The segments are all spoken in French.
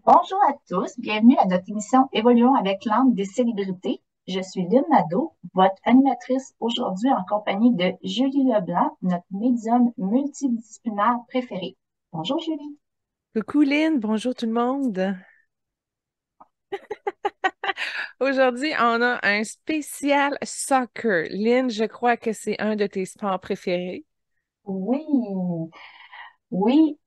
Bonjour à tous, bienvenue à notre émission Évoluons avec l'âme des célébrités. Je suis Lynn Nadeau, votre animatrice aujourd'hui en compagnie de Julie Leblanc, notre médium multidisciplinaire préféré. Bonjour Julie. Coucou Lynn, bonjour tout le monde. Aujourd'hui, on a un spécial soccer. Lynn, je crois que c'est un de tes sports préférés. Oui, oui,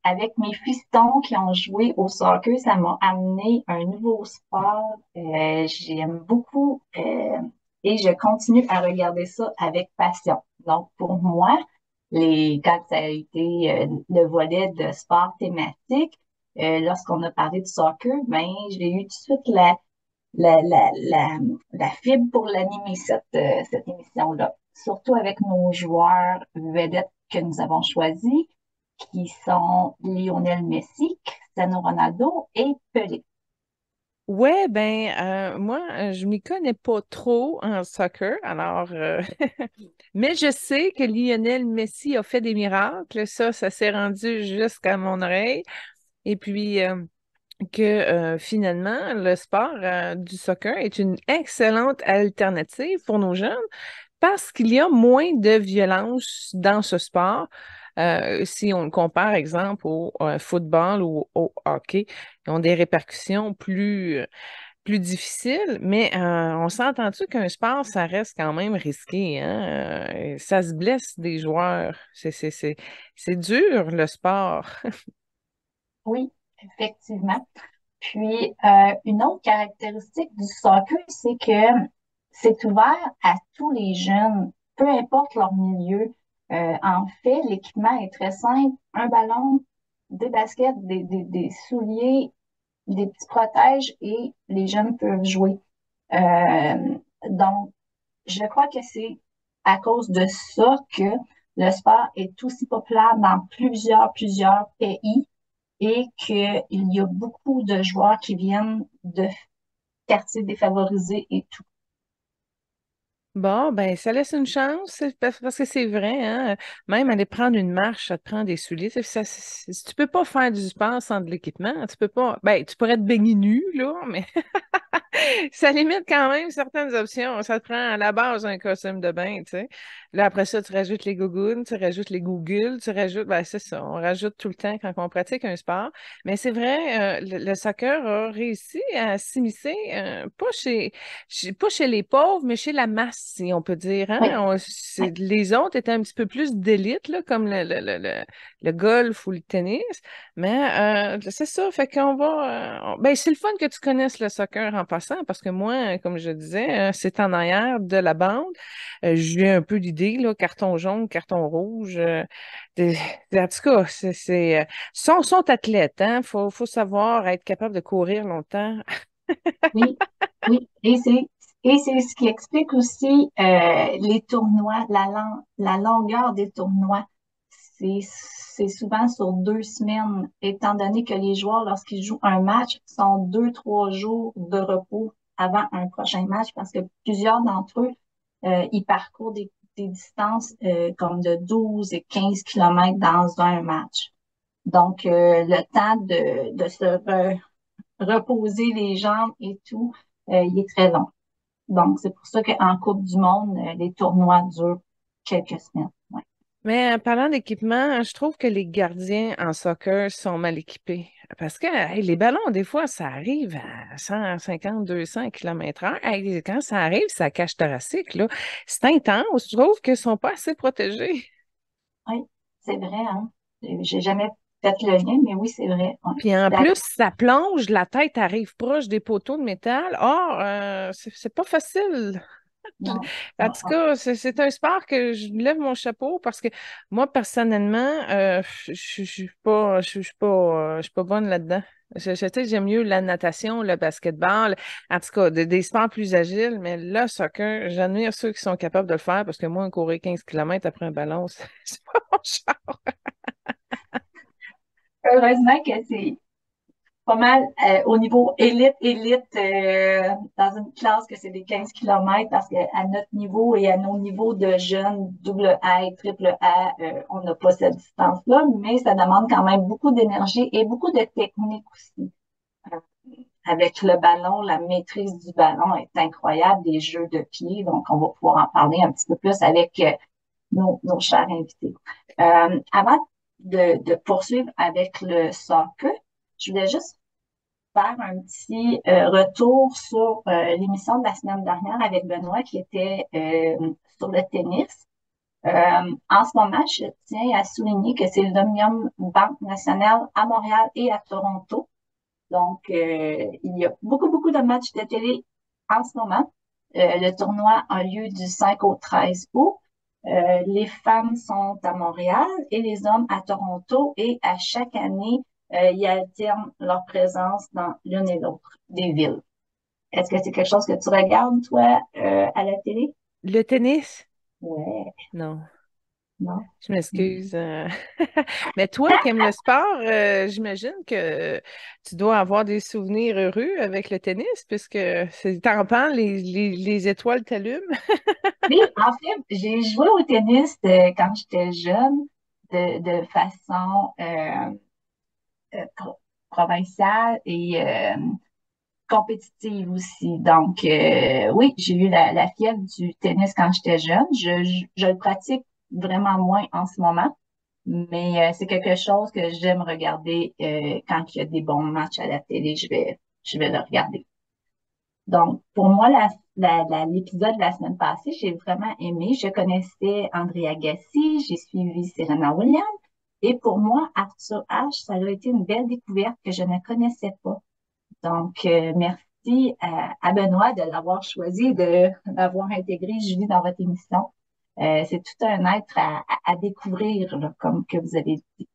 avec mes fistons qui ont joué au soccer, ça m'a amené un nouveau sport. J'aime beaucoup et je continue à regarder ça avec passion. Donc, pour moi, quand ça a été le volet de sport thématique, lorsqu'on a parlé de soccer, ben, j'ai eu tout de suite la, la, la, la fibre pour l'animer cette émission-là. Surtout avec nos joueurs vedettes que nous avons choisis, qui sont Lionel Messi, Cristiano Ronaldo et Pelé. Ouais, moi, je m'y connais pas trop en soccer, mais je sais que Lionel Messi a fait des miracles. Ça s'est rendu jusqu'à mon oreille. Et puis, finalement, le sport du soccer est une excellente alternative pour nos jeunes. Parce qu'il y a moins de violence dans ce sport, si on le compare, exemple, au football ou au hockey, ils ont des répercussions plus difficiles, mais on s'entend-tu qu'un sport, ça reste quand même risqué, hein? Ça se blesse des joueurs. C'est dur, le sport. Oui, effectivement. Puis, une autre caractéristique du soccer, c'est que c'est ouvert à tous les jeunes, peu importe leur milieu. En fait, l'équipement est très simple. Un ballon, des baskets, des souliers, des petits protèges et les jeunes peuvent jouer. Donc, je crois que c'est à cause de ça que le sport est aussi populaire dans plusieurs pays et qu'il y a beaucoup de joueurs qui viennent de quartiers défavorisés et tout. Bon, ben, ça laisse une chance, parce que c'est vrai, hein, même aller prendre une marche, ça te prend des souliers. Tu peux pas faire du sport sans de l'équipement. Tu peux pas, ben, tu pourrais te baigner nu, là, mais ça limite quand même certaines options. Ça te prend à la base un costume de bain, tu sais. Là, après ça, tu rajoutes les gougounes, tu rajoutes les googles, tu rajoutes, ben, c'est ça. On rajoute tout le temps quand on pratique un sport. Mais c'est vrai, le soccer a réussi à s'immiscer, pas chez les pauvres, mais chez la masse, si on peut dire, hein. Oui, oui, Les autres étaient un petit peu plus d'élite, là, comme le golf ou le tennis. Mais c'est ça, fait qu'on va. Ben, c'est le fun que tu connaisses le soccer en passant, parce que moi, comme je disais, c'est en arrière de la bande. J'ai un peu l'idée, là, carton jaune, carton rouge. Des- En tout cas, sont athlètes, hein. Faut savoir être capable de courir longtemps. oui, oui. Et c'est ce qui explique aussi les tournois, la longueur des tournois. C'est souvent sur 2 semaines, étant donné que les joueurs, lorsqu'ils jouent un match, sont 2, 3 jours de repos avant un prochain match parce que plusieurs d'entre eux, ils parcourent des distances comme de 12 et 15 kilomètres dans un match. Donc, le temps de se reposer les jambes et tout, il est très long. Donc, c'est pour ça qu'en Coupe du Monde, les tournois durent quelques semaines. Ouais. Mais parlant d'équipement, je trouve que les gardiens en soccer sont mal équipés. Parce que hey, les ballons, des fois, ça arrive à 150, 200 km/h. Hey, quand ça arrive, ça cache thoracique, là. C'est intense. Je trouve qu'ils sont pas assez protégés. Oui, c'est vrai, hein? J'ai jamais fait le lien, mais oui, c'est vrai. Ouais. Puis Je suis en plus, d'accord. ça plonge, la tête arrive proche des poteaux de métal. Or, c'est pas facile. Non, En non, tout non. cas, c'est un sport que je lève mon chapeau parce que moi, personnellement, je suis pas bonne là-dedans. Tu sais, j'aime mieux la natation, le basketball, en tout cas, des sports plus agiles, mais le soccer, j'admire ceux qui sont capables de le faire parce que moi, courir 15 kilomètres après un ballon, c'est pas mon genre. Heureusement que c'est pas mal au niveau élite, dans une classe que c'est des 15 kilomètres parce qu'à notre niveau et à nos niveaux de jeunes double A et triple A, on n'a pas cette distance-là, mais ça demande quand même beaucoup d'énergie et beaucoup de technique aussi. Euh, Avec le ballon, la maîtrise du ballon est incroyable, des jeux de pied, donc on va pouvoir en parler un petit peu plus avec nos chers invités. Avant de poursuivre avec le soccer, je voulais juste faire un petit retour sur l'émission de la semaine dernière avec Benoît qui était sur le tennis. En ce moment, je tiens à souligner que c'est l'Omnium Banque Nationale à Montréal et à Toronto. Donc, il y a beaucoup de matchs de télé en ce moment. Le tournoi a lieu du 5 au 13 août. Les femmes sont à Montréal et les hommes à Toronto et à chaque année, ils alternent leur présence dans l'une et l'autre des villes. Est-ce que c'est quelque chose que tu regardes, toi, à la télé? Le tennis? Ouais, Non. non. Je m'excuse. Mais toi qui aimes le sport, j'imagine que tu dois avoir des souvenirs heureux avec le tennis, puisque c'est en parles, les étoiles t'allument. Oui, en fait, j'ai joué au tennis quand j'étais jeune de façon provinciale et compétitive aussi. Donc, oui, j'ai eu la fièvre du tennis quand j'étais jeune. Je le pratique vraiment moins en ce moment, mais c'est quelque chose que j'aime regarder quand il y a des bons matchs à la télé, je vais le regarder. Donc, pour moi, l'épisode de la semaine passée, j'ai vraiment aimé. Je connaissais André Agassi, j'ai suivi Serena Williams. Et pour moi, Arthur Ashe, ça a été une belle découverte que je ne connaissais pas. Donc, merci à Benoît de l'avoir choisi, de l'avoir intégré, Julie, dans votre émission. C'est tout un être à découvrir, là, comme que vous avez dit.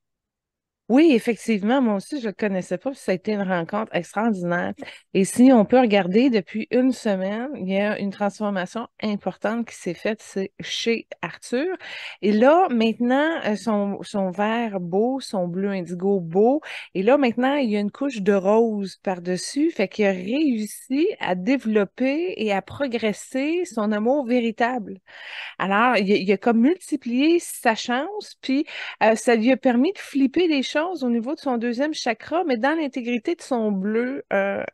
Oui, effectivement, moi aussi, je ne le connaissais pas, puis ça a été une rencontre extraordinaire. Et si on peut regarder depuis une semaine, il y a une transformation importante qui s'est faite, c'est chez Arthur. Et là, maintenant, son vert beau, son bleu indigo beau, et là, maintenant, il y a une couche de rose par-dessus, fait qu'il a réussi à développer et à progresser son amour véritable. Alors, il a comme multiplié sa chance, puis ça lui a permis de flipper les choses au niveau de son deuxième chakra, mais dans l'intégrité de son bleu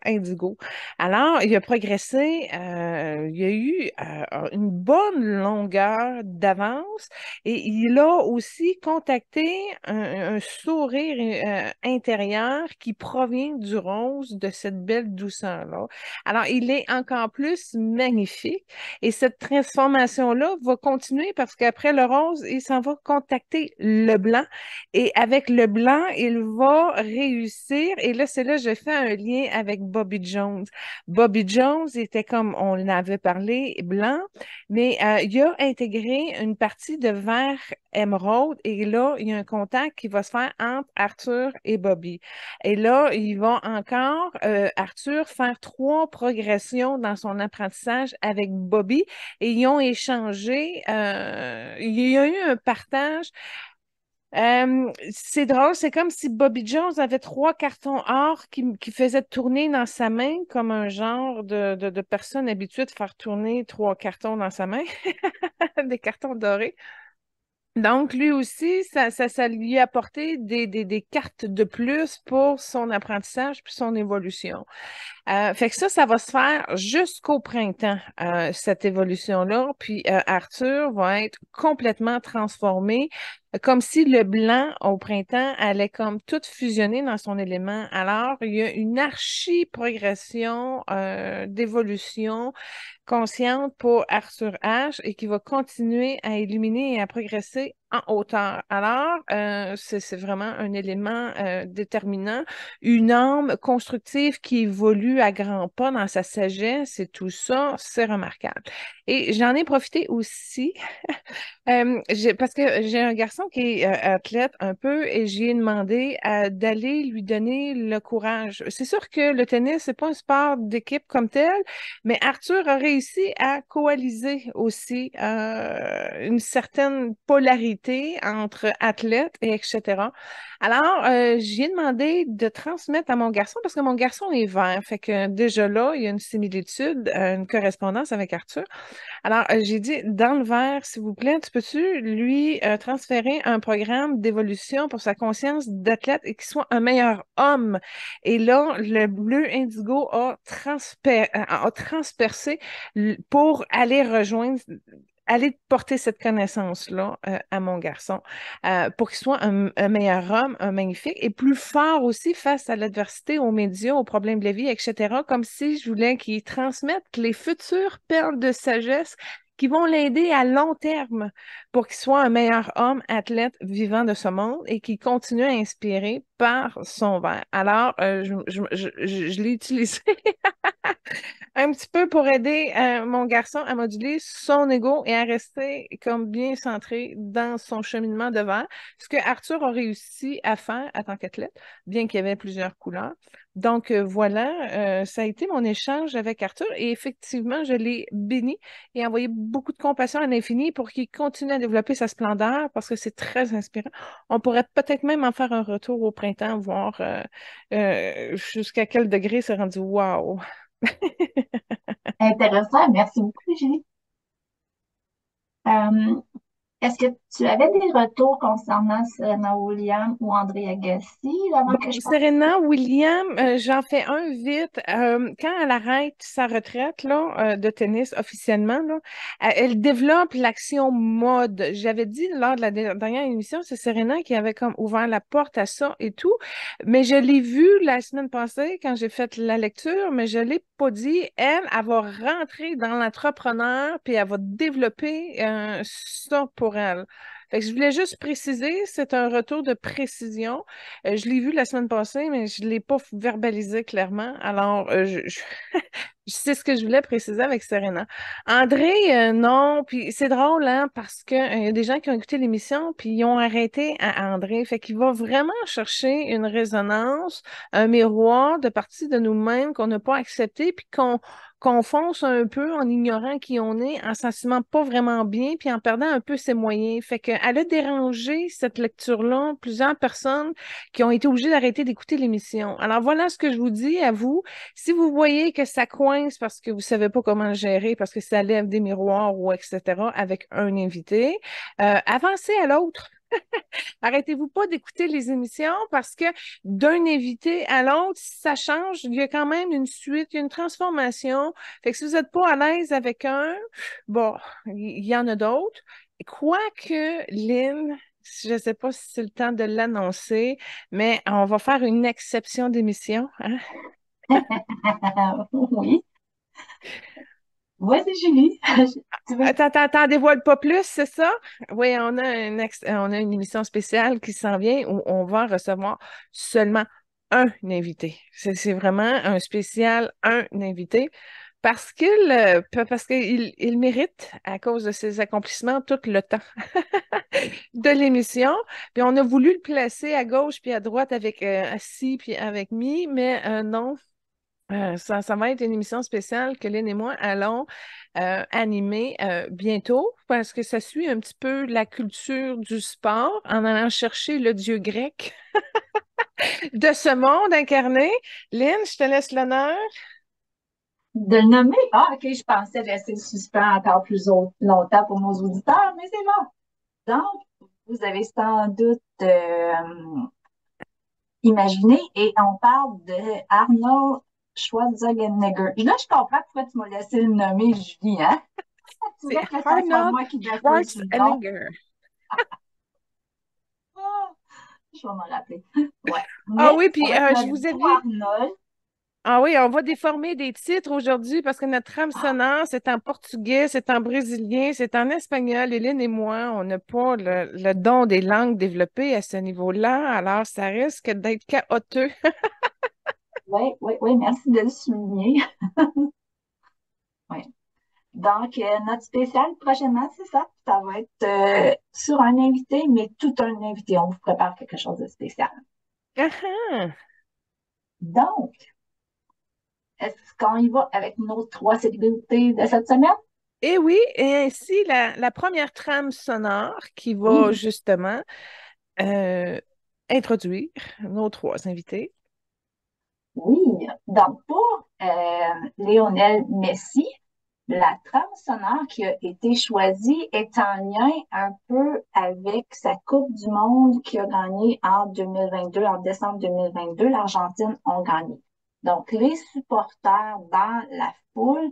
indigo. Alors, il a progressé, il y a eu une bonne longueur d'avance et il a aussi contacté un sourire intérieur qui provient du rose, de cette belle douceur-là. Alors, il est encore plus magnifique. Et cette transformation-là va continuer parce qu'après le rose, il s'en va contacter le blanc. Et avec le blanc, il va réussir. Et là, c'est là que je fais un lien avec Bobby Jones. Bobby Jones était, comme on en avait parlé, blanc, mais il a intégré une partie de vert émeraude. Et là, il y a un contact qui va se faire entre Arthur et Bobby. Et là, il va encore, Arthur, faire 3 progressions dans son apprentissage avec Bobby et ils ont échangé. Il y a eu un partage. C'est drôle, c'est comme si Bobby Jones avait 3 cartons or qui faisaient tourner dans sa main comme un genre de personne habituée de faire tourner 3 cartons dans sa main, des cartons dorés. Donc, lui aussi, ça lui a apporté des cartes de plus pour son apprentissage puis son évolution. Fait que ça va se faire jusqu'au printemps, cette évolution-là. Puis Arthur va être complètement transformé, comme si le blanc au printemps allait comme tout fusionner dans son élément. Alors, il y a une archi-progression d'évolution consciente pour Arthur H et qui va continuer à illuminer et à progresser en hauteur. Alors, c'est vraiment un élément déterminant, une âme constructive qui évolue à grands pas dans sa sagesse et tout ça, c'est remarquable. Et j'en ai profité aussi parce que j'ai un garçon qui est athlète un peu et j'ai demandé d'aller lui donner le courage. C'est sûr que le tennis, c'est pas un sport d'équipe comme tel, mais Arthur a réussi à coaliser aussi une certaine polarité rivalité entre athlètes et etc. Alors, j'ai demandé de transmettre à mon garçon parce que mon garçon est vert. Fait que déjà là, il y a une similitude, une correspondance avec Arthur. Alors, j'ai dit, dans le verre, s'il vous plaît, tu peux-tu lui transférer un programme d'évolution pour sa conscience d'athlète et qu'il soit un meilleur homme? Et là, le bleu indigo a transpercé pour aller rejoindre, aller porter cette connaissance-là à mon garçon pour qu'il soit un meilleur homme, un magnifique et plus fort aussi face à l'adversité, aux médias, aux problèmes de la vie, etc. Comme si je voulais qu'il transmette les futures perles de sagesse qui vont l'aider à long terme pour qu'il soit un meilleur homme, athlète, vivant de ce monde et qui continue à inspirer par son verre. Alors, je l'ai utilisé un petit peu pour aider mon garçon à moduler son ego et à rester comme bien centré dans son cheminement de verre, ce que Arthur a réussi à faire en tant qu'athlète, bien qu'il y avait plusieurs couleurs. Donc voilà, ça a été mon échange avec Arthur et effectivement, je l'ai béni et envoyé beaucoup de compassion à l'infini pour qu'il continue à développer sa splendeur parce que c'est très inspirant. On pourrait peut-être même en faire un retour au printemps, voir jusqu'à quel degré c'est rendu wow. Intéressant. Merci beaucoup, Julie. Euh, Est-ce que tu avais des retours concernant Serena Williams ou André Agassi avant que Bon, je parte? Serena Williams, j'en fais un vite. Quand elle arrête sa retraite là, de tennis officiellement, là, elle développe l'action mode. J'avais dit lors de la dernière émission, c'est Serena qui avait comme ouvert la porte à ça et tout. Mais je l'ai vue la semaine passée quand j'ai fait la lecture, mais je ne l'ai pas dit. Elle va rentrer dans l'entrepreneur puis elle va développer ça pour elle. Fait que je voulais juste préciser, c'est un retour de précision. Je l'ai vu la semaine passée, mais je ne l'ai pas verbalisé clairement. Alors, je sais ce que je voulais préciser avec Serena. André, non. Puis c'est drôle, hein, parce que il y a des gens qui ont écouté l'émission, puis ils ont arrêté à André. Fait qu'il va vraiment chercher une résonance, un miroir de partie de nous-mêmes qu'on n'a pas accepté, puis qu'on fonce un peu en ignorant qui on est, en s'en sentant pas vraiment bien, puis en perdant un peu ses moyens. Fait qu'elle a dérangé cette lecture-là plusieurs personnes qui ont été obligés d'arrêter d'écouter l'émission. Alors voilà ce que je vous dis à vous. Si vous voyez que ça coince parce que vous savez pas comment le gérer, parce que ça lève des miroirs ou etc. avec un invité, avancez à l'autre. Arrêtez-vous pas d'écouter les émissions parce que d'un invité à l'autre, si ça change, il y a quand même une suite, il y a une transformation. Fait que si vous n'êtes pas à l'aise avec un, bon, il y en a d'autres. Quoique, Lynn, je ne sais pas si c'est le temps de l'annoncer, mais on va faire une exception d'émission, hein? Oui. Vas-y, Julie. Tu veux... T'en dévoiles pas plus, c'est ça? Oui, on a une émission spéciale qui s'en vient où on va recevoir seulement un invité. C'est vraiment un spécial, un invité, parce qu'il il mérite, à cause de ses accomplissements, tout le temps de l'émission. Puis on a voulu le placer à gauche puis à droite avec assis puis avec mi, mais non. Ça va être une émission spéciale que Lynn et moi allons animer bientôt parce que ça suit un petit peu la culture du sport en allant chercher le dieu grec de ce monde incarné. Lynn, je te laisse l'honneur. De le nommer? Ah, OK, je pensais laisser le suspens encore longtemps pour nos auditeurs, mais c'est bon. Donc, vous avez sans doute imaginé, et on parle de Arnold Schwarzenegger. Là, je comprends pourquoi tu m'as laissé le nommer, Julie, hein? Tu C'est voulais que ça soit Arnold moi qui dépose sur le nom. Schwarzenegger. Ah, je vais m'en rappeler. Ouais. Ah Mais oui, ça puis va être je notre vous beau avais. Arnold. Ah oui, on va déformer des titres aujourd'hui parce que notre trame sonore, c'est en portugais, c'est en brésilien, c'est en espagnol. Hélène et moi, on n'a pas le don des langues développées à ce niveau-là, alors ça risque d'être chaotique. Oui, oui, oui, merci de le souligner. Oui. Donc, notre spécial prochainement, c'est ça. Ça va être sur un invité, mais tout un invité. On vous prépare quelque chose de spécial. Ah ah. Donc, est-ce qu'on y va avec nos trois célébrités de cette semaine? Et oui, et ainsi la première trame sonore qui va Oui, justement euh, introduire nos trois invités. oui. Donc, pour Lionel Messi, la trame sonore qui a été choisie est en lien un peu avec sa Coupe du Monde qu'il a gagnée en 2022, en décembre 2022. L'Argentine a gagné. Donc, les supporters dans la foule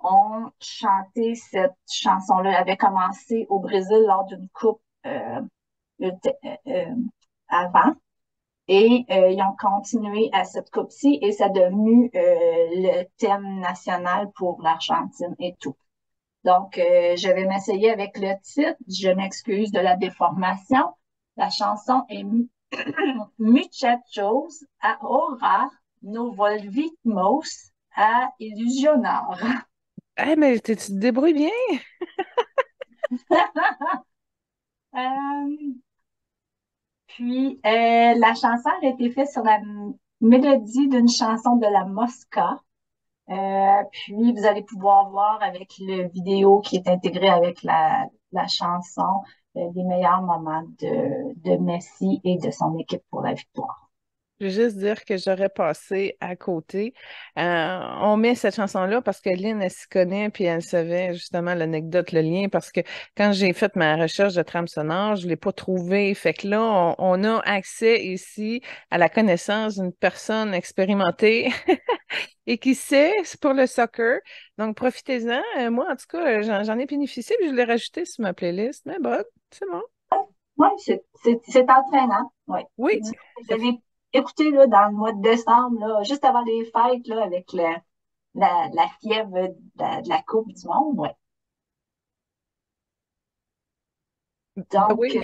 ont chanté cette chanson-là. Elle avait commencé au Brésil lors d'une coupe euh, euh, avant. Et ils ont continué à cette coupe-ci et ça a devenu le thème national pour l'Argentine et tout. Donc, je vais m'essayer avec le titre. Je m'excuse de la déformation. La chanson est Muchachos ahora no volvimos a ilusionar. Eh, mais tu te débrouilles bien. Euh, la chanson a été faite sur la mélodie d'une chanson de la Mosca. Puis, vous allez pouvoir voir avec le vidéo qui est intégré avec la chanson les meilleurs moments de Messi et de son équipe pour la victoire. Je veux juste dire que j'aurais passé à côté. On met cette chanson-là parce que Lynn, elle s'y connaît, puis elle savait justement l'anecdote, le lien, parce que quand j'ai fait ma recherche de trame sonore, je ne l'ai pas trouvé. Fait que là, on a accès ici à la connaissance d'une personne expérimentée et qui sait, c'est pour le soccer. Donc, profitez-en. Moi, en tout cas, j'en ai bénéficié, puis je l'ai rajouté sur ma playlist. Mais bon, c'est bon. Oui, c'est entraînant. Oui. Oui, Je ça fait- l'ai écouté là, dans le mois de décembre, là, juste avant les fêtes, là, avec la fièvre de la Coupe du Monde. Ouais. ben Donc, oui.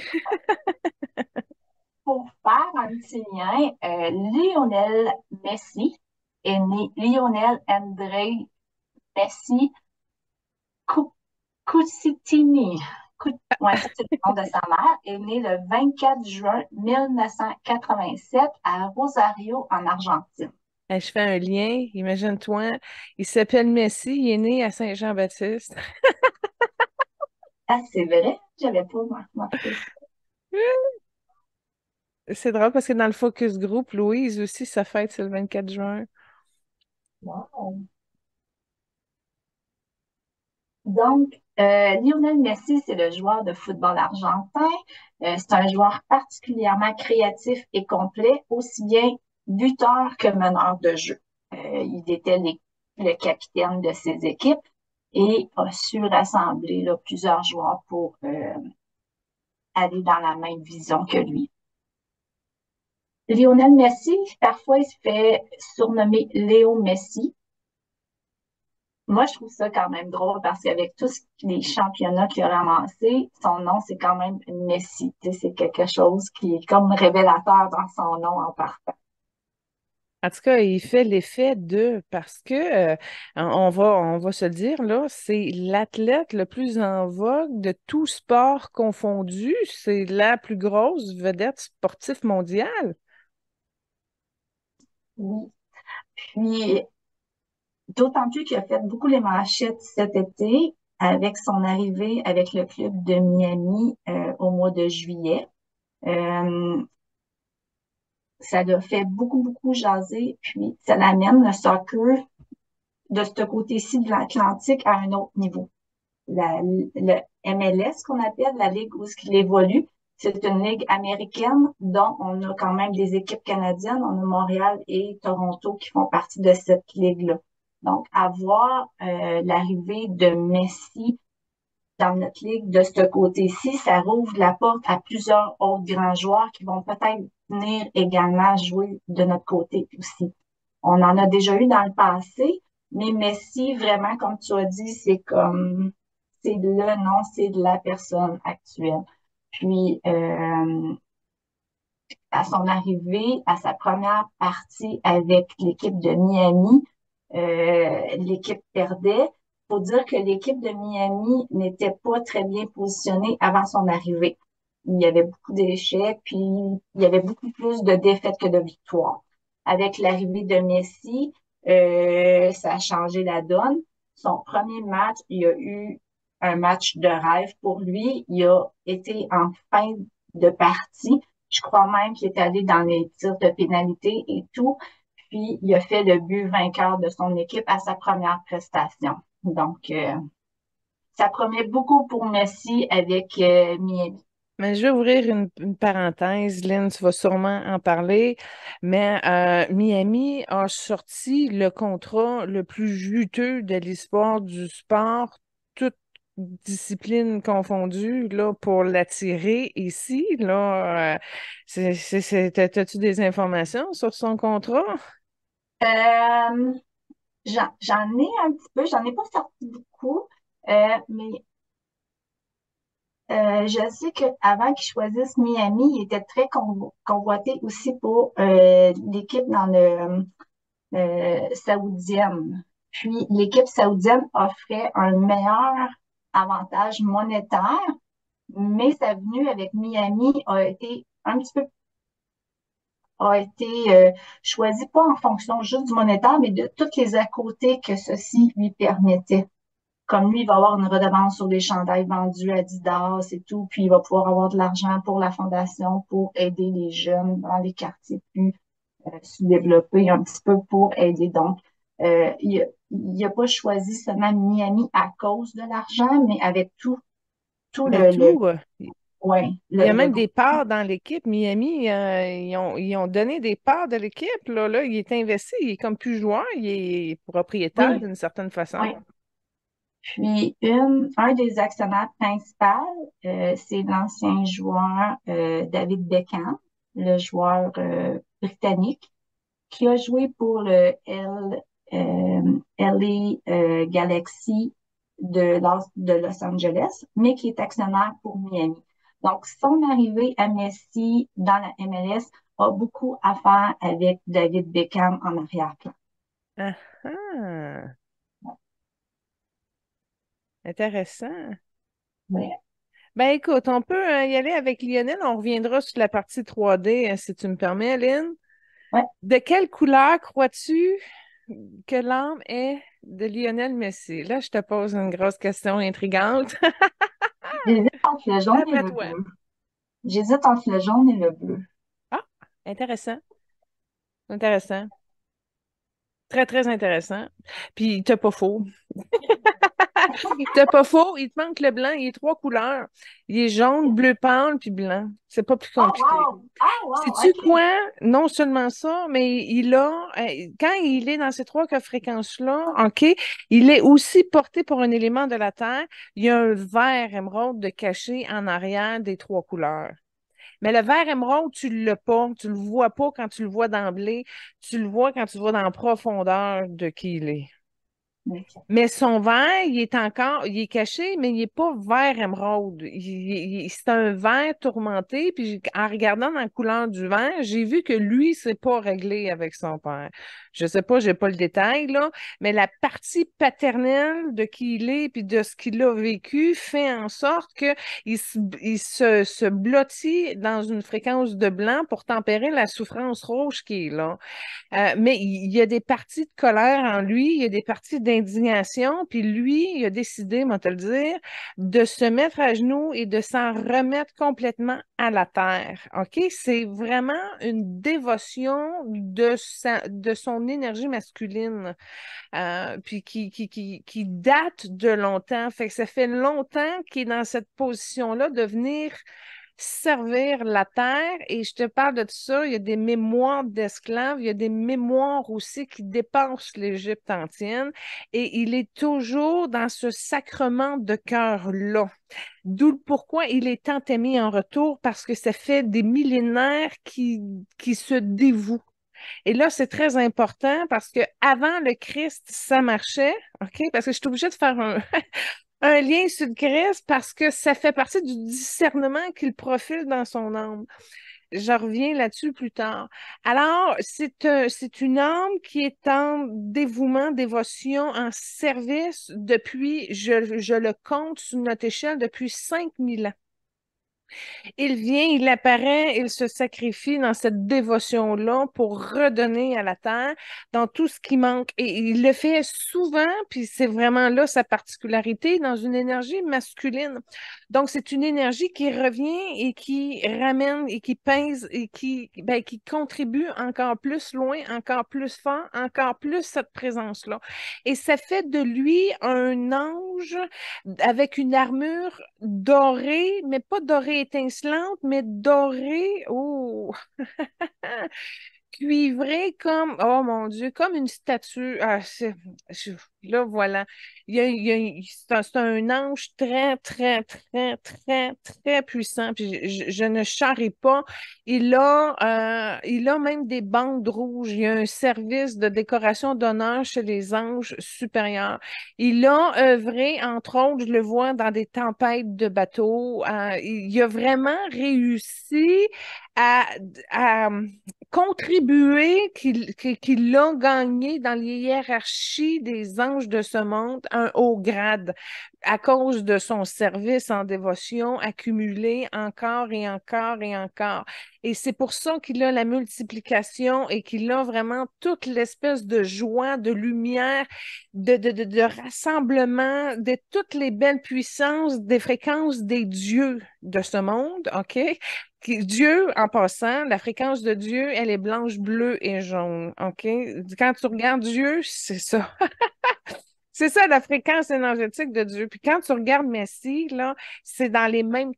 pour faire un petit lien, Lionel Messi est né Lionel André Messi Coutinho. Ouais, ça, c'est le nom de sa mère. Est né le 24 juin 1987 à Rosario, en Argentine. Je fais un lien, imagine-toi, il s'appelle Messi, il est né à Saint-Jean-Baptiste. Ah, c'est vrai? J'avais pas remarqué ça. C'est drôle parce que dans le focus group, Louise aussi, sa fête, c'est le 24 juin. Wow. Donc, Lionel Messi, c'est le joueur de football argentin. C'est un joueur particulièrement créatif et complet, aussi bien buteur que meneur de jeu. Il était le capitaine de ses équipes et a su rassembler là, plusieurs joueurs pour aller dans la même vision que lui. Lionel Messi, parfois, il se fait surnommer Léo Messi. Moi, je trouve ça quand même drôle parce qu'avec tous les championnats qu'il a ramassés, son nom, c'est quand même Messi. Tu sais, c'est quelque chose qui est comme révélateur dans son nom en partant. En tout cas, il fait l'effet de, parce que, on va se le dire, là, c'est l'athlète le plus en vogue de tout sport confondu. C'est la plus grosse vedette sportive mondiale. Oui. Puis, d'autant plus qu'il a fait beaucoup les manchettes cet été avec son arrivée avec le club de Miami au mois de juillet. Euh, Ça l'a fait beaucoup, beaucoup jaser. Puis, ça l'amène le soccer de ce côté-ci de l'Atlantique à un autre niveau. Le MLS qu'on appelle la ligue où il évolue. C'est une ligue américaine dont on a quand même des équipes canadiennes. On a Montréal et Toronto qui font partie de cette ligue-là. Donc, avoir l'arrivée de Messi dans notre ligue de ce côté-ci, ça rouvre la porte à plusieurs autres grands joueurs qui vont peut-être venir également jouer de notre côté aussi. On en a déjà eu dans le passé, mais Messi, vraiment, comme tu as dit, c'est le nom, c'est de la personne actuelle. Puis, à son arrivée, à sa première partie avec l'équipe de Miami, l'équipe perdait. Faut dire que l'équipe de Miami n'était pas très bien positionnée avant son arrivée. Il y avait beaucoup d'échecs, puis il y avait beaucoup plus de défaites que de victoires. Avec l'arrivée de Messi, ça a changé la donne. Son premier match, il a eu un match de rêve pour lui. Il a été en fin de partie. Je crois même qu'il est allé dans les tirs de pénalité et tout. Puis, il a fait le but vainqueur de son équipe à sa première prestation. Donc, ça promet beaucoup pour Messi avec Miami. Mais je vais ouvrir une parenthèse, Lynn, tu vas sûrement en parler, mais Miami a sorti le contrat le plus juteux de l'histoire du sport, toute discipline confondue, là, pour l'attirer ici, là. T'as-tu des informations sur son contrat? Euh, j'en ai un petit peu, j'en ai pas sorti beaucoup, mais je sais qu'avant qu'ils choisissent Miami, il était très convoité aussi pour l'équipe dans le saoudienne. Puis l'équipe saoudienne offrait un meilleur avantage monétaire, mais sa venue avec Miami a été un petit peu a été choisie pas en fonction juste du monétaire, mais de toutes les à côté que ceci lui permettait. Comme lui, il va avoir une redevance sur les chandails vendus à Adidas et tout, puis il va pouvoir avoir de l'argent pour la fondation, pour aider les jeunes dans les quartiers plus sous-développés, un petit peu pour aider. Donc, il a pas choisi seulement Miami à cause de l'argent, mais avec tout Ben tout. ouais, Il y a le même des groupe. parts dans l'équipe. Miami, ils ont donné des parts de l'équipe. Là, il est investi. Il est comme plus joueur. Il est propriétaire Oui, d'une certaine façon. oui. Puis, un des actionnaires principaux, c'est l'ancien joueur David Beckham, le joueur britannique, qui a joué pour le LA Galaxy de Los Angeles, mais qui est actionnaire pour Miami. Donc, son arrivée à Messi dans la MLS a beaucoup à faire avec David Beckham en arrière-plan. Ah, ah, intéressant. Ouais. Ben écoute, on peut y aller avec Lionel. On reviendra sur la partie 3D, si tu me permets, Lynn. Ouais. De quelle couleur crois-tu que l'âme est de Lionel Messi? Là, je te pose une grosse question intrigante. J'hésite entre le jaune et D'après le toi. bleu. J'hésite entre le jaune et le bleu. Ah, intéressant. Intéressant. Très, très intéressant. Puis, t'as pas faux. T'as pas faux, il te manque le blanc, il est trois couleurs. Il est jaune, bleu pâle, puis blanc. C'est pas plus Oh, compliqué. wow! Ah, wow! Sais-tu OK. quoi? Non seulement ça, mais quand il est dans ces trois fréquences-là, OK, il est aussi porté pour un élément de la Terre. Il y a un vert émeraude de caché en arrière des trois couleurs. Mais le vert émeraude, tu ne l'as pas. Tu ne le vois pas quand tu le vois d'emblée. Tu le vois quand tu vois dans la profondeur de qui il est. OK. Mais son vert, il est caché, mais il n'est pas vert émeraude. C'est un vert tourmenté. Puis en regardant dans la couleur du vert, j'ai vu que lui, c'est pas réglé avec son père. Je sais pas, j'ai pas le détail, là, mais la partie paternelle de qui il est puis de ce qu'il a vécu fait en sorte qu'il se blottit dans une fréquence de blanc pour tempérer la souffrance rouge qui est là. Mais il y a des parties de colère en lui, il y a des parties d'indignation, puis lui, il a décidé, moi te le dire, de se mettre à genoux et de s'en remettre complètement à la terre. OK? C'est vraiment une dévotion de son énergie masculine, puis qui date de longtemps. Fait que ça fait longtemps qu'il est dans cette position-là de venir servir la terre. Et je te parle de tout ça, il y a des mémoires d'esclaves, il y a des mémoires aussi qui dépassent l'Égypte ancienne. Et il est toujours dans ce sacrement de cœur-là. D'où pourquoi il est tant aimé en retour, parce que ça fait des millénaires qui se dévouent. Et là, c'est très important parce que avant le Christ, ça marchait, OK? Parce que je suis obligée de faire un lien sur le Christ parce que ça fait partie du discernement qu'il profile dans son âme. Je reviens là-dessus plus tard. Alors, c'est une âme qui est en dévouement, dévotion, en service depuis, je le compte sur notre échelle, depuis 5000 ans. Il vient, il apparaît, il se sacrifie dans cette dévotion-là pour redonner à la terre dans tout ce qui manque. Et il le fait souvent, puis c'est vraiment là sa particularité, dans une énergie masculine. Donc, c'est une énergie qui revient et qui ramène et qui pèse et qui contribue encore plus loin, encore plus fort, encore plus cette présence-là. Et ça fait de lui un ange avec une armure dorée, mais pas dorée étincelante, mais dorée, oh, cuivrée comme, oh mon Dieu, comme une statue. Ah, là, voilà. C'est un ange très, très, très, très, très puissant. Puis je ne charrie pas. Il a même des bandes rouges. Il y a un service de décoration d'honneur chez les anges supérieurs. Il a œuvré, entre autres, je le vois dans des tempêtes de bateaux. Il a vraiment réussi à, à contribuer qu'il a gagné dans les hiérarchies des anges de ce monde un haut grade à cause de son service en dévotion accumulé encore et encore et encore. Et c'est pour ça qu'il a la multiplication et qu'il a vraiment toute l'espèce de joie, de lumière, de rassemblement, de toutes les belles puissances, des fréquences des dieux de ce monde, OK? Dieu, en passant, la fréquence de Dieu, elle est blanche, bleue et jaune. OK? Quand tu regardes Dieu, c'est ça. C'est ça la fréquence énergétique de Dieu. Puis quand tu regardes Messie, là, c'est dans les mêmes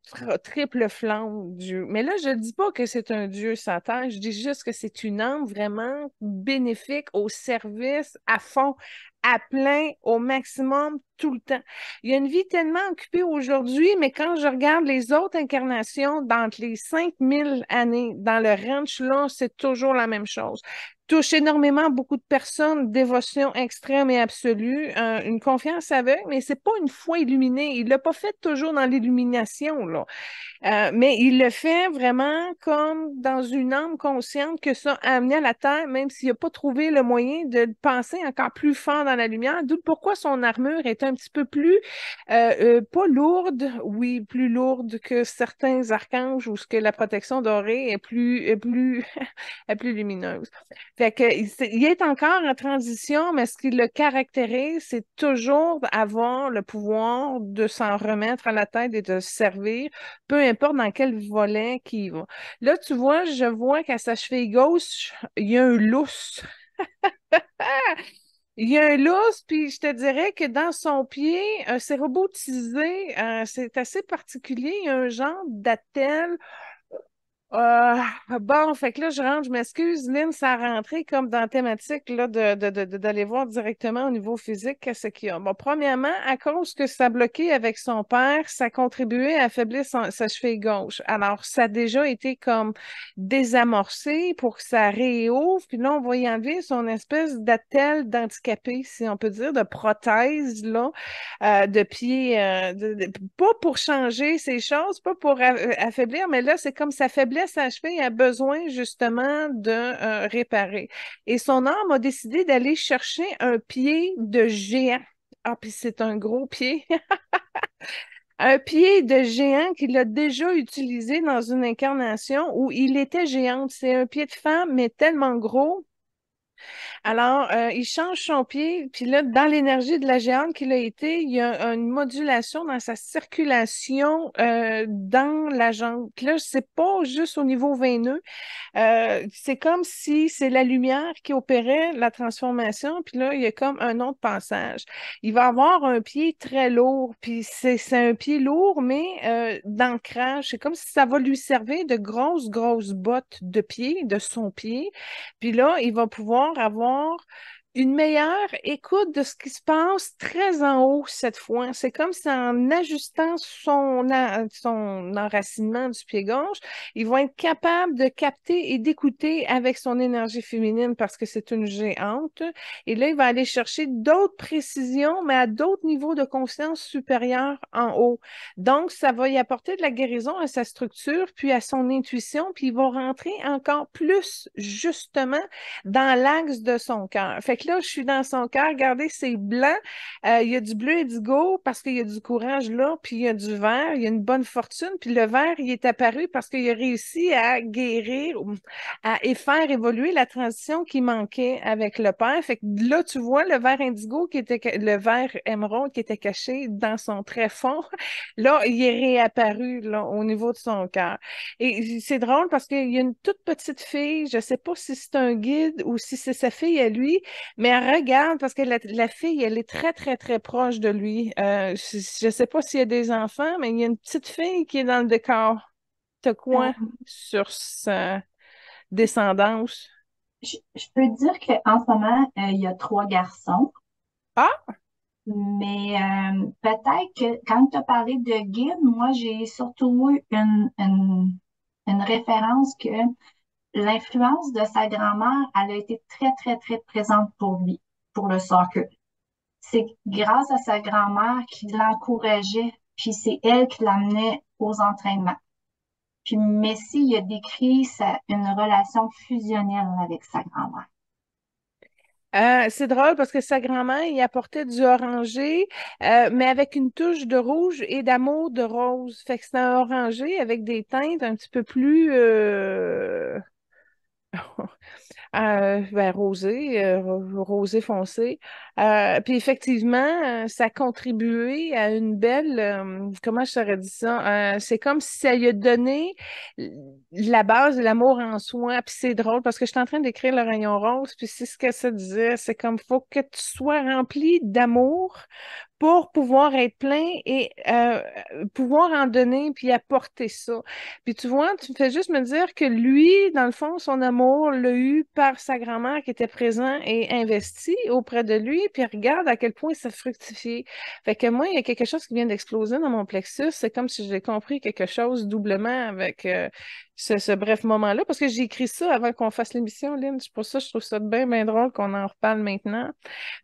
triples flammes Dieu. Mais là, je ne dis pas que c'est un Dieu Satan, je dis juste que c'est une âme vraiment bénéfique au service, à fond, à plein, au maximum, tout le temps. Il y a une vie tellement occupée aujourd'hui, mais quand je regarde les autres incarnations dans les 5000 années, dans le ranch, là, c'est toujours la même chose touche énormément beaucoup de personnes, dévotion extrême et absolue, une confiance aveugle, mais c'est pas une foi illuminée. Il l'a pas fait toujours dans l'illumination, là. Mais il le fait vraiment comme dans une âme consciente que ça a amené à la Terre, même s'il n'a pas trouvé le moyen de le penser encore plus fort dans la lumière, d'où pourquoi son armure est un petit peu plus, pas lourde, oui, plus lourde que certains archanges ou ce que la protection dorée est plus lumineuse. Fait que, il est encore en transition, mais ce qui le caractérise, c'est toujours avoir le pouvoir de s'en remettre à la tête et de se servir peu importe dans quel volet qu'il va. Là, tu vois, je vois qu'à sa cheville gauche, il y a un lousse. Il y a un lousse, puis je te dirais que dans son pied, c'est robotisé, c'est assez particulier. Il y a un genre d'attelle. Euh, bon, fait que là, je rentre, je m'excuse, Lynn, ça a rentré comme dans la thématique là, d'aller voir directement au niveau physique qu'est-ce qu'il y a. Bon, premièrement, à cause que ça a bloqué avec son père, ça a contribué à affaiblir sa cheville gauche. Alors, ça a déjà été comme désamorcé pour que ça réouvre, puis là, on va y enlever son espèce d'attelle d'handicapé, si on peut dire, de prothèse, là, de pied, pas pour changer ces choses, pas pour affaiblir, mais là, c'est comme sa faiblesse à cheville a besoin justement de réparer. Et son âme a décidé d'aller chercher un pied de géant. Ah, puis c'est un gros pied. Un pied de géant qu'il a déjà utilisé dans une incarnation où il était géante. C'est un pied de femme, mais tellement gros alors, il change son pied, puis là, dans l'énergie de la géante qu'il a été, il y a une modulation dans sa circulation dans la jambe. Puis là, c'est pas juste au niveau veineux, c'est comme si c'est la lumière qui opérait la transformation, puis là, il y a comme un autre passage. Il va avoir un pied très lourd, puis c'est un pied lourd, mais d'ancrage. C'est comme si ça va lui servir de grosses, grosses bottes de pied, de son pied. Puis là, il va pouvoir avoir une meilleure écoute de ce qui se passe très en haut cette fois. C'est comme si en ajustant son enracinement du pied gauche, il va être capable de capter et d'écouter avec son énergie féminine parce que c'est une géante. Et là, il va aller chercher d'autres précisions, mais à d'autres niveaux de conscience supérieurs en haut. Donc, ça va y apporter de la guérison à sa structure, puis à son intuition, puis il va rentrer encore plus justement dans l'axe de son cœur. Fait que là, je suis dans son cœur. Regardez, c'est blanc. Il y a du bleu indigo parce qu'il y a du courage là, puis il y a du vert, il y a une bonne fortune. Puis le vert, il est apparu parce qu'il a réussi à guérir, et faire évoluer la transition qui manquait avec le père. Fait que là, tu vois le vert indigo le vert émeraude qui était caché dans son tréfonds. Là, il est réapparu là, au niveau de son cœur. Et c'est drôle parce qu'il y a une toute petite fille, je ne sais pas si c'est un guide ou si c'est sa fille à lui, mais elle regarde parce que la fille, elle est très, très, très proche de lui. Je ne sais pas s'il y a des enfants, mais il y a une petite fille qui est dans le décor. T'as quoi Euh, sur sa descendance? je peux dire qu'en ce moment, il y a 3 garçons, Ah, mais peut-être que quand tu as parlé de guide, moi, j'ai surtout eu une référence que l'influence de sa grand-mère, elle a été très, très, très présente pour lui, pour le soccer. C'est grâce à sa grand-mère qui l'encourageait, puis c'est elle qui l'amenait aux entraînements. Puis Messi, il a décrit une relation fusionnelle avec sa grand-mère. c'est drôle parce que sa grand-mère, il apportait du orangé, mais avec une touche de rouge et d'amour de rose. Fait que c'est un orangé avec des teintes un petit peu plus ben, rosé, rosé foncé. Puis effectivement, ça a contribué à une belle, comment je t'aurais dit ça? C'est comme si ça lui a donné la base de l'amour en soi. Puis c'est drôle parce que je suis en train d'écrire le rayon rose, puis c'est ce que ça disait. C'est comme, faut que tu sois rempli d'amour pour pouvoir être plein et pouvoir en donner puis apporter ça. Puis tu vois, tu me fais juste me dire que lui, dans le fond, son amour l'a eu par sa grand-mère qui était présente et investie auprès de lui, puis regarde à quel point ça fructifie. Fait que moi, il y a quelque chose qui vient d'exploser dans mon plexus. C'est comme si j'ai compris quelque chose doublement avec ce bref moment-là, parce que j'ai écrit ça avant qu'on fasse l'émission, Lynn. C'est pour ça que je trouve ça bien, bien drôle qu'on en reparle maintenant.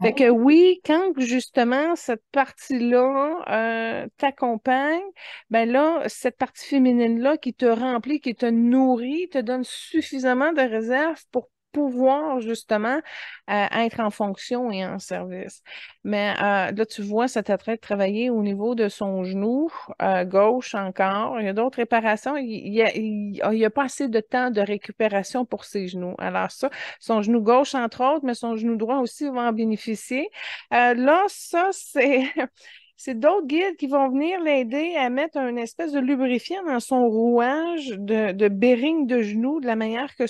Fait que oui, quand justement cette partie-là t'accompagne, ben là, cette partie féminine-là qui te remplit, qui te nourrit, te donne suffisamment de réserve pour pouvoir justement être en fonction et en service. Mais là, tu vois, ça t'a de travailler au niveau de son genou gauche encore. Il y a d'autres réparations. Il y a pas assez de temps de récupération pour ses genoux. Alors ça, son genou gauche, entre autres, mais son genou droit aussi va en bénéficier. Là, ça, c'est c'est d'autres guides qui vont venir l'aider à mettre un espèce de lubrifiant dans son rouage de bearing de genou, de la manière que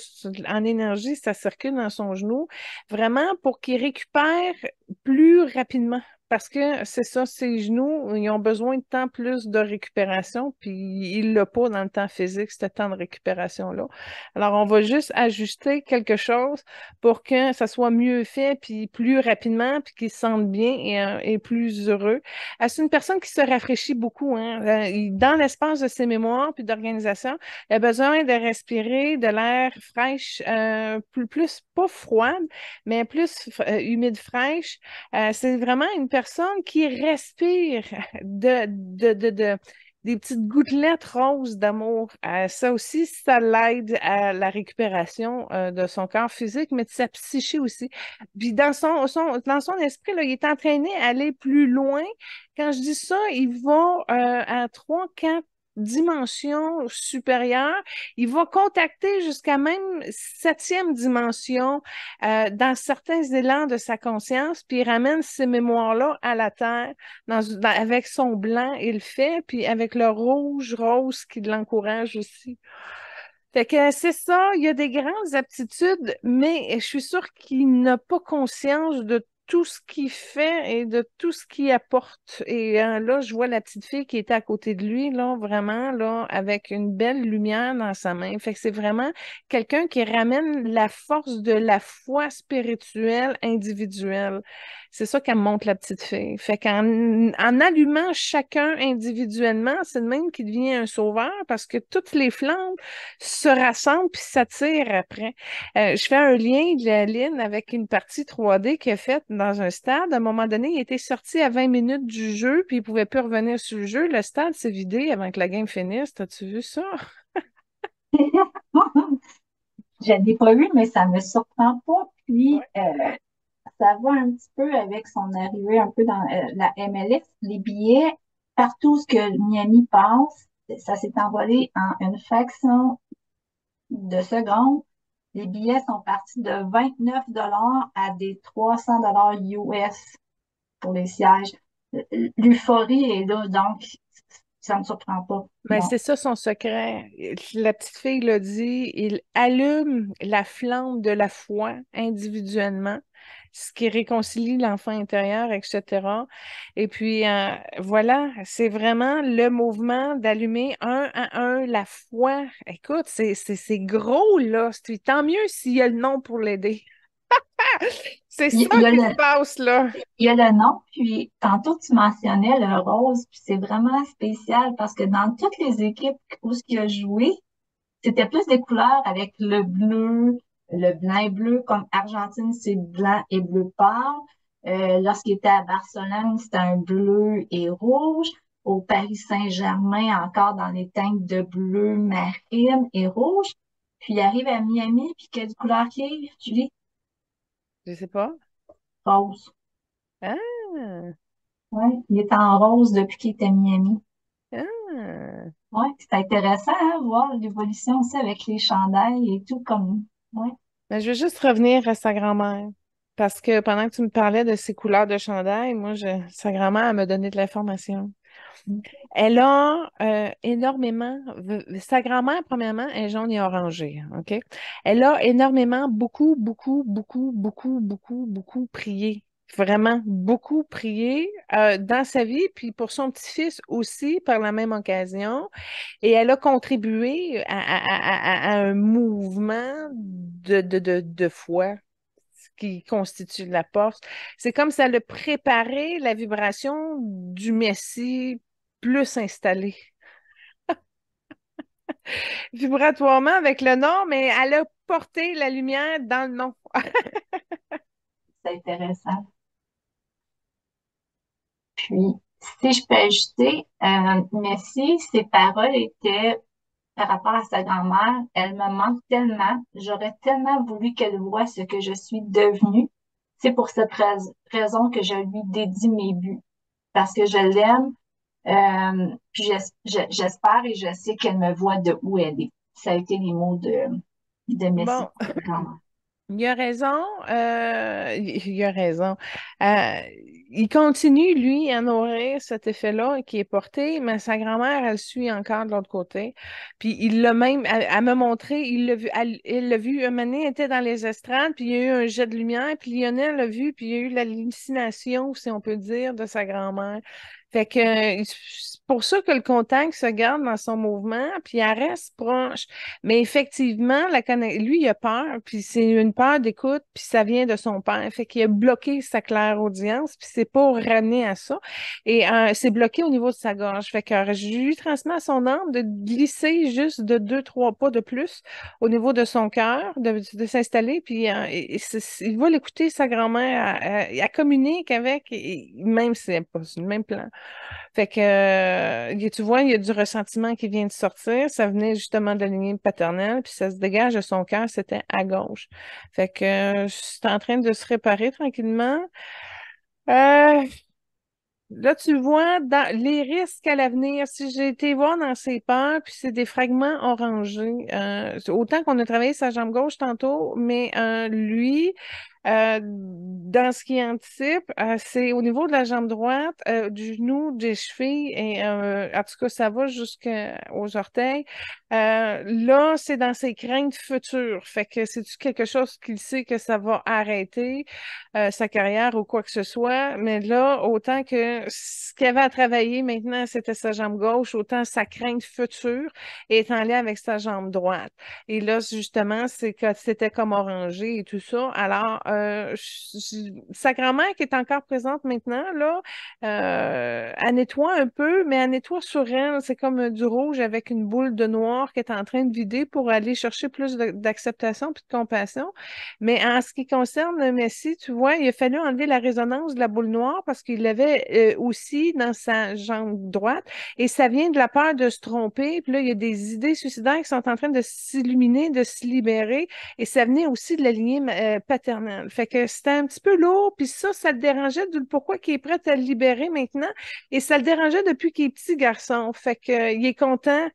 en énergie, ça circule dans son genou, vraiment pour qu'il récupère plus rapidement. Parce que c'est ça, ses genoux, ils ont besoin de temps plus de récupération, puis il l'a pas dans le temps physique, ce temps de récupération-là. Alors, on va juste ajuster quelque chose pour que ça soit mieux fait, puis plus rapidement, puis qu'il se sente bien et plus heureux. C'est une personne qui se rafraîchit beaucoup, hein. Dans l'espace de ses mémoires puis d'organisation, il a besoin de respirer de l'air fraîche, plus pas froide, mais plus humide fraîche. C'est vraiment une personne qui respire des petites gouttelettes roses d'amour. Ça aussi, ça l'aide à la récupération de son corps physique, mais de sa psyché aussi. Puis dans son esprit, là, il est entraîné à aller plus loin. Quand je dis ça, il va à 3, 4 dimensions supérieures. Il va contacter jusqu'à même 7e dimension dans certains élans de sa conscience, puis il ramène ces mémoires-là à la Terre avec son blanc, il le fait, puis avec le rouge rose qui l'encourage aussi. Fait que c'est ça, il y a des grandes aptitudes, mais je suis sûre qu'il n'a pas conscience de tout ce qu'il fait et de tout ce qu'il apporte. Et là, je vois la petite fille qui était à côté de lui, là, vraiment, là, avec une belle lumière dans sa main. Fait que c'est vraiment quelqu'un qui ramène la force de la foi spirituelle individuelle. C'est ça qu'elle me montre la petite fille. Fait en allumant chacun individuellement, c'est le même qui devient un sauveur parce que toutes les flammes se rassemblent puis s'attirent après. Je fais un lien de la ligne avec une partie 3D qu'il a faite dans un stade. À un moment donné, il était sorti à 20 minutes du jeu puis il pouvait plus revenir sur le jeu. Le stade s'est vidé avant que la game finisse. T'as-tu vu ça? Je ne l'ai pas eu, mais ça ne me surprend pas. Puis, Ouais. ça va un petit peu avec son arrivée un peu dans la MLS. Les billets, partout ce que Miami passe, ça s'est envolé en une fraction de seconde. Les billets sont partis de 29 $ à des 300 $ US pour les sièges. L'euphorie est là, donc ça ne me surprend pas. Mais Non. c'est ça son secret. La petite fille l'a dit, il allume la flamme de la foi individuellement, ce qui réconcilie l'enfant intérieur, etc. Et puis, voilà, c'est vraiment le mouvement d'allumer un à un la foi. Écoute, c'est gros, là. Tant mieux s'il y a le nom pour l'aider. C'est ça Il y a qui se le, passe, là. il y a le nom, puis tantôt tu mentionnais le rose, puis c'est vraiment spécial parce que dans toutes les équipes où ce qu'il a joué, c'était plus des couleurs avec le blanc et bleu, comme Argentine, c'est blanc et bleu pâle. Lorsqu'il était à Barcelone, c'était un bleu et rouge. Au Paris Saint-Germain, encore dans les teintes de bleu marine et rouge. Puis il arrive à Miami, puis quelle couleur qui est, Julie? Je sais pas. Rose. Ah, Ouais, il est en rose depuis qu'il était à Miami. ah. Ouais, c'est intéressant, hein, voir l'évolution aussi avec les chandails et tout comme. Ouais. Mais je veux juste revenir à sa grand-mère. Parce que pendant que tu me parlais de ses couleurs de chandail, sa grand-mère elle m'a donné de l'information. Elle a énormément, sa grand-mère, premièrement, est jaune et orangée, OK? Elle a énormément, beaucoup prié. Vraiment beaucoup prié dans sa vie, puis pour son petit-fils aussi, par la même occasion. Et elle a contribué à un mouvement de foi ce qui constitue la force. C'est comme ça le préparé la vibration du Messie plus installé. Vibratoirement avec le nom, mais elle a porté la lumière dans le nom. C'est intéressant. Puis, si je peux ajouter, Messi, ses paroles étaient par rapport à sa grand-mère, elle me manque tellement, j'aurais tellement voulu qu'elle voie ce que je suis devenue. C'est pour cette raison que je lui dédie mes buts, parce que je l'aime, puis j'espère et je sais qu'elle me voit de où elle est. Ça a été les mots de Messi Bon, pour sa grand-mère. il a raison. Il a raison. Euh, il continue, lui, à nourrir cet effet-là qui est porté, mais sa grand-mère, elle suit encore de l'autre côté. Puis il l'a même, elle m'a montré, il l'a vu, un moment donné, elle était dans les estrades, puis il y a eu un jet de lumière, puis Lionel l'a vu, puis il y a eu l'hallucination, si on peut dire, de sa grand-mère. Fait que c'est pour ça que le contact se garde dans son mouvement, puis elle reste proche. Mais effectivement, lui, il a peur, puis c'est une peur d'écoute, puis ça vient de son père. Fait qu'il a bloqué sa claire audience, puis c'est pour ramener à ça. Et c'est bloqué au niveau de sa gorge. Fait que je lui transmets à son âme de glisser juste de 2, 3 pas de plus au niveau de son cœur, de s'installer, puis il va l'écouter, sa grand-mère, elle communique avec, même si c'est pas sur le même plan. Fait que, tu vois, il y a du ressentiment qui vient de sortir. Ça venait justement de la lignée paternelle, puis ça se dégage de son cœur, c'était à gauche. Fait que, c'est en train de se réparer tranquillement. Euh, Là, tu vois, dans les risques à l'avenir, si j'ai été voir dans ses peurs, puis c'est des fragments orangés. Autant qu'on a travaillé sa jambe gauche tantôt, mais lui, dans ce qu'il anticipe, c'est au niveau de la jambe droite, du genou, des chevilles, et en tout cas, ça va jusqu'aux orteils. Là, c'est dans ses craintes futures. Fait que c'est-tu quelque chose qu'il sait que ça va arrêter? Sa carrière ou quoi que ce soit. Mais là, autant que ce qu'il avait à travailler maintenant, c'était sa jambe gauche, autant sa crainte future est en lien avec sa jambe droite. Et là, justement, c'est que c'était comme orangé et tout ça. Alors, sa grand-mère qui est encore présente maintenant, là, elle nettoie un peu, mais elle nettoie sur elle. C'est comme du rouge avec une boule de noir qui est en train de vider pour aller chercher plus d'acceptation puis de compassion. Mais en ce qui concerne Messi, tu vois, il a fallu enlever la résonance de la boule noire parce qu'il l'avait aussi dans sa jambe droite et ça vient de la peur de se tromper. Puis là, il y a des idées suicidaires qui sont en train de s'illuminer, de se libérer et ça venait aussi de la lignée paternelle. mal. Fait que c'était un petit peu lourd, puis ça le dérangeait, d'où le pourquoi qu'il est prêt à le libérer maintenant. Et ça le dérangeait depuis qu'il est petit garçon. Fait que, il est content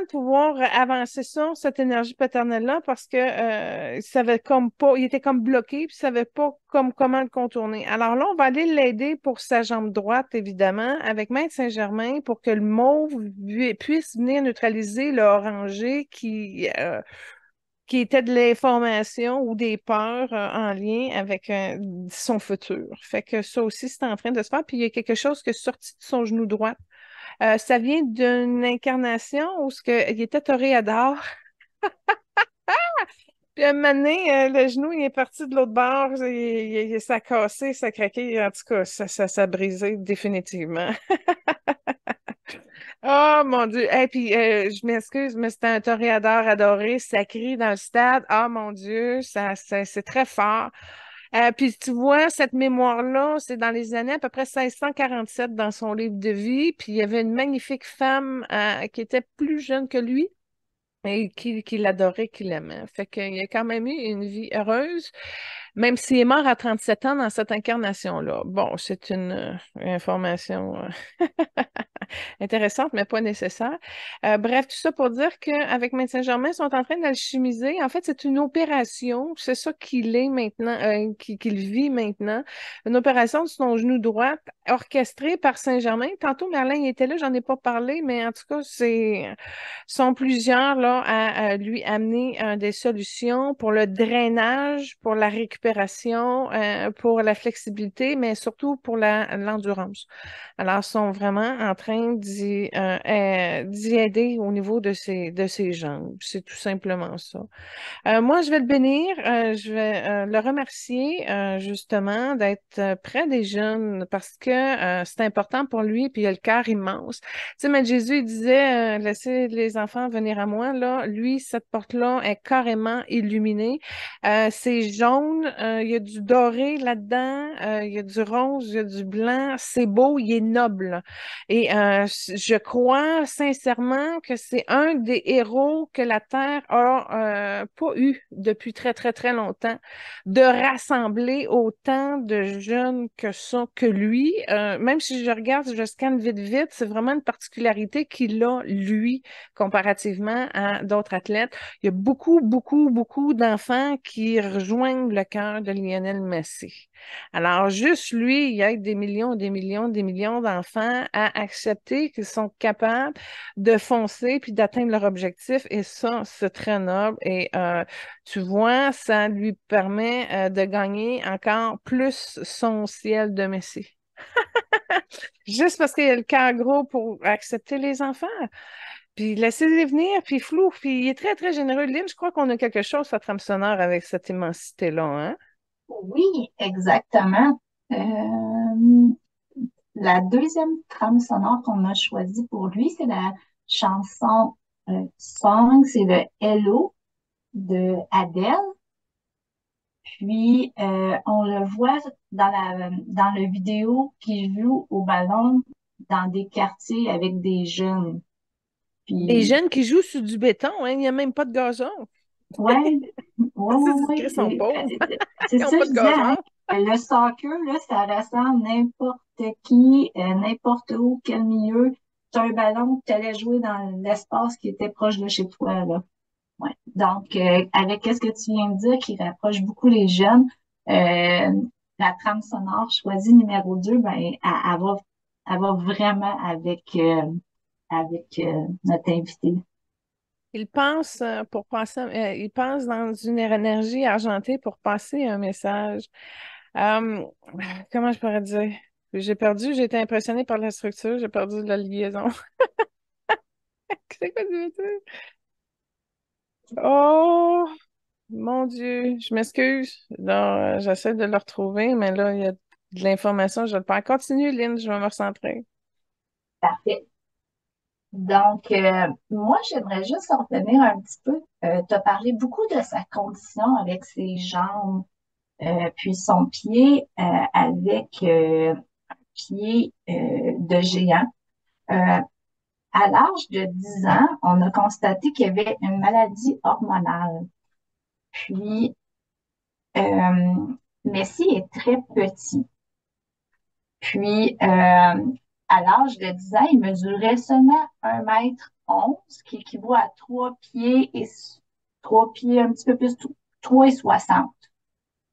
de pouvoir avancer ça, cette énergie paternelle-là, parce que il savait comme pas, il était comme bloqué, puis il savait pas comme comment le contourner. Alors là, on va aller l'aider pour sa jambe droite, évidemment, avec Maître Saint-Germain, pour que le mauve puisse venir neutraliser le orangé qui était de l'information ou des peurs en lien avec son futur. Fait que ça aussi, c'est en train de se faire. Puis il y a quelque chose qui est sorti de son genou droit. Ça vient d'une incarnation où il était toréador. Puis à un moment donné, le genou, il est parti de l'autre bord, ça a cassé, ça a craqué, en tout cas, ça a brisé définitivement. Oh mon Dieu! Et puis, je m'excuse, mais c'était un toréador adoré, sacré dans le stade. Ah mon Dieu, c'est très fort. Puis tu vois, cette mémoire-là, c'est dans les années à peu près 1647 dans son livre de vie. Puis il y avait une magnifique femme qui était plus jeune que lui et qui l'adorait, qui l'aimait. Fait qu'il a quand même eu une vie heureuse, même s'il est mort à 37 ans dans cette incarnation-là. Bon, c'est une information intéressante, mais pas nécessaire. Bref, tout ça pour dire qu'avec Médecin Germain, ils sont en train d'alchimiser. En fait, c'est une opération. C'est ça qu'il est maintenant, qu'il vit maintenant. Une opération de son genou droit orchestrée par Saint-Germain. Tantôt, Merlin il était là, j'en ai pas parlé, mais en tout cas, sont plusieurs là, à lui amener des solutions pour le drainage, pour la récupération, pour la flexibilité, mais surtout pour l'endurance. Alors, ils sont vraiment en train d'y aider au niveau de ses jambes. C'est tout simplement ça. Moi, je vais le bénir, je vais le remercier justement d'être près des jeunes parce que c'est important pour lui, puis il a le cœur immense. Tu sais, mais Jésus, il disait, laissez les enfants venir à moi, là. Lui, cette porte-là est carrément illuminée. C'est jaune, il y a du doré là-dedans, il y a du rose, il y a du blanc. C'est beau, il est noble. Et je crois sincèrement que c'est un des héros que la Terre a pas eu depuis très, très, très longtemps, de rassembler autant de jeunes que ça, que lui. Même si je regarde, je scanne vite, vite, c'est vraiment une particularité qu'il a, lui, comparativement à d'autres athlètes. Il y a beaucoup, beaucoup, beaucoup d'enfants qui rejoignent le cœur de Lionel Messi. Alors, juste lui, il aide des millions, des millions, des millions d'enfants à accepter qu'ils sont capables de foncer puis d'atteindre leur objectif. Et ça, c'est très noble. Et tu vois, ça lui permet de gagner encore plus son ciel de Messi. Juste parce qu'il a le cœur gros pour accepter les enfants. Puis laisser-les venir, puis flou, puis il est très, très généreux. Lynn, je crois qu'on a quelque chose à trame sonore avec cette immensité-là, hein? Oui, exactement. La deuxième trame sonore qu'on a choisie pour lui, c'est la chanson Song, c'est le Hello de Adele. Puis, on le voit dans la vidéo qui joue au ballon dans des quartiers avec des jeunes. Des Puis, jeunes qui jouent sur du béton, hein, il n'y a même pas de gazon. ouais, ouais, C'est ouais, discret, ouais. ils sont pauvres. C'est Ils n'ont ça, que pas je de disais, hein. gazon. Le soccer, là, ça rassemble n'importe qui, n'importe où, quel milieu. Tu as un ballon, tu allais jouer dans l'espace qui était proche de chez toi, là. Ouais. Donc, avec ce que tu viens de dire, qui rapproche beaucoup les jeunes, euh, la trame sonore choisie numéro 2, ben, elle va vraiment avec notre invité. Il pense dans une énergie argentée pour passer un message. Euh, comment je pourrais dire? J'ai été impressionnée par la structure, j'ai perdu la liaison. C'est quoi tu veux dire? Oh, mon Dieu, je m'excuse. Non, j'essaie de le retrouver, mais là, il y a de l'information, je le perds. Continue, Lynn, je vais me recentrer. Parfait. Donc, moi, j'aimerais juste en revenir un petit peu. Tu as parlé beaucoup de sa condition avec ses jambes, puis son pied avec pied de géant. Euh, à l'âge de 10 ans, on a constaté qu'il y avait une maladie hormonale. Puis, Messi est très petit. Puis, à l'âge de 10 ans, il mesurait seulement 1,11 m, qui équivaut à 3 pieds un petit peu plus, 3,60 m.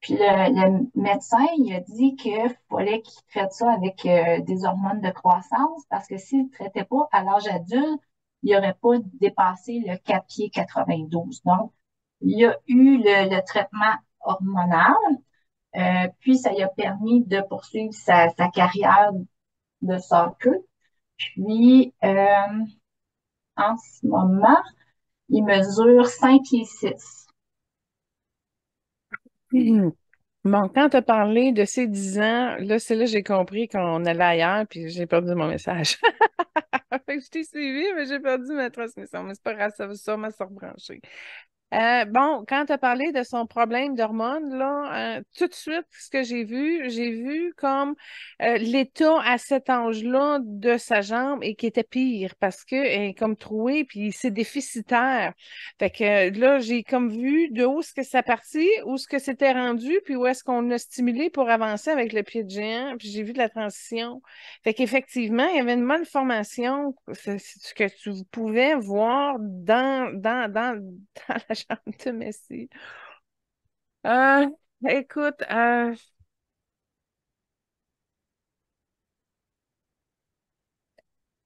Puis le médecin, il a dit qu'il fallait qu'il traite ça avec des hormones de croissance parce que s'il ne traitait pas à l'âge adulte, il n'aurait pas dépassé le 4 pieds 92. Donc, il a eu le traitement hormonal, puis ça lui a permis de poursuivre sa carrière de soccer. Puis, en ce moment, il mesure 5 pieds 6. Mhm. Bon, quand tu as parlé de ces 10 ans, là, c'est là que j'ai compris qu'on allait ailleurs, puis j'ai perdu mon message. Fait que je t'ai suivi, mais j'ai perdu ma transmission. Mais c'est pas grave, ça va sûrement se rebrancher. Bon, quand tu as parlé de son problème d'hormones, là, tout de suite, ce que j'ai vu comme l'état à cet âge-là de sa jambe et qui était pire parce que elle est comme trouée puis c'est déficitaire. Fait que là, j'ai comme vu de où est-ce que ça partit, où est-ce que c'était rendu, puis où est-ce qu'on a stimulé pour avancer avec le pied de géant, puis j'ai vu de la transition. Fait qu'effectivement, il y avait une malformation, c'est ce que tu pouvais voir dans la chambre de Messi. Euh, écoute,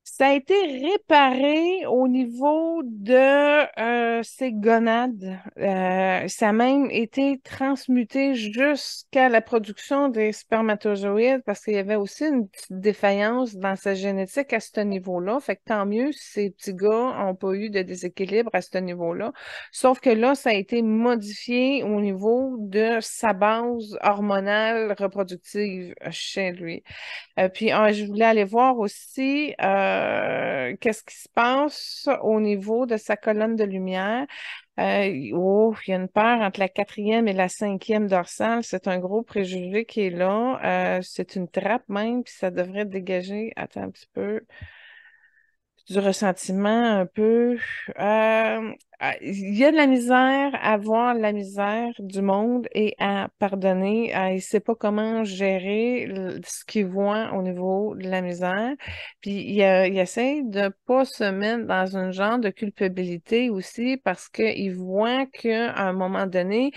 ça a été réparé au niveau de ses gonades. Ça a même été transmuté jusqu'à la production des spermatozoïdes parce qu'il y avait aussi une petite défaillance dans sa génétique à ce niveau-là. Fait que tant mieux si ces petits gars n'ont pas eu de déséquilibre à ce niveau-là. Sauf que là, ça a été modifié au niveau de sa base hormonale reproductive chez lui. Puis, je voulais aller voir aussi qu'est-ce qui se passe au niveau de sa colonne de lumière. Il y a une paire entre la quatrième et la cinquième dorsale. C'est un gros préjugé qui est là. C'est une trappe même, puis ça devrait dégager. Attends un petit peu du ressentiment un peu. Il y a de la misère à voir la misère du monde et à pardonner. Il ne sait pas comment gérer ce qu'il voit au niveau de la misère. Puis il essaie de pas se mettre dans un genre de culpabilité aussi parce qu'il voit qu'à un moment donné,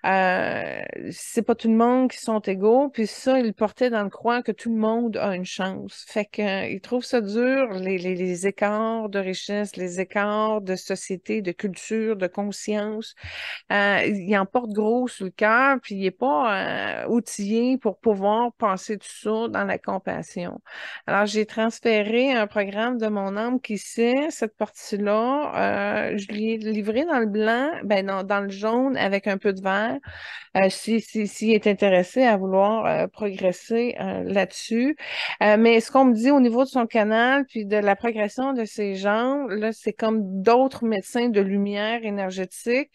c'est pas tout le monde qui sont égaux, puis ça, il portait dans le croire que tout le monde a une chance. Fait que, il trouve ça dur, les écarts de richesse, les écarts de société, de culture, de conscience. Il en porte gros sur le cœur, puis il n'est pas outillé pour pouvoir passer tout ça dans la compassion. Alors, j'ai transféré un programme de mon âme qui sait cette partie-là. Je l'ai livré dans le blanc, ben non, dans le jaune avec un peu de vert. S'il est intéressé à vouloir progresser là-dessus. Mais ce qu'on me dit au niveau de son canal, puis de la progression de ses jambes, là, c'est comme d'autres médecins de lumière énergétique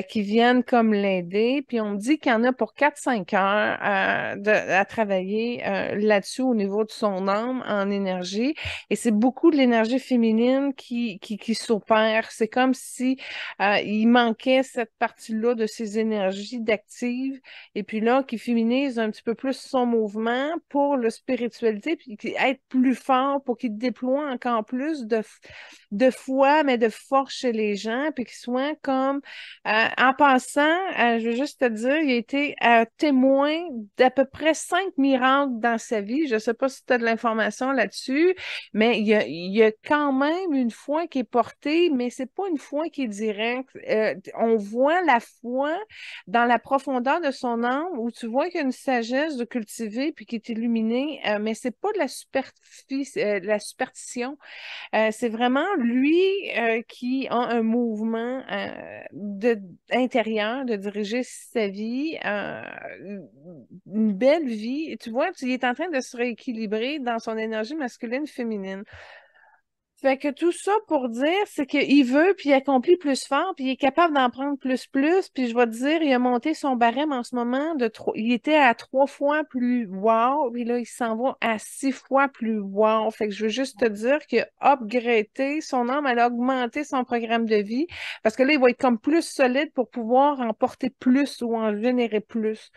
qui viennent comme l'aider. Puis on me dit qu'il y en a pour 4-5 heures à travailler là-dessus au niveau de son âme en énergie. Et c'est beaucoup de l'énergie féminine qui s'opère. C'est comme si il manquait cette partie-là de ses énergies d'active et puis là, qui féminise un petit peu plus son mouvement pour le spiritualité, puis être plus fort pour qu'il déploie encore plus de foi, mais de force chez les gens, puis qu'il soit comme, en passant, je veux juste te dire, il a été témoin d'à peu près 5 miracles dans sa vie. Je ne sais pas si tu as de l'information là-dessus, mais il y a quand même une foi qui est portée, mais c'est pas une foi qui est directe. On voit la foi dans la profondeur de son âme où tu vois qu'il y a une sagesse de cultiver puis qui est illuminée, mais c'est pas de la superficie, la superstition. C'est vraiment lui qui a un mouvement intérieur de diriger sa vie, une belle vie. Tu vois, il est en train de se rééquilibrer dans son énergie masculine-féminine. Fait que tout ça pour dire, c'est qu'il veut, puis il accomplit plus fort, puis il est capable d'en prendre plus, puis je vais te dire, il a monté son barème en ce moment de trois, il était à 3 fois plus wow, puis là, il s'en va à 6 fois plus wow. Fait que je veux juste te dire qu'il a upgradé son âme, elle a augmenté son programme de vie, parce que là, il va être comme plus solide pour pouvoir en porter plus ou en générer plus.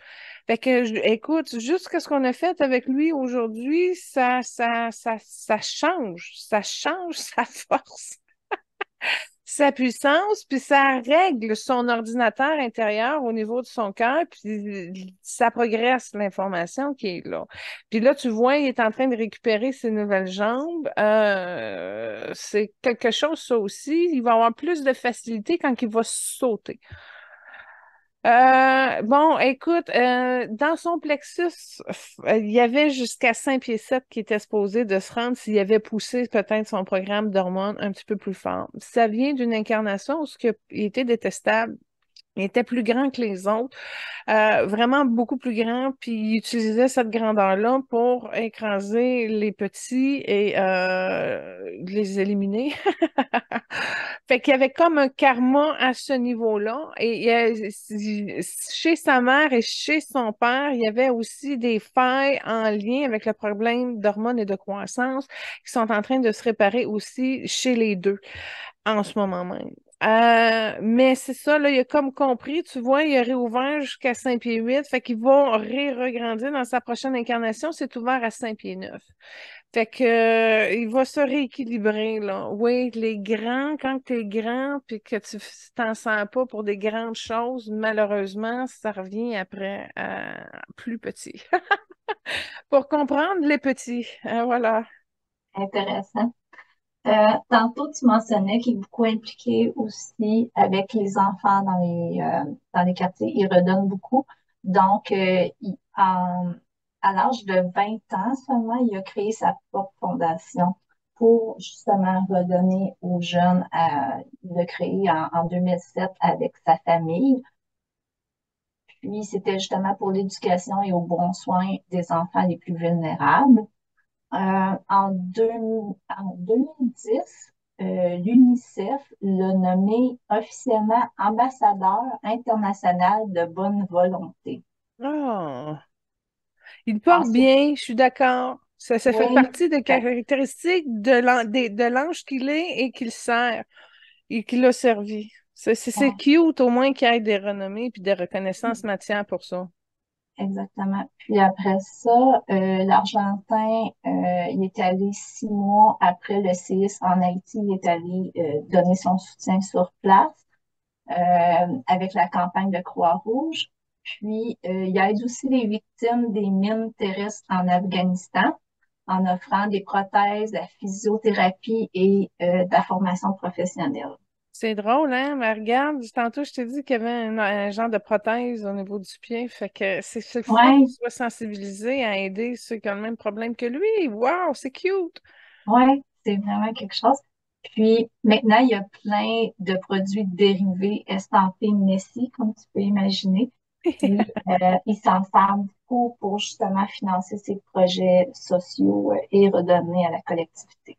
Fait que, écoute, juste ce qu'on a fait avec lui aujourd'hui, ça change sa force, sa puissance, puis ça règle son ordinateur intérieur au niveau de son cœur, puis ça progresse l'information qui est là. Puis là, tu vois, il est en train de récupérer ses nouvelles jambes. C'est quelque chose, ça aussi. Il va avoir plus de facilité quand il va sauter. Bon, écoute, dans son plexus, il y avait jusqu'à 5 pieds 7 qui était supposé de se rendre s'il avait poussé peut-être son programme d'hormones un petit peu plus fort. Ça vient d'une incarnation où il était détestable. Il était plus grand que les autres, vraiment beaucoup plus grand, puis il utilisait cette grandeur-là pour écraser les petits et les éliminer. Fait qu'il y avait comme un karma à ce niveau-là. Et chez sa mère et chez son père, il y avait aussi des failles en lien avec le problème d'hormones et de croissance qui sont en train de se réparer aussi chez les deux en ce moment même. Mais c'est ça, là, il a comme compris, tu vois, il a réouvert jusqu'à 5 pieds 8, fait qu'il va regrandir dans sa prochaine incarnation, c'est ouvert à 5 pieds 9. Fait que, il va se rééquilibrer, là. Oui, les grands, quand tu es grand, puis que tu t'en sens pas pour des grandes choses, malheureusement, ça revient après à plus petit. Pour comprendre les petits, voilà. Intéressant. Tantôt, tu mentionnais qu'il est beaucoup impliqué aussi avec les enfants dans les quartiers. Il redonne beaucoup. Donc, à l'âge de 20 ans seulement, il a créé sa propre fondation pour justement redonner aux jeunes. Il l'a créé en 2007 avec sa famille. Puis, c'était justement pour l'éducation et au bon soin des enfants les plus vulnérables. En 2010, l'UNICEF l'a nommé officiellement ambassadeur international de bonne volonté. Ah, il porte Ensuite, bien, je suis d'accord. Ça fait oui, partie des ben, caractéristiques de l'ange qu'il est et qu'il sert et qu'il a servi. C'est ouais, cute au moins qu'il y ait des renommées puis des reconnaissances matières pour ça. exactement. Puis après ça, l'Argentin, il est allé 6 mois après le séisme en Haïti, il est allé donner son soutien sur place. Avec la campagne de Croix-Rouge. Puis, il aide aussi les victimes des mines terrestres en Afghanistan en offrant des prothèses, de la physiothérapie et de la formation professionnelle. C'est drôle, hein? Mais regarde, tantôt, je t'ai dit qu'il y avait un genre de prothèse au niveau du pied. Fait que c'est le fun qu'il Oui, soit sensibilisé à aider ceux qui ont le même problème que lui. Wow, c'est cute! oui, c'est vraiment quelque chose. Puis maintenant, il y a plein de produits dérivés estampés Messi, comme tu peux imaginer. Puis il s'en sert beaucoup pour justement financer ses projets sociaux et redonner à la collectivité.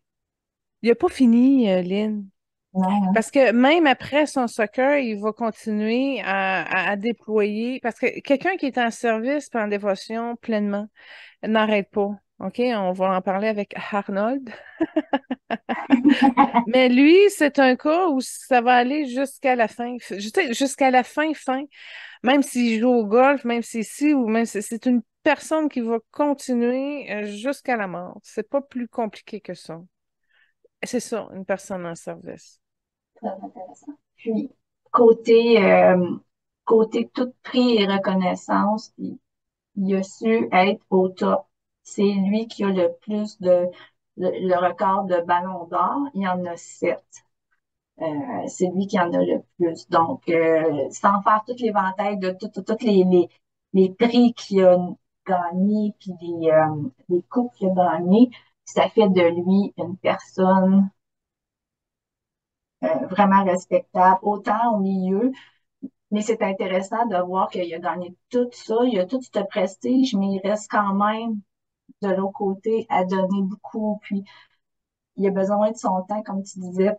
Il n'a pas fini, Lynn. Non, hein? Parce que même après son soccer, il va continuer à déployer. Parce que quelqu'un qui est en service et en dévotion pleinement n'arrête pas. OK? On va en parler avec Arnold. Mais lui, c'est un cas où ça va aller jusqu'à la fin. Jusqu'à la fin. Même s'il joue au golf, même si si, ou même si c'est une personne qui va continuer jusqu'à la mort. C'est pas plus compliqué que ça. C'est ça, une personne en service. Très intéressant. Puis, côté, côté tout prix et reconnaissance, il a su être au top. C'est lui qui a le plus le record de ballons d'or. Il y en a 7. C'est lui qui en a le plus. Donc, sans faire tout l'éventail de tous les prix qu'il a gagnés, puis les coupes qu'il a gagnés, ça fait de lui une personne vraiment respectable, autant au milieu, mais c'est intéressant de voir qu'il a gagné tout ça, il a tout ce prestige, mais il reste quand même de l'autre côté à donner beaucoup, puis il a besoin de son temps, comme tu disais,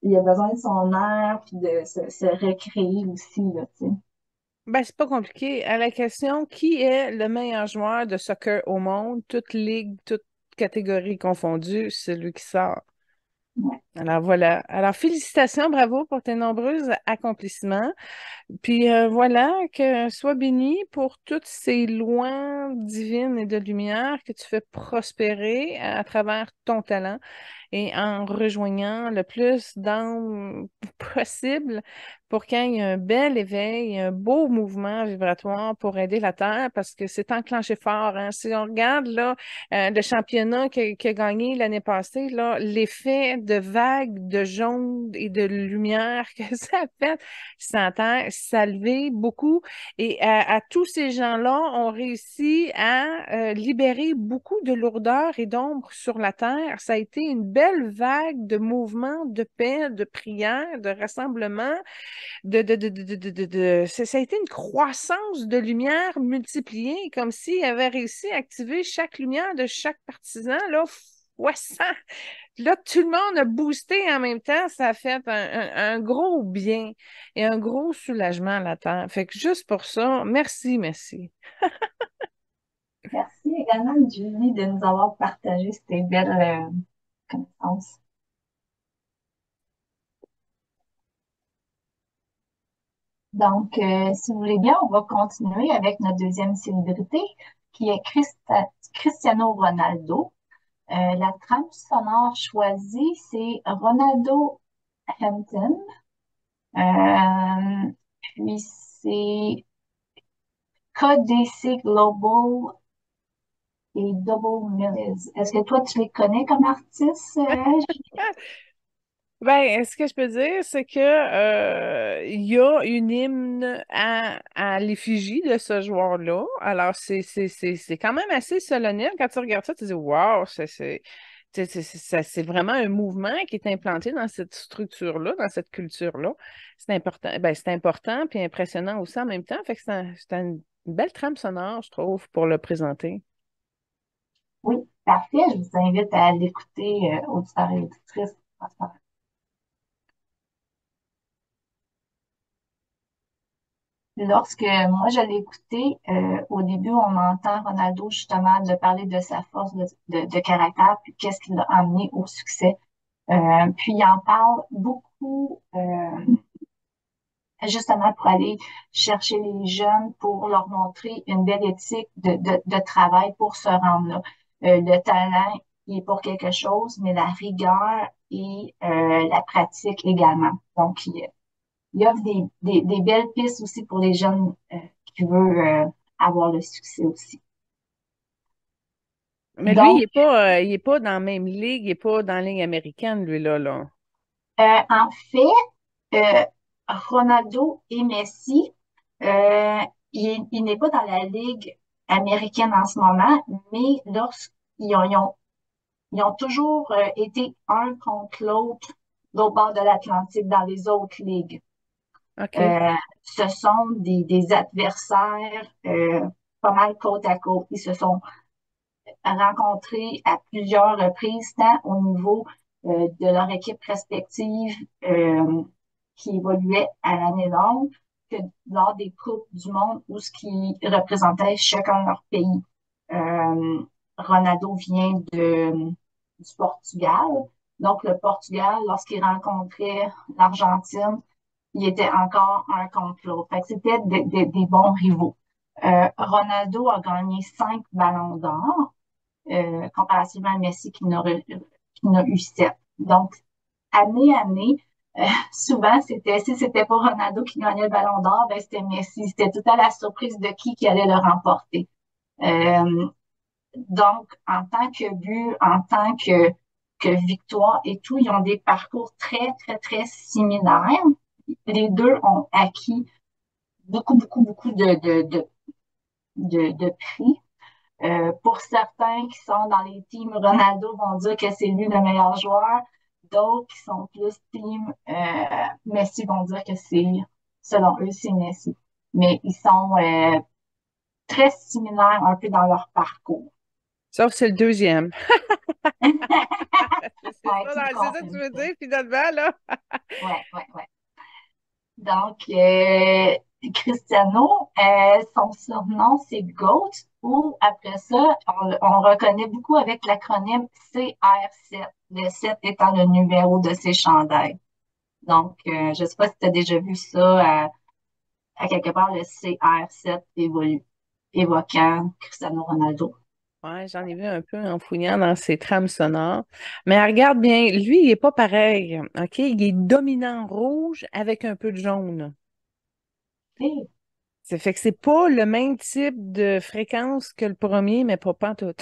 il a besoin de son air, puis de se recréer aussi, là, tu sais. Ben, c'est pas compliqué. À la question, qui est le meilleur joueur de soccer au monde, toute ligue, toute catégorie confondue, c'est lui qui sort. Ouais. Alors voilà. Alors félicitations, bravo pour tes nombreux accomplissements. Puis voilà, que sois béni pour toutes ces lois divines et de lumière que tu fais prospérer à travers ton talent et en rejoignant le plus d'âmes possible pour qu'il y ait un bel éveil, un beau mouvement vibratoire pour aider la Terre, parce que c'est enclenché fort, hein. Si on regarde là, le championnat qui a gagné l'année passée, là, l'effet de vagues de jaune et de lumière que ça a fait, ça a levé beaucoup. Et à tous ces gens-là ont réussi à libérer beaucoup de lourdeur et d'ombre sur la Terre. Ça a été une belle vague de mouvements, de paix, de prière, de rassemblement, ça a été une croissance de lumière multipliée, comme s'il avait réussi à activer chaque lumière de chaque partisan, là, fois 100. Là, tout le monde a boosté en même temps. Ça a fait un gros bien et un gros soulagement à la Terre. Fait que juste pour ça, merci, merci. Merci également, Julie, de nous avoir partagé ces belles connaissances. Donc, si vous voulez bien, on va continuer avec notre deuxième célébrité, qui est Cristiano Ronaldo. La trame sonore choisie, c'est Ronaldo Hampton. Puis c'est KDC Global et Double Millies. Est-ce que toi, tu les connais comme artistes? Ben, ce que je peux dire, c'est que il y a une hymne à l'effigie de ce joueur-là. Alors, c'est quand même assez solennel. Quand tu regardes ça, tu dis wow, c'est vraiment un mouvement qui est implanté dans cette structure-là, dans cette culture-là. C'est important, ben, c'est important puis impressionnant aussi en même temps. Fait que c'est une belle trame sonore, je trouve, pour le présenter. Oui, parfait. Je vous invite à l'écouter, auditeurs et auditrices. Lorsque moi je l'ai écouté, au début, on entend Ronaldo justement de parler de sa force de caractère, puis qu'est-ce qui l'a amené au succès. Puis il en parle beaucoup justement pour aller chercher les jeunes, pour leur montrer une belle éthique de travail pour se rendre là. Le talent il est pour quelque chose, mais la rigueur et la pratique également. Donc, il offre des belles pistes aussi pour les jeunes qui veulent avoir le succès aussi. Mais lui, Donc, il est pas dans la même ligue, il est pas dans la ligue américaine, lui, là. en fait, Ronaldo et Messi, euh, il n'est pas dans la Ligue américaine en ce moment, mais ils ont toujours été un contre l'autre l'autre bord de l'Atlantique dans les autres ligues. OK. Euh, Ce sont des adversaires pas mal côte à côte. Ils se sont rencontrés à plusieurs reprises, tant au niveau de leur équipe respective qui évoluait à l'année longue que lors des Coupes du Monde où ce qui représentait chacun leur pays. Euh, Ronaldo vient du Portugal. Donc, le Portugal, lorsqu'il rencontrait l'Argentine, il était encore un contre l'autre. Fait que c'était des bons rivaux. Ronaldo a gagné 5 ballons d'or, comparativement à Messi qui n'a eu 7. Donc, année, souvent, si c'était pas Ronaldo qui gagnait le ballon d'or, ben, c'était Messi. C'était tout à la surprise de qui allait le remporter. Euh, donc, en tant que but, en tant que victoire et tout, ils ont des parcours très similaires. Les deux ont acquis beaucoup de prix. Pour certains qui sont dans les teams Ronaldo vont dire que c'est lui le meilleur joueur. D'autres qui sont plus team Messi vont dire que selon eux, c'est Messi. Mais ils sont très similaires un peu dans leur parcours. Sauf c'est le deuxième. Ouais, tu le C'est ça que tu confirmes veux ça. dire, finalement, là? Ouais, ouais, ouais. Donc, Cristiano, son surnom, c'est GOAT, ou après ça, on reconnaît beaucoup avec l'acronyme CR7, le 7 étant le numéro de ses chandails. Donc, je ne sais pas si tu as déjà vu ça à quelque part, le CR7 évoquant Cristiano Ronaldo. Ouais, j'en ai vu un peu en fouillant dans ses trames sonores. Mais regarde bien, lui, il est pas pareil. OK? Il est dominant rouge avec un peu de jaune. Oui, Ça fait que c'est pas le même type de fréquence que le premier, mais pas tout.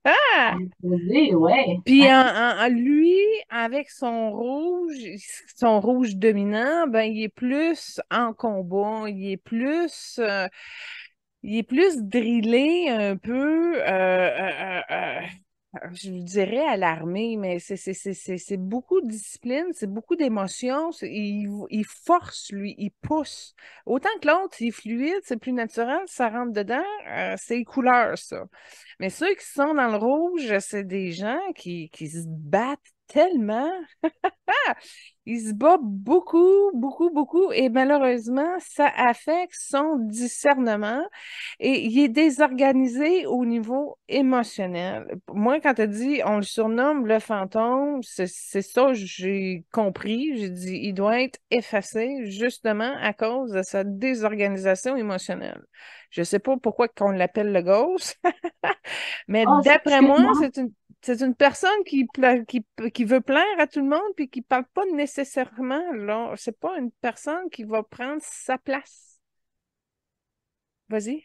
Ah! composé, ouais. Puis OK. lui, avec son rouge dominant, ben il est plus en combat, il est plus drillé un peu, je dirais à l'armée, mais c'est beaucoup de discipline, c'est beaucoup d'émotions. Il force, lui, il pousse. Autant que l'autre, il est fluide, c'est plus naturel, ça rentre dedans, c'est les couleurs, ça. Mais ceux qui sont dans le rouge, c'est des gens qui se battent tellement. Il se bat beaucoup, beaucoup, beaucoup, et malheureusement, ça affecte son discernement et il est désorganisé au niveau émotionnel. Moi, quand tu as dit on le surnomme le fantôme, c'est ça, j'ai compris. J'ai dit il doit être effacé justement à cause de sa désorganisation émotionnelle. Je sais pas pourquoi qu'on l'appelle le ghost, mais Oh, d'après moi, excuse-moi. c'est une personne qui veut plaire à tout le monde puis qui parle pas nécessairement, là. C'est pas une personne qui va prendre sa place. Vas-y.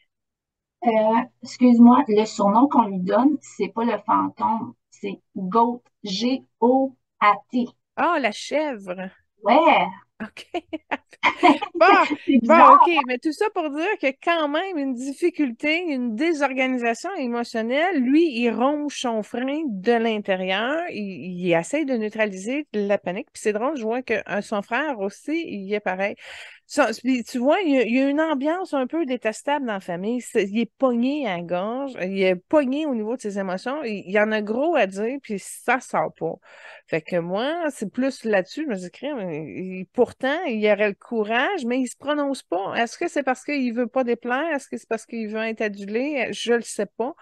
Excuse-moi, le surnom qu'on lui donne, c'est pas le fantôme, c'est Goat, G-O-A-T. Ah, la chèvre. Ouais, OK. Bon, c'est bon, OK, bizarre. mais tout ça pour dire que quand même, une difficulté, une désorganisation émotionnelle, lui, il ronge son frein de l'intérieur, il essaie de neutraliser la panique, puis c'est drôle, je vois que son frère aussi, il est pareil. Puis tu vois, il y a une ambiance un peu détestable dans la famille. Il est pogné à la gorge, il est pogné au niveau de ses émotions, il en a gros à dire, puis ça sort pas. Fait que moi, c'est plus là-dessus, je me dis, crème, pourtant, il aurait le courage, mais il se prononce pas. Est-ce que c'est parce qu'il veut pas déplaire? Est-ce que c'est parce qu'il veut être adulé? Je le sais pas.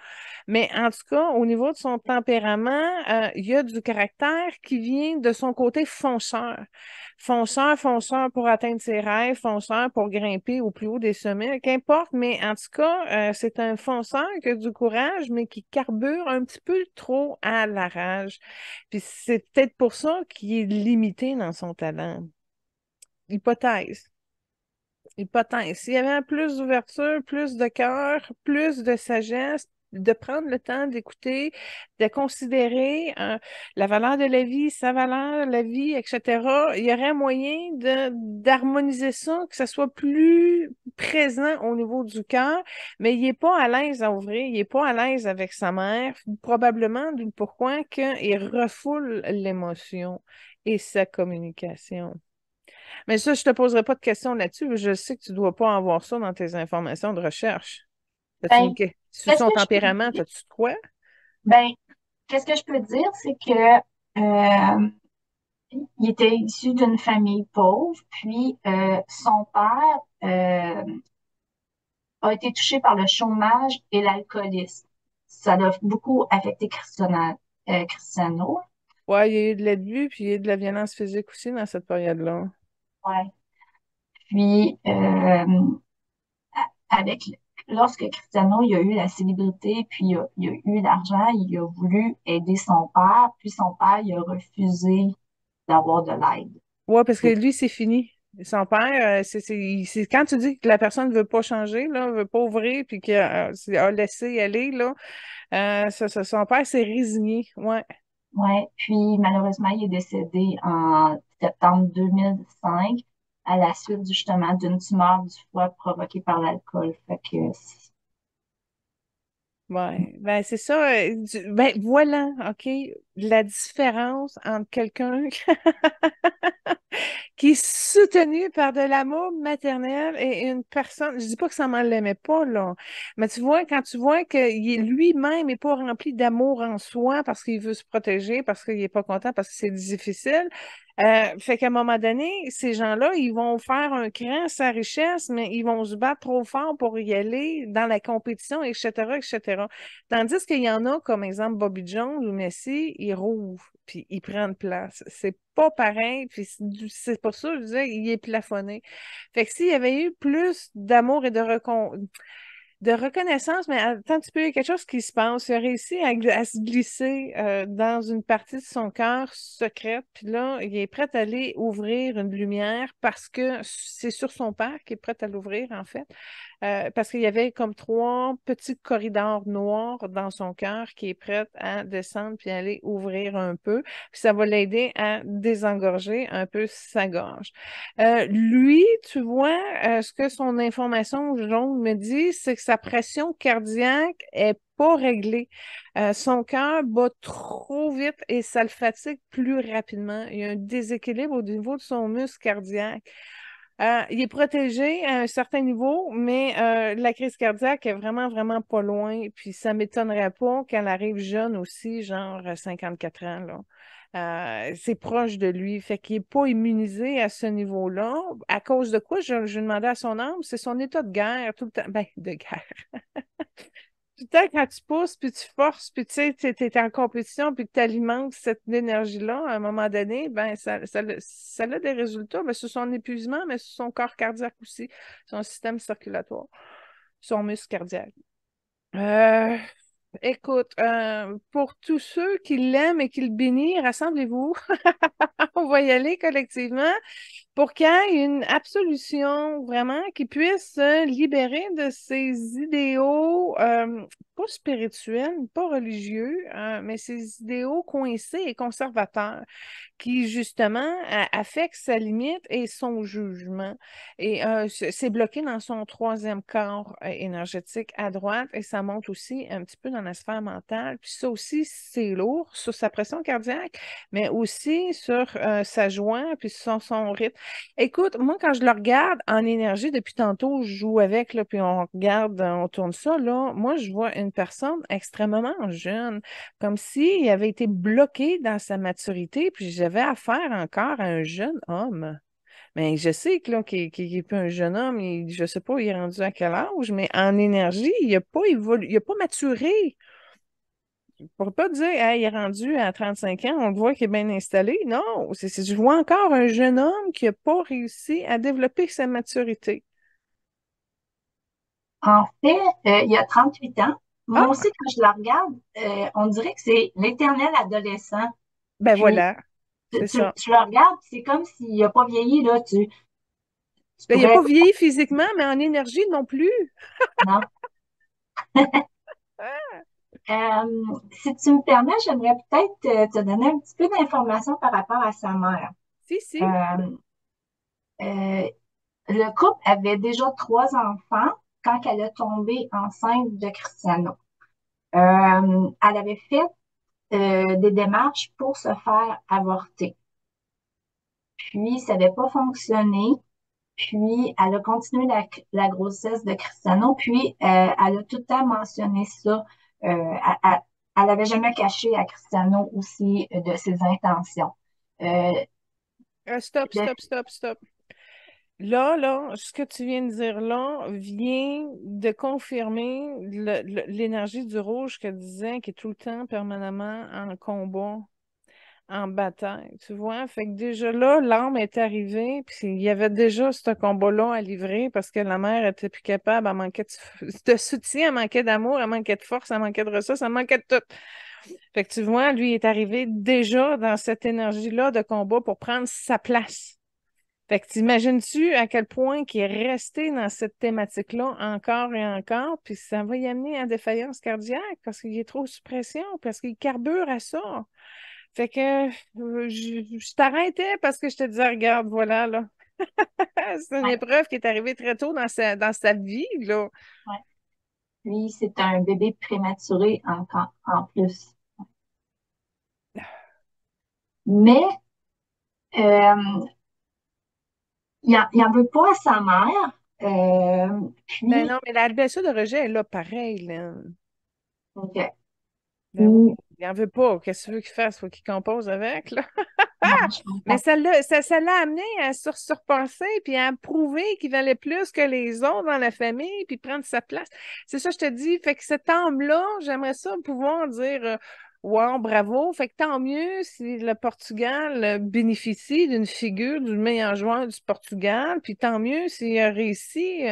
Mais en tout cas, au niveau de son tempérament, il y a du caractère qui vient de son côté fonceur. Fonceur, fonceur pour atteindre ses rêves, fonceur pour grimper au plus haut des sommets, qu'importe, mais en tout cas, c'est un fonceur qui a du courage, mais qui carbure un petit peu trop à la rage. Puis c'est peut-être pour ça qu'il est limité dans son talent. Hypothèse. Hypothèse. S'il y avait plus d'ouverture, plus de cœur, plus de sagesse, de prendre le temps d'écouter, de considérer la valeur de la vie, sa valeur, la vie, etc., il y aurait moyen d'harmoniser ça, que ça soit plus présent au niveau du cœur, mais il n'est pas à l'aise à ouvrir, il n'est pas à l'aise avec sa mère, probablement d'où pourquoi qu'il refoule l'émotion et sa communication. Mais ça, je te poserai pas de questions là-dessus. Je sais que tu dois pas avoir ça dans tes informations de recherche. Ben, Sur qu'est-ce son que je peux tempérament, dire? as-tu de quoi? Ben, qu'est-ce que je peux dire, c'est que il était issu d'une famille pauvre, puis son père a été touché par le chômage et l'alcoolisme. Ça l'a beaucoup affecté Cristiano. Ouais, il y a eu de l'abus, puis il y a eu de la violence physique aussi dans cette période-là. Ouais. Puis, avec, lorsque Cristiano il a eu la célébrité, puis il a eu l'argent, il a voulu aider son père, puis son père, il a refusé d'avoir de l'aide. Ouais, parce que lui, c'est fini. Son père, quand tu dis que la personne ne veut pas changer, là, veut pas ouvrir, puis qu'il a laissé aller, là, son père s'est résigné. Ouais. Ouais. Puis, malheureusement, il est décédé en septembre 2005 à la suite, justement, d'une tumeur du foie provoquée par l'alcool. Fait que, Ouais, ben c'est ça. Ben voilà, OK, la différence entre quelqu'un qui est soutenu par de l'amour maternel et une personne, je dis pas que sa mère l'aimait pas, là, mais tu vois, quand tu vois que lui-même n'est pas rempli d'amour en soi parce qu'il veut se protéger, parce qu'il est pas content, parce que c'est difficile, fait qu'à un moment donné, ces gens-là, ils vont faire un cran à sa richesse, mais ils vont se battre trop fort pour y aller dans la compétition, etc., etc. Tandis qu'il y en a, comme exemple Bobby Jones ou Messi, ils rouvent, puis ils prennent place. C'est pas pareil, puis c'est pour ça que je disais, il est plafonné. Fait que s'il y avait eu plus d'amour et de reconnaissance, mais attends un petit peu, il y a quelque chose qui se passe. Il a réussi à se glisser dans une partie de son cœur secrète, puis là, il est prêt à aller ouvrir une lumière parce que c'est sur son père qu'il est prêt à l'ouvrir, en fait. Parce qu'il y avait comme trois petits corridors noirs dans son cœur qui est prêt à descendre puis aller ouvrir un peu. Puis ça va l'aider à désengorger un peu sa gorge. Lui, tu vois, ce que son information jaune me dit, c'est que sa pression cardiaque est pas réglée. Son cœur bat trop vite et ça le fatigue plus rapidement. Il y a un déséquilibre au niveau de son muscle cardiaque. Il est protégé à un certain niveau, mais la crise cardiaque est vraiment, vraiment pas loin. Puis ça m'étonnerait pas qu'elle arrive jeune aussi, genre 54 ans, là. C'est proche de lui. Fait qu'il n'est pas immunisé à ce niveau-là. À cause de quoi? Je demandais à son âme, c'est son état de guerre tout le temps. Ben, de guerre. Tout le temps, quand tu pousses, puis tu forces, puis tu sais, tu es en compétition, puis que tu alimentes cette énergie-là, à un moment donné, ben, ça a des résultats, mais sur son épuisement, mais sur son corps cardiaque aussi, son système circulatoire, son muscle cardiaque. Euh, Écoute, pour tous ceux qui l'aiment et qui le bénissent, rassemblez-vous. On va y aller collectivement pour qu'il y ait une absolution vraiment qui puisse se libérer de ces idéaux, pas spirituels, pas religieux, mais ces idéaux coincés et conservateurs qui, justement, affectent sa limite et son jugement. Et c'est bloqué dans son troisième corps énergétique à droite et ça monte aussi un petit peu dans la sphère mentale. Puis ça aussi, c'est lourd sur sa pression cardiaque, mais aussi sur sa joie puis sur son rythme. Écoute, moi, quand je le regarde en énergie, depuis tantôt, je joue avec, là, puis on regarde, on tourne ça, là, moi, je vois une personne extrêmement jeune, comme s'il avait été bloqué dans sa maturité, puis j'avais affaire encore à un jeune homme. Mais je sais que là, qu'il n'est pas un jeune homme, je ne sais pas, il est rendu à quel âge, mais en énergie, il n'a pas évolué, il n'a pas maturé. Pour ne pas dire, hey, il est rendu à 35 ans, on le voit qu'il est bien installé. Non, je vois encore un jeune homme qui n'a pas réussi à développer sa maturité. En fait, il y a 38 ans. Moi Ah, aussi, quand je la regarde, on dirait que c'est l'éternel adolescent. ben Puis, voilà, c'est ça. tu le regardes, c'est comme s'il n'a pas vieilli, là. Tu Ben, il n'a pourrais... pas vieilli physiquement, mais en énergie non plus. Non. Ah, Si tu me permets, j'aimerais peut-être te donner un petit peu d'informations par rapport à sa mère. si, si. Euh, euh, le couple avait déjà trois enfants quand elle est tombée enceinte de Cristiano. Elle avait fait des démarches pour se faire avorter. Puis, ça n'avait pas fonctionné. Puis, elle a continué la grossesse de Cristiano. Puis, elle a tout le temps mentionné ça. Elle n'avait jamais caché à Cristiano aussi de ses intentions. Euh, Stop, le- stop, stop, stop. Là, ce que tu viens de dire là vient de confirmer l'énergie du rouge que disait qui est tout le temps permanemment en combat, en bataille, tu vois? Fait que déjà là, l'âme est arrivée, puis il y avait déjà ce combat-là à livrer parce que la mère était plus capable, elle manquait de soutien, elle manquait d'amour, elle manquait de force, elle manquait de ressources, elle manquait de tout. Fait que tu vois, lui est arrivé déjà dans cette énergie-là de combat pour prendre sa place. Fait que t'imagines-tu à quel point qu'il est resté dans cette thématique-là encore et encore, puis ça va y amener à défaillance cardiaque parce qu'il est trop sous pression, parce qu'il carbure à ça. Fait que je t'arrêtais parce que je te disais, regarde, voilà, là. C'est une ouais, épreuve qui est arrivée très tôt dans sa vie, là. ouais. Lui, c'est un bébé prématuré en plus. Mais euh, il en veut pas à sa mère. Ben Puis, non, mais la blessure de rejet est là pareil, là. OK. Ben oui, Puis, il en veut pas. Qu'est-ce que tu veux qu'il fasse? Faut qu'il compose avec, là. non, je Mais comprends. ça l'a amené à surpasser puis à prouver qu'il valait plus que les autres dans la famille puis prendre sa place. C'est ça, je te dis. Fait que cet homme-là, j'aimerais ça pouvoir dire wow, bravo. Fait que tant mieux si le Portugal bénéficie d'une figure du meilleur joueur du Portugal, puis tant mieux s'il a réussi.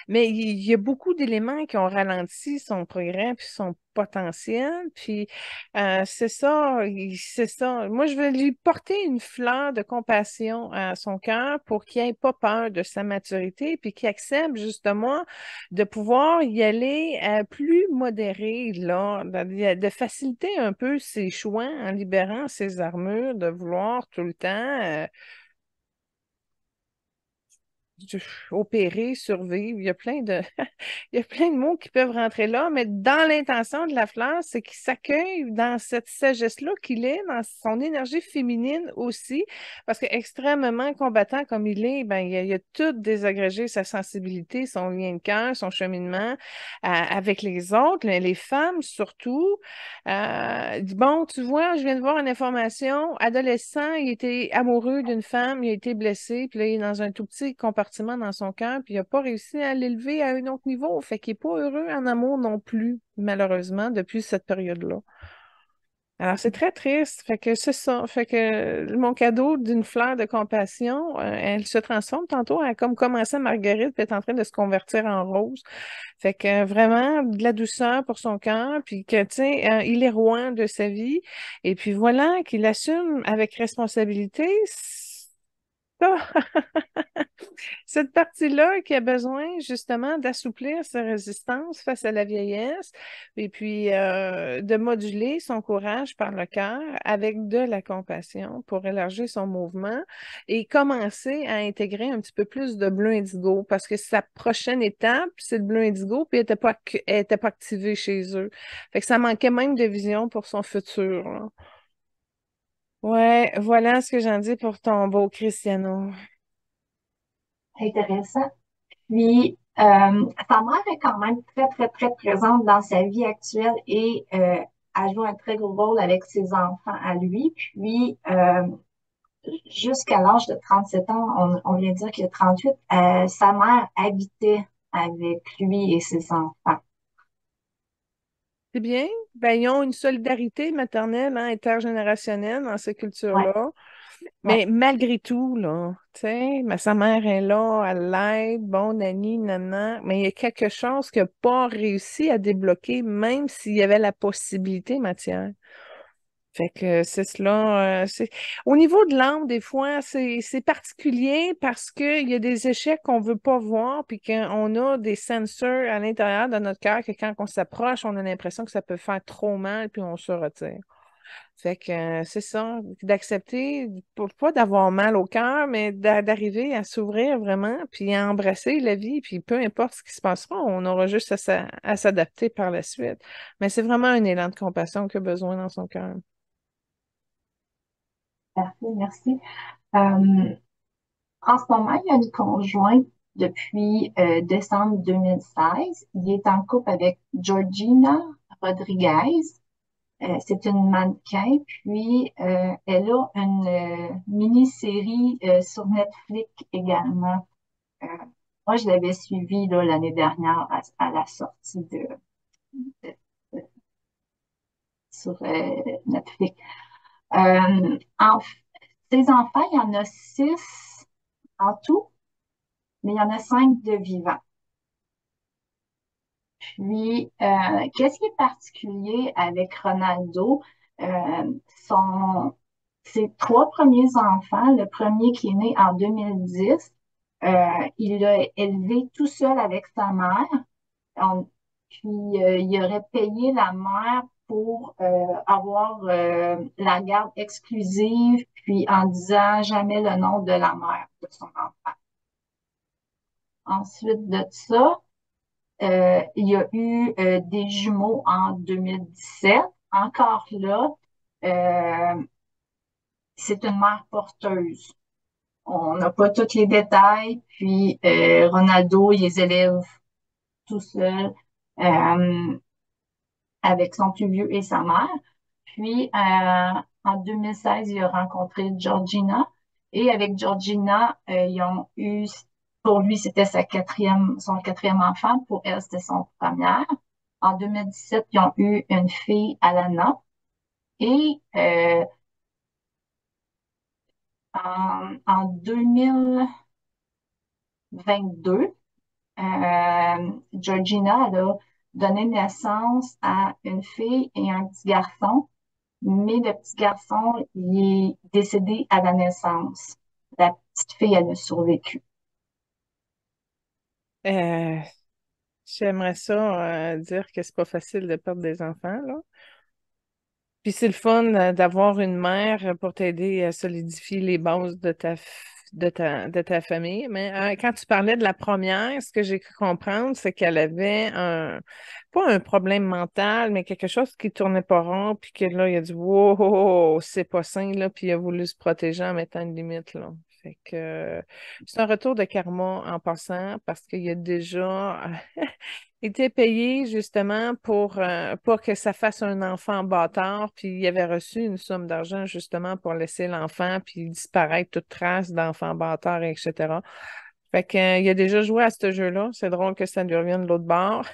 Mais il y a beaucoup d'éléments qui ont ralenti son progrès puis son potentiel. Puis c'est ça, c'est ça. Moi, je vais lui porter une fleur de compassion à son cœur pour qu'il n'ait pas peur de sa maturité, puis qu'il accepte justement de pouvoir y aller plus modéré, là, de faciliter un peu ses choix en libérant ses armures, de vouloir tout le temps opérer, survivre. Il y a plein de, il y a plein de mots qui peuvent rentrer là, mais dans l'intention de la fleur, c'est qu'il s'accueille dans cette sagesse-là qu'il est, dans son énergie féminine aussi, parce que extrêmement combattant comme il est, ben, il a tout désagrégé, sa sensibilité, son lien de cœur, son cheminement avec les autres, les femmes surtout. Bon, tu vois, je viens de voir une information, adolescent, il était amoureux d'une femme, il a été blessé, puis là, il est dans un tout petit compartiment dans son cœur, puis il n'a pas réussi à l'élever à un autre niveau. Fait qu'il n'est pas heureux en amour non plus, malheureusement, depuis cette période-là. Alors, c'est très triste. Fait que c'est ça. Fait que mon cadeau d'une fleur de compassion, elle se transforme tantôt. Elle a comme commencé Marguerite, puis elle est en train de se convertir en rose. Fait que vraiment de la douceur pour son cœur, puis que, tu sais, il est roi de sa vie. Et puis voilà, qu'il assume avec responsabilité. Ça, cette partie-là qui a besoin justement d'assouplir sa résistance face à la vieillesse et puis de moduler son courage par le cœur avec de la compassion pour élargir son mouvement et commencer à intégrer un petit peu plus de bleu indigo parce que sa prochaine étape, c'est le bleu indigo, puis elle était pas activée chez eux. Fait que ça manquait même de vision pour son futur, là. Ouais, voilà ce que j'en dis pour ton beau Cristiano. Intéressant. Puis, sa mère est quand même très, très, très présente dans sa vie actuelle et elle joue un très gros rôle avec ses enfants à lui. Puis, jusqu'à l'âge de 37 ans, on vient de dire qu'il a 38, sa mère habitait avec lui et ses enfants. C'est bien. Ben, ils ont une solidarité maternelle, hein, intergénérationnelle dans ces Ouais, cultures-là. ouais. Mais malgré tout, là, tu sais, sa mère est là, elle l'aide, bon, Nani, nana, mais il y a quelque chose qui n'a pas réussi à débloquer, même s'il y avait la possibilité matière. Fait que c'est cela. Au niveau de l'âme, des fois, c'est particulier parce qu'il y a des échecs qu'on veut pas voir, puis qu'on a des sensors à l'intérieur de notre cœur que quand on s'approche, on a l'impression que ça peut faire trop mal, puis on se retire. Fait que c'est ça, d'accepter, pas d'avoir mal au cœur, mais d'arriver à s'ouvrir vraiment, puis à embrasser la vie, puis peu importe ce qui se passera, on aura juste à s'adapter par la suite. Mais c'est vraiment un élan de compassion qu'il a besoin dans son cœur. Parfait, merci. Euh, En ce moment, il y a une conjointe depuis décembre 2016. Il est en couple avec Georgina Rodriguez. C'est une mannequin, puis elle a une mini-série sur Netflix également. Euh, Moi, je l'avais suivie là, l'année dernière à la sortie de- sur Netflix. En ses enfants, il y en a 6 en tout, mais il y en a 5 de vivants. Puis, qu'est-ce qui est particulier avec Ronaldo? Euh, son, Ses 3 premiers enfants, le premier qui est né en 2010, il l'a élevé tout seul avec sa mère. On- il aurait payé la mère pour avoir la garde exclusive, puis en disant jamais le nom de la mère de son enfant. Ensuite de ça, il y a eu des jumeaux en 2017. Encore là, euh, c'est une mère porteuse. On n'a pas tous les détails. Puis Ronaldo, il les élève tout seul avec son plus vieux et sa mère. Puis en 2016, il a rencontré Georgina. Et avec Georgina, ils ont eu, pour lui, c'était son quatrième enfant. Pour elle, c'était son première. En 2017, ils ont eu une fille, Alana. Et en 2022, Georgina, elle a donné naissance à une fille et un petit garçon, mais le petit garçon, il est décédé à la naissance. La petite fille, elle a survécu. Euh, J'aimerais ça dire que c'est pas facile de perdre des enfants, là. Puis c'est le fun d'avoir une mère pour t'aider à solidifier les bases de ta famille. Mais quand tu parlais de la première, ce que j'ai cru comprendre, c'est qu'elle avait pas un problème mental, mais quelque chose qui tournait pas rond, puis que là, il a dit, wow, c'est pas sain, là, puis il a voulu se protéger en mettant une limite, là. Fait que c'est un retour de karma en passant parce qu'il y a déjà était payé justement pour pas que ça fasse un enfant bâtard, puis il avait reçu une somme d'argent justement pour laisser l'enfant, puis disparaître toute trace d'enfant bâtard, etc. Fait que, il a déjà joué à ce jeu-là. C'est drôle que ça lui revienne de l'autre bord.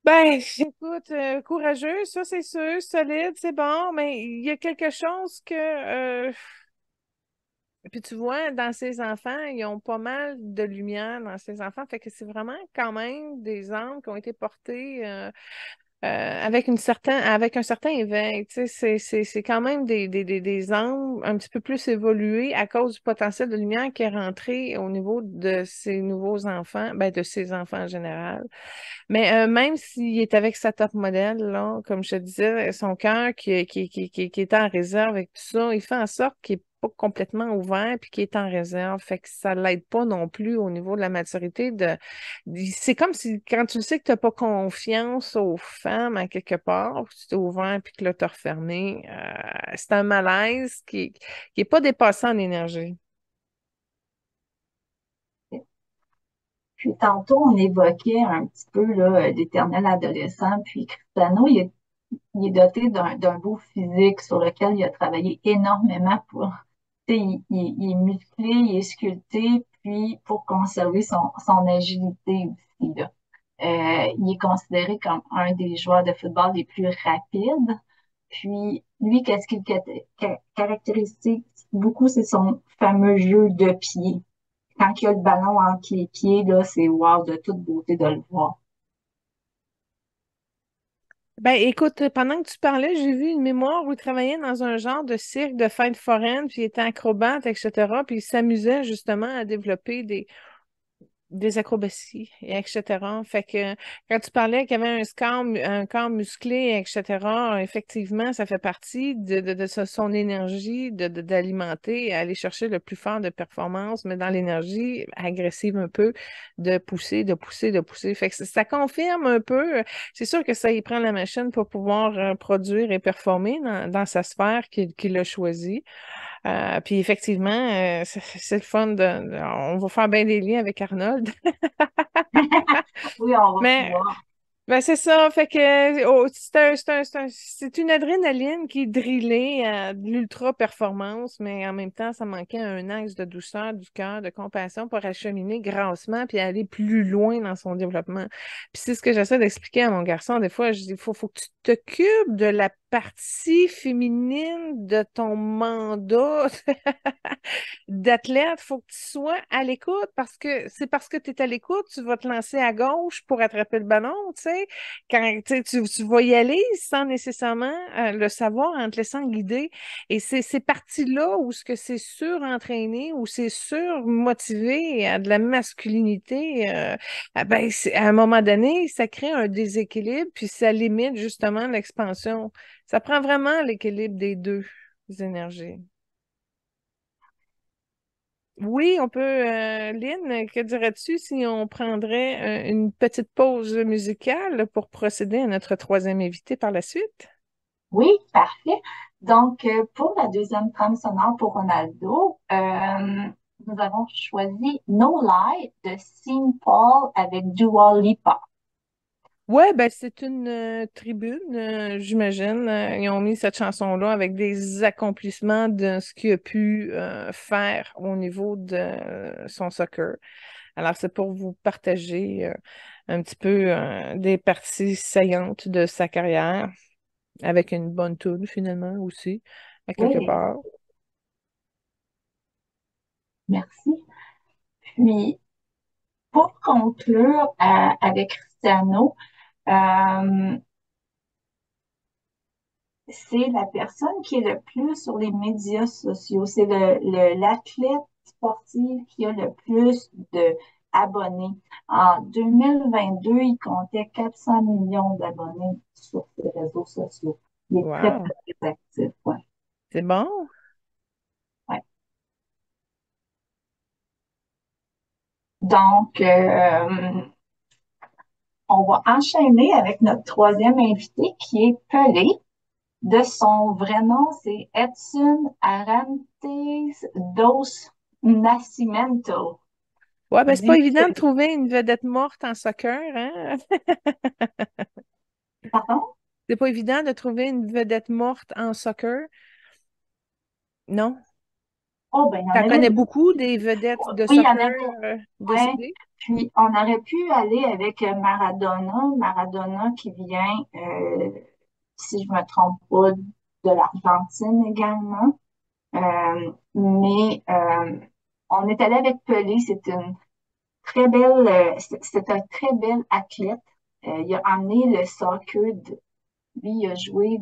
Ben, écoute, courageux, ça c'est sûr, solide, c'est bon, mais il y a quelque chose que puis tu vois, dans ses enfants, ils ont pas mal de lumière dans ses enfants. Fait que c'est vraiment quand même des âmes qui ont été portées avec un certain éveil. Tu sais, c'est quand même des âmes un petit peu plus évoluées à cause du potentiel de lumière qui est rentré au niveau de ses nouveaux enfants, ben de ses enfants en général. Mais même s'il est avec sa top modèle, là, comme je te disais, son cœur qui est en réserve avec tout ça, il fait en sorte qu'il n'est pas complètement ouvert puis qu'il est en réserve. Fait que ça l'aide pas non plus au niveau de la maturité. C'est comme si quand tu sais que tu n'as pas confiance aux femmes à quelque part, puis tu t'es ouvert puis que là, tu as refermé, c'est un malaise qui est pas dépassé en énergie. Puis tantôt, on évoquait un petit peu là, l'éternel adolescent. Puis Cristiano, il est doté d'un beau physique sur lequel il a travaillé énormément pour. Tu sais, il est musclé, il est sculpté, puis pour conserver son agilité aussi, là. Il est considéré comme un des joueurs de football les plus rapides. Puis lui, qu'est-ce qui le caractérise beaucoup, c'est son fameux jeu de pied. Quand il y a le ballon entre les pieds, là, c'est wow, de toute beauté de le voir. Ben, écoute, pendant que tu parlais, j'ai vu une mémoire où il travaillait dans un genre de cirque de fête foraine, puis il était acrobate, etc. Puis il s'amusait justement à développer des acrobaties, et etc. Fait que quand tu parlais qu'il y avait un corps musclé, etc., effectivement, ça fait partie son énergie d'alimenter, aller chercher le plus fort de performance, mais dans l'énergie agressive un peu, de pousser, de pousser, de pousser. Fait que ça confirme un peu, c'est sûr que ça y prend la machine pour pouvoir produire et performer dans sa sphère qu'il a choisie. Puis effectivement, c'est le fun on va faire bien des liens avec Arnold. Oui, on va Mais pouvoir. ben c'est ça, fait que c'est une adrénaline qui est drillée à de l'ultra-performance, mais en même temps, ça manquait un axe de douceur du cœur, de compassion pour acheminer grassement puis aller plus loin dans son développement. Puis c'est ce que j'essaie d'expliquer à mon garçon. Des fois, je dis, faut que tu t'occupes de la partie féminine de ton mandat d'athlète. Faut que tu sois à l'écoute parce que c'est parce que tu es à l'écoute, tu vas te lancer à gauche pour attraper le ballon, tu sais. Quand tu vas y aller sans nécessairement le savoir en te laissant guider. Et c'est ces parties-là où ce que c'est surentraîné, où c'est surmotivé à de la masculinité, ben, à un moment donné, ça crée un déséquilibre, puis ça limite justement l'expansion. Ça prend vraiment l'équilibre des deux énergies. Oui, on peut. Lynn, que dirais-tu si on prendrait une petite pause musicale pour procéder à notre troisième invité par la suite? Oui, parfait. Donc, pour la deuxième trame sonore pour Ronaldo, nous avons choisi No Lie de Sean Paul avec Dua Lipa. Ouais, ben c'est une tribune, j'imagine. Ils ont mis cette chanson-là avec des accomplissements de ce qu'il a pu faire au niveau de son soccer. Alors, c'est pour vous partager un petit peu des parties saillantes de sa carrière, avec une bonne tune finalement aussi, à quelque Oui, part. merci. Puis, pour conclure avec Cristiano, euh, c'est la personne qui est le plus sur les médias sociaux. C'est l'athlète sportif qui a le plus de abonnés. En 2022, il comptait 400 millions d'abonnés sur ses réseaux sociaux. Il est très, Wow, très, très actif. Ouais, c'est bon. ouais. Donc, on va enchaîner avec notre troisième invité qui est Pelé. De son vrai nom, c'est Edson Arantes dos Nascimento. Ouais, ben c'est pas Dit, évident de trouver une vedette morte en soccer, hein? pardon? C'est pas évident de trouver une vedette morte en soccer, non? Oh, ben, il y en T'en avait connais beaucoup. beaucoup des vedettes de Oui, il y en soccer avait. Ouais. décédées? Puis, on aurait pu aller avec Maradona. Maradona qui vient, si je me trompe pas, de l'Argentine également. Mais on est allé avec Pelé. C'est une très belle, c'est un très bel athlète. Il a amené le soccer, lui, il a joué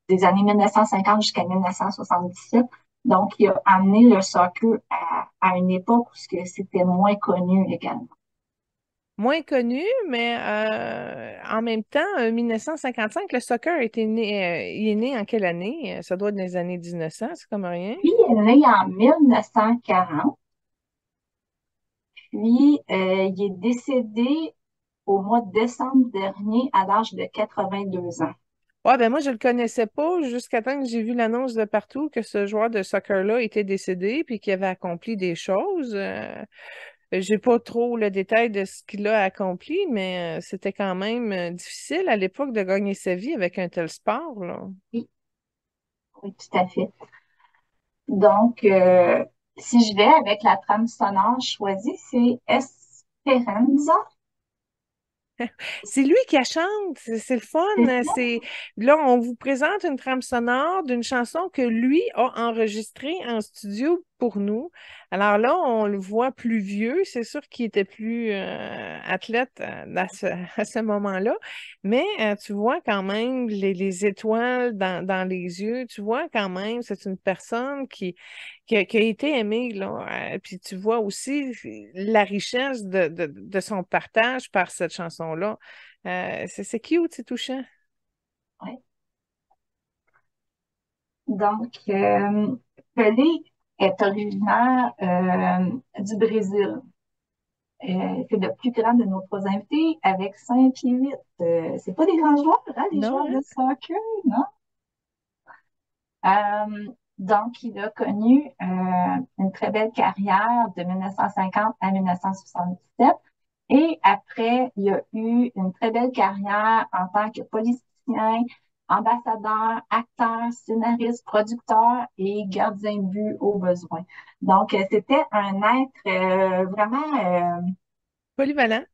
des années 1950 jusqu'à 1977. Donc, il a amené le soccer à une époque où c'était moins connu également. Moins connu, mais en même temps, 1955, le soccer était né, il est né en quelle année? Ça doit être dans les années 1900, c'est comme rien. Puis, il est né en 1940, puis il est décédé au mois de décembre dernier à l'âge de 82 ans. Ouais, ben moi, je le connaissais pas jusqu'à temps que j'ai vu l'annonce de partout que ce joueur de soccer-là était décédé puis qu'il avait accompli des choses. J'ai pas trop le détail de ce qu'il a accompli, mais c'était quand même difficile à l'époque de gagner sa vie avec un tel sport, là. Oui, oui, tout à fait. Donc, si je vais avec la trame sonore choisie, c'est Esperanza. C'est lui qui la chante, c'est le fun. C'est ça? C'est là, on vous présente une trame sonore d'une chanson que lui a enregistrée en studio pour nous. Alors là, on le voit plus vieux. C'est sûr qu'il était plus athlète à ce moment-là, mais tu vois quand même les étoiles dans les yeux. Tu vois quand même, c'est une personne qui a été aimée là. Puis tu vois aussi la richesse de son partage par cette chanson-là. C'est cute, c'est touchant. Ouais. Donc, Pelé est originaire du Brésil. C'est le plus grand de nos trois invités avec 5 pieds 8. C'est pas des grands joueurs, hein, les Non, joueurs hein? de soccer, non? Donc, il a connu une très belle carrière de 1950 à 1977. Et après, il a eu une très belle carrière en tant que politicien, ambassadeur, acteur, scénariste, producteur et gardien de but au besoin. Donc, c'était un être vraiment, Polyvalent.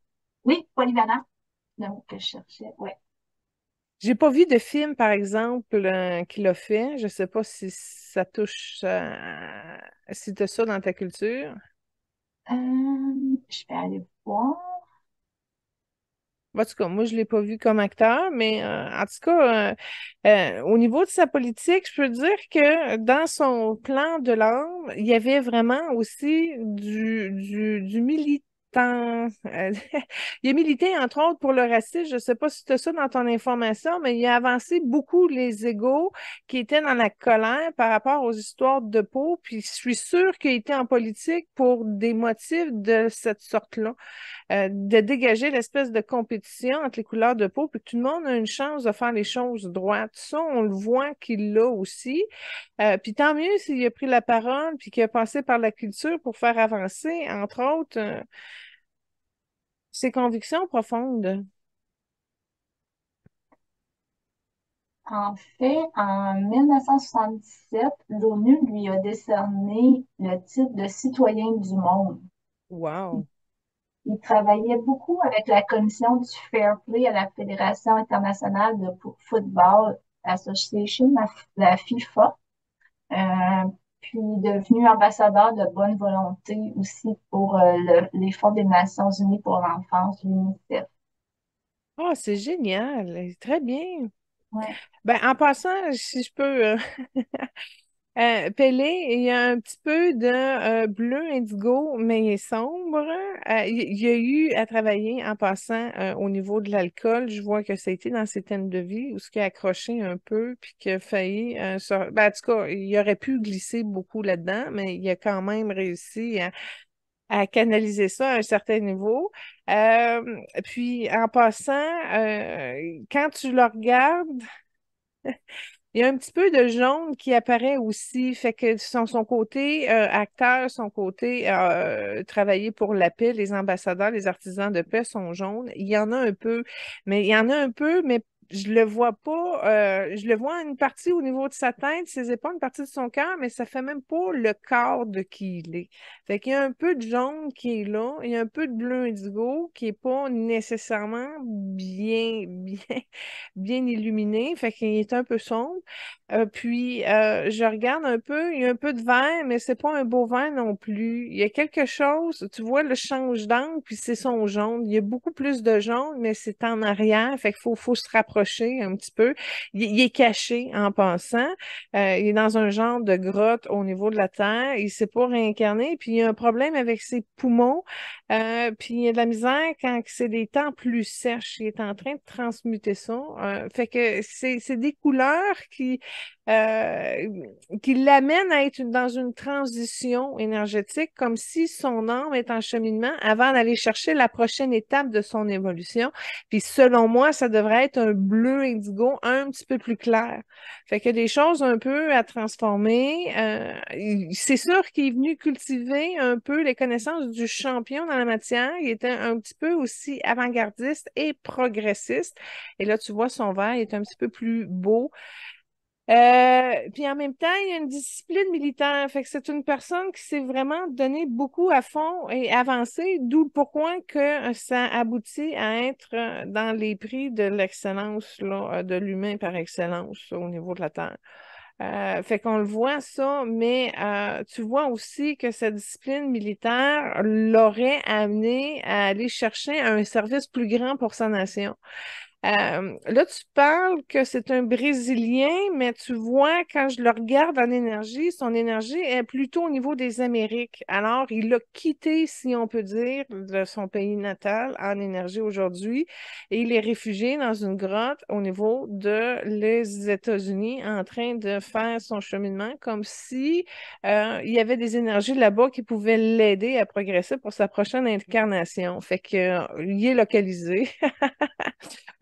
oui, polyvalent, le mot que je cherchais, ouais. J'ai pas vu de film, par exemple, qu'il a fait. Je sais pas si ça touche, si tu as ça dans ta culture. Je vais aller voir. En tout cas, moi, je l'ai pas vu comme acteur, mais en tout cas, au niveau de sa politique, je peux dire que dans son plan de l'âme, il y avait vraiment aussi du militantisme il a milité, entre autres, pour le racisme. Je ne sais pas si tu as ça dans ton information, mais il a avancé beaucoup les égaux qui étaient dans la colère par rapport aux histoires de peau. Puis je suis sûre qu'il était en politique pour des motifs de cette sorte-là, de dégager l'espèce de compétition entre les couleurs de peau, puis que tout le monde a une chance de faire les choses droites. Ça, on le voit qu'il l'a aussi. Puis tant mieux s'il a pris la parole, puis qu'il a passé par la culture pour faire avancer, entre autres, ses convictions profondes. En fait, en 1977, l'ONU lui a décerné le titre de citoyen du monde. Wow. Il travaillait beaucoup avec la commission du Fair Play à la Fédération internationale de Football Association, la FIFA, euh, puis devenu ambassadeur de bonne volonté aussi pour les Fonds des Nations Unies pour l'enfance, l'UNICEF. Ah, c'est génial. Très bien. Ouais. Ben, en passant, si je peux, Pelé, il y a un petit peu de bleu indigo, mais il est sombre. Il y a eu à travailler en passant au niveau de l'alcool. Je vois que ça a été dans ses thèmes de vie où ce qui a accroché un peu, puis qu'il a failli ben, en tout cas, il aurait pu glisser beaucoup là-dedans, mais il a quand même réussi à canaliser ça à un certain niveau. Puis en passant, quand tu le regardes, il y a un petit peu de jaune qui apparaît aussi, fait que son côté acteur, son côté travailler pour la paix, les ambassadeurs, les artisans de paix sont jaunes. Il y en a un peu, mais il y en a un peu, mais je le vois pas. Je le vois une partie au niveau de sa tête, ses épaules, une partie de son cœur, mais ça fait même pas le corps de qui il est. Fait qu'il y a un peu de jaune qui est là, il y a un peu de bleu indigo qui est pas nécessairement bien illuminé, fait qu'il est un peu sombre. Puis, je regarde un peu, il y a un peu de vert, mais c'est pas un beau vert non plus. Il y a quelque chose, tu vois, le change d'angle, puis c'est son jaune. Il y a beaucoup plus de jaune, mais c'est en arrière, fait qu'il faut se rapprocher un petit peu. Il est caché en passant. Il est dans un genre de grotte au niveau de la terre. Il s'est pas réincarné, puis il y a un problème avec ses poumons. Puis il y a de la misère quand c'est des temps plus sèches. Il est en train de transmuter ça. Fait que c'est des couleurs euh, qui l'amènent à être dans une transition énergétique, comme si son âme est en cheminement avant d'aller chercher la prochaine étape de son évolution. Puis selon moi, ça devrait être un bleu indigo un petit peu plus clair. Fait qu'il y a des choses un peu à transformer. C'est sûr qu'il est venu cultiver un peu les connaissances du champion dans la matière. Il était un petit peu aussi avant-gardiste et progressiste. Et là, tu vois, son verre est un petit peu plus beau. Puis en même temps, il y a une discipline militaire. Fait que c'est une personne qui s'est vraiment donné beaucoup à fond et avancé, d'où pourquoi que ça aboutit à être dans les prix de l'excellence, là, de l'humain par excellence au niveau de la Terre. Fait qu'on le voit ça, mais tu vois aussi que cette discipline militaire l'aurait amené à aller chercher un service plus grand pour sa nation. Là, tu parles que c'est un Brésilien, mais tu vois, quand je le regarde en énergie, son énergie est plutôt au niveau des Amériques. Alors, il a quitté, si on peut dire, de son pays natal en énergie aujourd'hui et il est réfugié dans une grotte au niveau de les États-Unis en train de faire son cheminement comme si il y avait des énergies là-bas qui pouvaient l'aider à progresser pour sa prochaine incarnation. Fait que, il est localisé.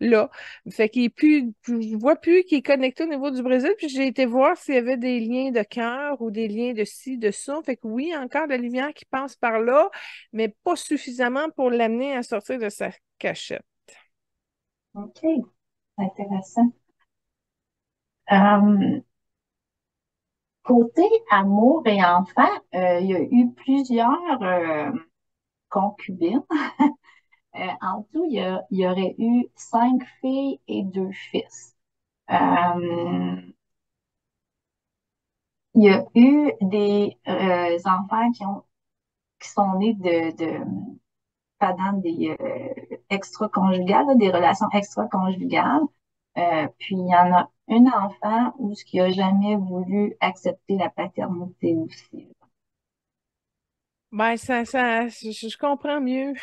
Là. Fait qu'il est plus, je vois plus qu'il est connecté au niveau du Brésil, puis j'ai été voir s'il y avait des liens de cœur ou des liens de ci, de ça. Fait que oui, encore de la lumière qui passe par là, mais pas suffisamment pour l'amener à sortir de sa cachette. OK, intéressant. Euh, Côté amour et enfants, il y a eu plusieurs concubines. En tout, il y aurait eu 5 filles et 2 fils. Euh, il y a eu des enfants qui sont nés pendant des extra-conjugales, là, des relations extra-conjugales. Puis il y en a un enfant où ce qui a jamais voulu accepter la paternité aussi. Ben, je comprends mieux.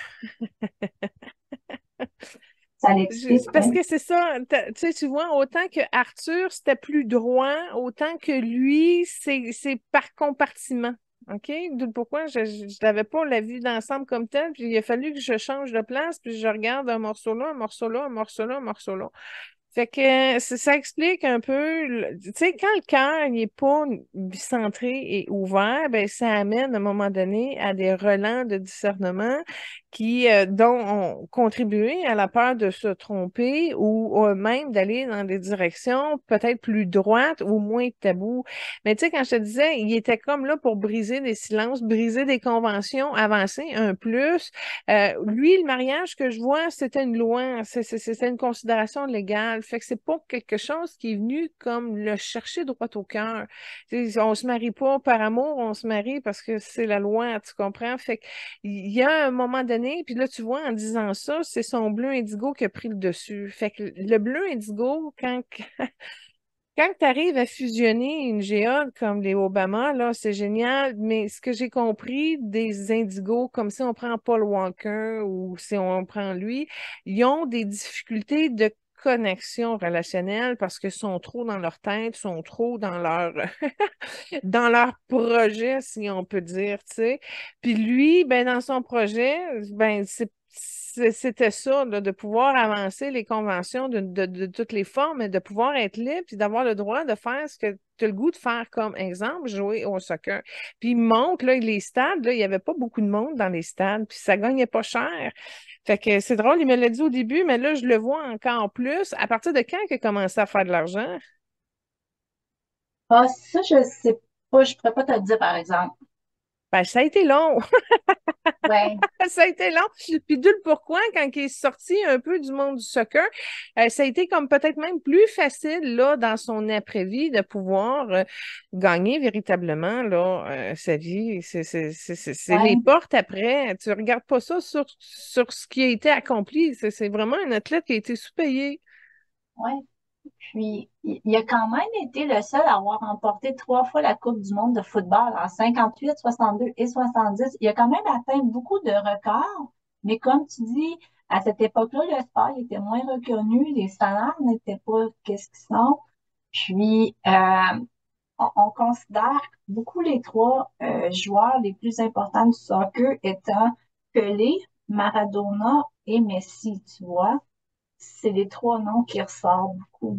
Ça l'explique, C'est parce oui. que c'est ça, tu sais, tu vois, autant que Arthur, c'était plus droit, autant que lui, c'est par compartiment. OK? D'où pourquoi je n'avais pas la vue d'ensemble comme tel, puis il a fallu que je change de place, puis je regarde un morceau là, un morceau là, un morceau là, un morceau là. Fait que ça explique un peu, tu sais, quand le cœur n'est pas centré et ouvert, ben ça amène à un moment donné à des relents de discernement qui dont ont contribué à la peur de se tromper ou même d'aller dans des directions peut-être plus droites ou moins tabous. Mais tu sais, quand je te disais, il était comme là pour briser des silences, briser des conventions, avancer un plus. Lui, le mariage que je vois, c'était une loi, c'était une considération légale. Fait que c'est pas quelque chose qui est venu comme le chercher droit au cœur. On se marie pas par amour, on se marie parce que c'est la loi, tu comprends? Fait que il y a un moment donné, puis là, tu vois, en disant ça, c'est son bleu indigo qui a pris le dessus. Fait que le bleu indigo, quand tu arrives à fusionner une géode comme les Obama, là, c'est génial, mais ce que j'ai compris des indigos, comme si on prend Paul Walker ou si on prend lui, ils ont des difficultés de connexion relationnelle parce qu'ils sont trop dans leur tête, sont trop dans leur dans leur projet, si on peut dire, tu sais. Puis lui, ben dans son projet, ben c'était ça, là, de pouvoir avancer les conventions de toutes les formes, et de pouvoir être libre, puis d'avoir le droit de faire ce que tu as le goût de faire, comme exemple, jouer au soccer. Puis il montre, là, les stades, là, il n'y avait pas beaucoup de monde dans les stades, puis ça gagnait pas cher. Fait que c'est drôle, il me l'a dit au début, mais là, je le vois encore plus. À partir de quand il a commencé à faire de l'argent? Ah, ça, je sais pas, je pourrais pas te le dire, par exemple. Ben, ça a été long. Ouais, Ça a été long. Puis d'où le pourquoi, quand il est sorti un peu du monde du soccer, ça a été comme peut-être même plus facile là, dans son après-vie de pouvoir gagner véritablement là, sa vie. C'est les ouais, portes après. Tu regardes pas ça sur ce qui a été accompli. C'est vraiment un athlète qui a été sous-payé. ouais. Puis, il a quand même été le seul à avoir remporté 3 fois la Coupe du monde de football en 58, 62 et 70. Il a quand même atteint beaucoup de records, mais comme tu dis, à cette époque-là, le sport il était moins reconnu, les salaires n'étaient pas qu'est-ce qu'ils sont. Puis, on considère beaucoup les trois joueurs les plus importants du soccer étant Pelé, Maradona et Messi, tu vois. C'est les trois noms qui ressortent beaucoup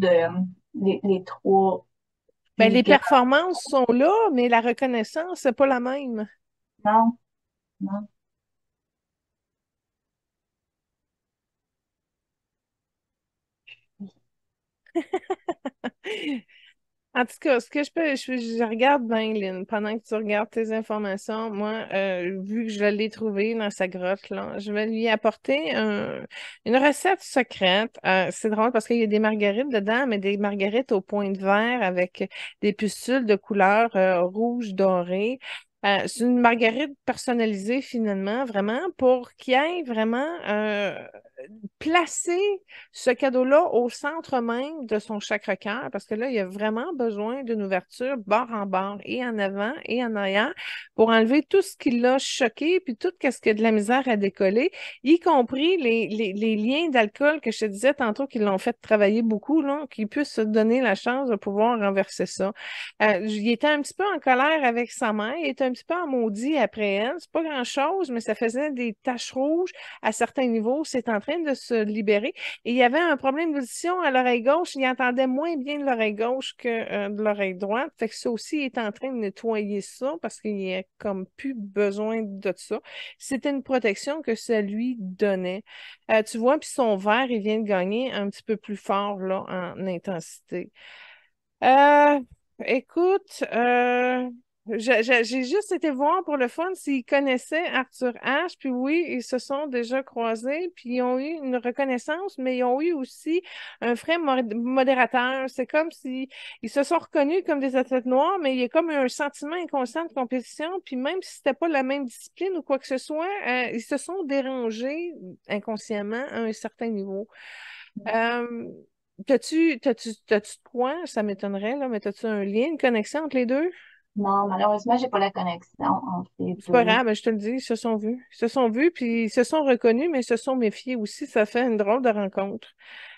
les trois Ben, plus les grands. performances sont là, mais la reconnaissance, c'est pas la même. Non, non. En tout cas, ce que je regarde bien, Lynn, pendant que tu regardes tes informations, moi, vu que je l'ai trouvé dans sa grotte, là, je vais lui apporter une recette secrète. C'est drôle parce qu'il y a des marguerites dedans, mais des marguerites au point de verre avec des pustules de couleur rouge doré. C'est une marguerite personnalisée finalement, vraiment, pour qu'il y ait vraiment placer ce cadeau-là au centre même de son chakra-cœur, parce que là, il y a vraiment besoin d'une ouverture bord en bord, et en avant et en arrière, pour enlever tout ce qui l'a choqué, puis tout ce qui a de la misère à décoller, y compris les liens d'alcool que je te disais tantôt qui l'ont fait travailler beaucoup, là, qu'ils puissent se donner la chance de pouvoir renverser ça. Il était un petit peu en colère avec sa mère, il était un petit peu en maudit après elle. C'est pas grand-chose, mais ça faisait des taches rouges à certains niveaux. C'est en train de se libérer. Et il y avait un problème d'audition à l'oreille gauche. Il entendait moins bien de l'oreille gauche que de l'oreille droite. Fait que ça aussi, il est en train de nettoyer ça parce qu'il n'y a comme plus besoin de ça. C'était une protection que ça lui donnait. Tu vois, puis son verre, il vient de gagner un petit peu plus fort là, en intensité. Euh, écoute, j'ai juste été voir pour le fun s'ils connaissaient Arthur Ashe, puis oui, ils se sont déjà croisés, puis ils ont eu une reconnaissance, mais ils ont eu aussi un vrai modérateur. C'est comme si ils se sont reconnus comme des athlètes noirs, mais il y a comme un sentiment inconscient de compétition, puis même si c'était pas la même discipline ou quoi que ce soit, ils se sont dérangés inconsciemment à un certain niveau. Euh, t'as-tu de quoi? Ça m'étonnerait, là, mais t'as-tu un lien, une connexion entre les deux? Non, malheureusement, j'ai pas la connexion entre les C'est pas deux. grave, je te le dis, ils se sont vus. Ils se sont vus, puis ils se sont reconnus, mais ils se sont méfiés aussi. Ça fait une drôle de rencontre.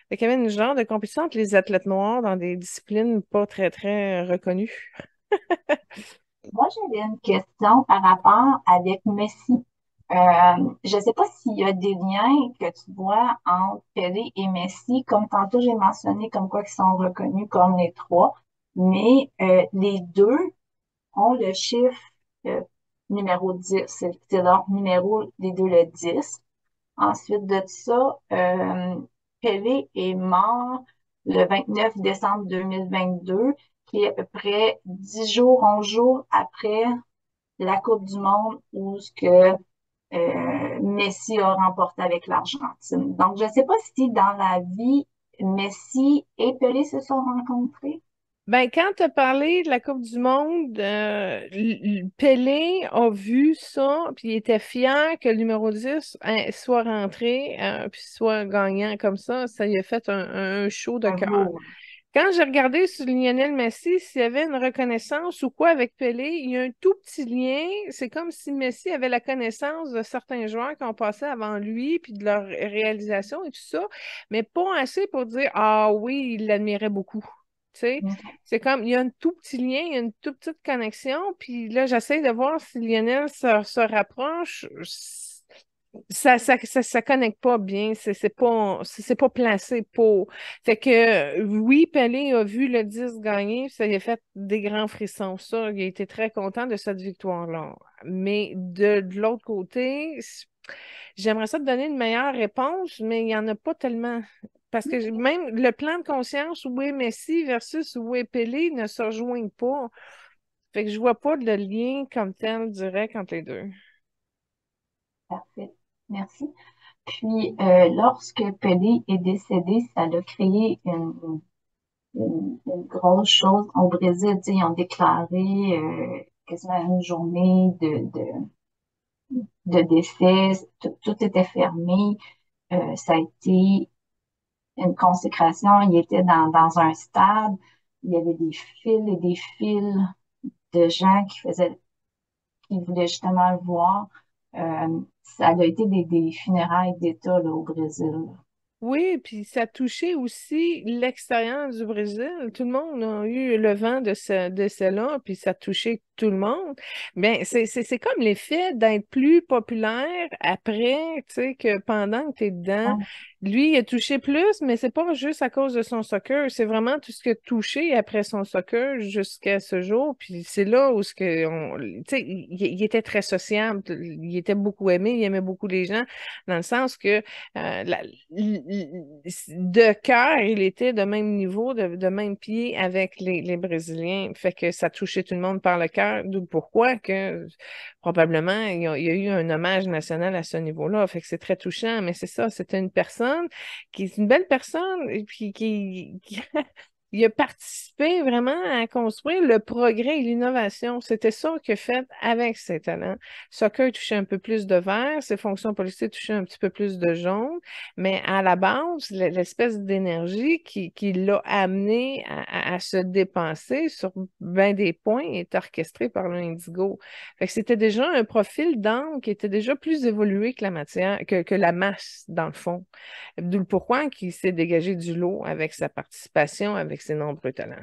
Fait qu'il y avait une genre de compétition entre les athlètes noirs dans des disciplines pas très, très reconnues. Moi, j'avais une question par rapport avec Messi. Je ne sais pas s'il y a des liens que tu vois entre Pelé et Messi. Comme tantôt, j'ai mentionné comme quoi ils sont reconnus comme les trois, mais les deux ont le chiffre euh, numéro 10. C'est leur numéro, les deux, le 10. Ensuite de ça, Pelé est mort le 29 décembre 2022, qui est à peu près 10 jours, 11 jours après la Coupe du Monde où ce que Messi a remporté avec l'Argentine. Donc, je ne sais pas si dans la vie, Messi et Pelé se sont rencontrés. Ben, quand tu as parlé de la Coupe du Monde, Pelé a vu ça, puis il était fier que le numéro 10 hein, soit rentré, puis soit gagnant comme ça. Ça lui a fait un show de cœur. Bravo. Quand j'ai regardé sur Lionel Messi, s'il y avait une reconnaissance ou quoi avec Pelé, il y a un tout petit lien. C'est comme si Messi avait la connaissance de certains joueurs qui ont passé avant lui, puis de leur réalisation et tout ça, mais pas assez pour dire, ah oui, il l'admirait beaucoup. Tu sais, OK. c'est comme, il y a un tout petit lien, il y a une toute petite connexion, puis là, j'essaie de voir si Lionel se rapproche. Ça connecte pas bien, c'est pas placé pour. Fait que oui, Pelé a vu le 10 gagner, ça lui a fait des grands frissons. Ça, il a été très content de cette victoire-là. Mais de l'autre côté, j'aimerais ça te donner une meilleure réponse, mais il n'y en a pas tellement. Parce que même le plan de conscience où est Messi versus où est Pelé ne se rejoignent pas. Fait que je vois pas de lien comme tel direct entre les deux. Parfait. Merci. Puis, lorsque Pelé est décédé, ça a créé une grosse chose au Brésil. Tu sais, ils ont déclaré quasiment une journée de décès. Tout était fermé. Ça a été une consécration. Il était dans un stade. Il y avait des fils et des fils de gens qui voulaient justement le voir. Ça a été des funérailles d'État là, au Brésil. Oui, puis ça touchait aussi l'extérieur du Brésil. Tout le monde a eu le vent de de cela, puis ça touchait tout le monde. Bien, c'est comme l'effet d'être plus populaire après, tu sais, que pendant que tu es dedans. Ouais. Lui, il a touché plus, mais c'est pas juste à cause de son soccer, c'est vraiment tout ce qui a touché après son soccer jusqu'à ce jour. Puis c'est là où tu sais, il était très sociable, il était beaucoup aimé, il aimait beaucoup les gens, dans le sens que de cœur, il était de même niveau, de même pied avec les Brésiliens. Fait que ça touchait tout le monde par le cœur, d'où pourquoi que probablement il y a eu un hommage national à ce niveau-là. Fait que c'est très touchant, mais c'est ça, c'était une personne qui est une belle personne et puis il a participé vraiment à construire le progrès et l'innovation. C'était ça qu'il a fait avec ses talents. Soccer touchait un peu plus de vert, ses fonctions politiques touchaient un petit peu plus de jaune, mais à la base, l'espèce d'énergie qui l'a amené à se dépenser sur bien des points est orchestrée par l'Indigo. Fait que c'était déjà un profil d'âme qui était déjà plus évolué que la matière, que la masse, dans le fond. D'où le pourquoi qu'il s'est dégagé du lot avec sa participation, avec ses nombreux talents.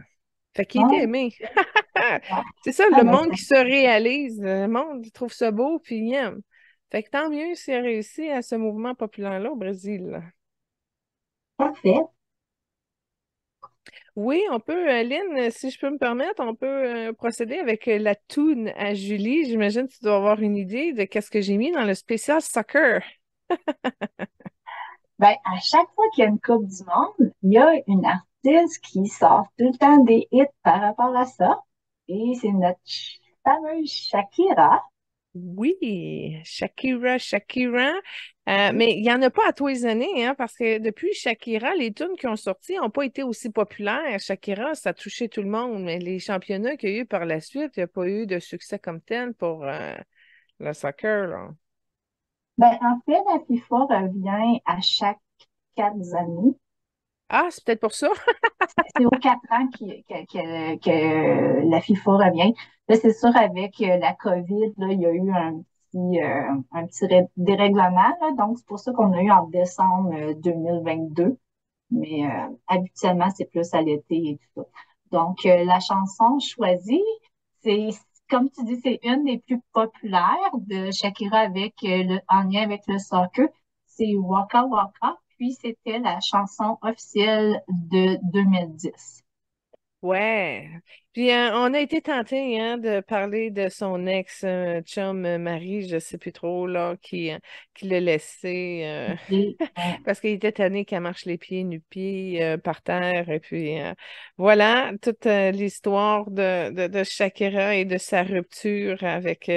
Fait qu'il était Ouais. aimé. Ouais. C'est ça, Ah, le ben, monde qui se réalise. Le monde, il trouve ça beau, puis il aime. Fait que tant mieux s'il a réussi à ce mouvement populaire-là au Brésil. parfait. Oui, on peut, Lynn, si je peux me permettre, on peut procéder avec la toune à Julie. J'imagine que tu dois avoir une idée de qu'est-ce que j'ai mis dans le spécial soccer. Ben, à chaque fois qu'il y a une Coupe du Monde, il y a une artiste qui sort tout le temps des hits par rapport à ça. Et c'est notre fameuse Shakira. Oui, Shakira, Shakira. Mais il n'y en a pas à tous les années, hein, parce que depuis Shakira, les tunes qui ont sorti n'ont pas été aussi populaires. Shakira, ça a touché tout le monde, mais les championnats qu'il y a eu par la suite, il n'y a pas eu de succès comme tel pour le soccer, là. Ben, en fait, la FIFA revient à chaque 4 années. Ah, c'est peut-être pour ça. C'est aux 4 ans que la FIFA revient. Là, c'est sûr, avec la COVID, là, il y a eu un petit dérèglement. Là. Donc, c'est pour ça qu'on a eu en décembre 2022. Mais habituellement, c'est plus à l'été et tout ça. Donc, la chanson choisie, c'est, comme tu dis, c'est une des plus populaires de Shakira en lien avec le soccer. C'est Waka Waka. Puis, c'était la chanson officielle de 2010. Ouais. Puis on a été tenté hein, de parler de son ex-chum Marie, je sais plus trop, là, qui l'a laissé Ouais. parce qu'il était tanné qu'elle marche les pieds nu-pieds par terre. Et puis voilà, toute l'histoire de Shakira et de sa rupture avec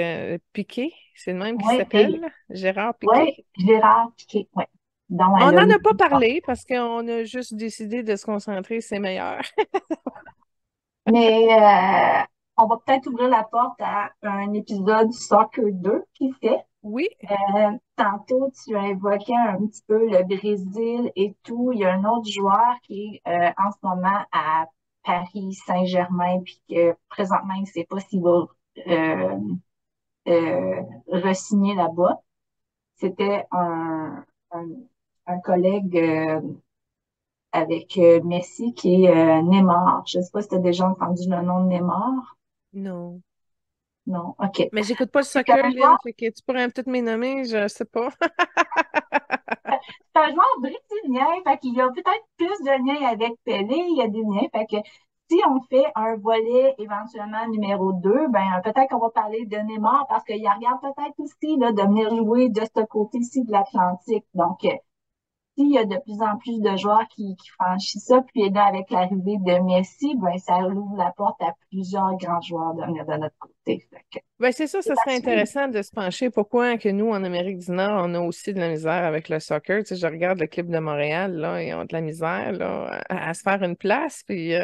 Piqué. C'est le même qui Ouais, s'appelle, Gérard Piqué. ouais, Gérard Piqué, ouais. Donc, On elle a n'en eu. a pas parlé parce qu'on a juste décidé de se concentrer, c'est meilleur. Mais on va peut-être ouvrir la porte à un épisode Soccer 2 qui fait. Oui. Tantôt, tu as évoqué un petit peu le Brésil et tout. Il y a un autre joueur qui est en ce moment à Paris Saint-Germain, puis que présentement, il ne sait pas s'il va euh, re-signer là-bas. C'était un, un collègue avec Messi qui est Neymar. Je ne sais pas si tu as déjà entendu le nom de Neymar. Non. Non, OK. Mais j'écoute pas le C'est soccer, un Lynn, joueur, fait que tu pourrais peut-être me nommer, je sais pas. c'est un joueur brésilien, fait qu'il y a peut-être plus de liens avec Pelé, il y a des liens, fait que si on fait un volet éventuellement numéro 2, ben peut-être qu'on va parler de Neymar parce qu'il regarde peut-être aussi là, de venir jouer de ce côté-ci de l'Atlantique. Donc, s'il y a de plus en plus de joueurs qui franchissent ça, puis là, avec l'arrivée de Messi, ben ça ouvre la porte à plusieurs grands joueurs de venir de notre côté. Fait que, Ben c'est ça, ça c'est à serait suivre. intéressant de se pencher. Pourquoi que nous, en Amérique du Nord, on a aussi de la misère avec le soccer? Tu sais, je regarde le club de Montréal, là, ils ont de la misère là, à se faire une place. Puis,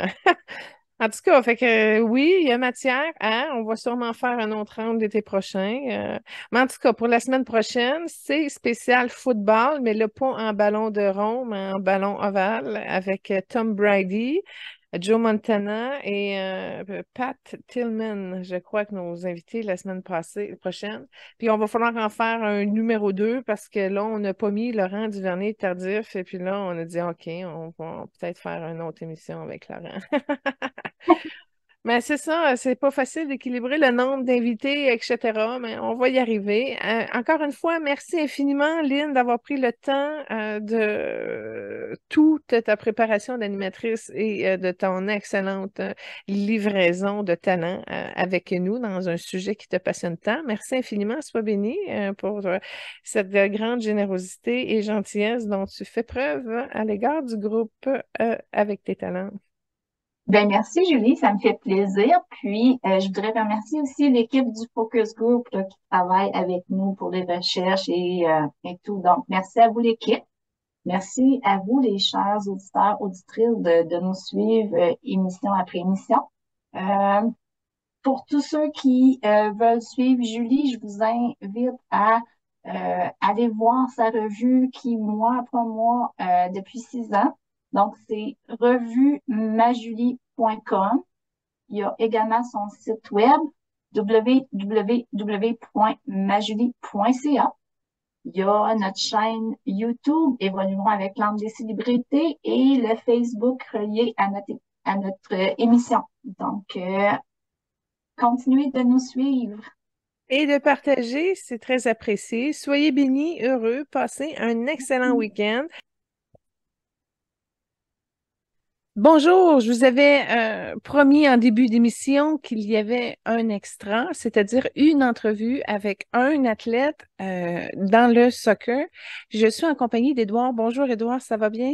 en tout cas, fait que oui, il y a matière. Hein? On va sûrement faire un autre round l'été prochain. Mais en tout cas, pour la semaine prochaine, c'est spécial football, mais là, pas en ballon de rond, mais en ballon ovale avec Tom Brady. Joe Montana et Pat Tillman, je crois que nos invités la semaine prochaine. Puis on va falloir en faire un numéro 2 parce que là, on n'a pas mis Laurent Duvernay-Tardif. Et puis là, on a dit OK, on va peut-être faire une autre émission avec Laurent. Mais c'est ça, c'est pas facile d'équilibrer le nombre d'invités, etc. Mais on va y arriver. Encore une fois, merci infiniment, Lynn, d'avoir pris le temps de toute ta préparation d'animatrice et de ton excellente livraison de talent avec nous dans un sujet qui te passionne tant. Merci infiniment, sois béni pour cette grande générosité et gentillesse dont tu fais preuve à l'égard du groupe avec tes talents. Ben, merci Julie, ça me fait plaisir. Puis, je voudrais remercier aussi l'équipe du Focus Group là, qui travaille avec nous pour les recherches et tout. Donc, merci à vous l'équipe. Merci à vous les chers auditeurs, auditrices de nous suivre émission après émission. Euh, pour tous ceux qui veulent suivre Julie, je vous invite à aller voir sa revue qui, mois après mois, depuis 6 ans. Donc, c'est revuemajulie.com. Il y a également son site web www.majulie.ca. Il y a notre chaîne YouTube Évoluons avec l'âme des célébrités et le Facebook relié à notre émission. Donc, continuez de nous suivre. Et de partager, c'est très apprécié. Soyez bénis, heureux, passez un excellent week-end. Bonjour, je vous avais promis en début d'émission qu'il y avait un extra, c'est-à-dire une entrevue avec un athlète dans le soccer. Je suis en compagnie d'Édouard. Bonjour Édouard, ça va bien?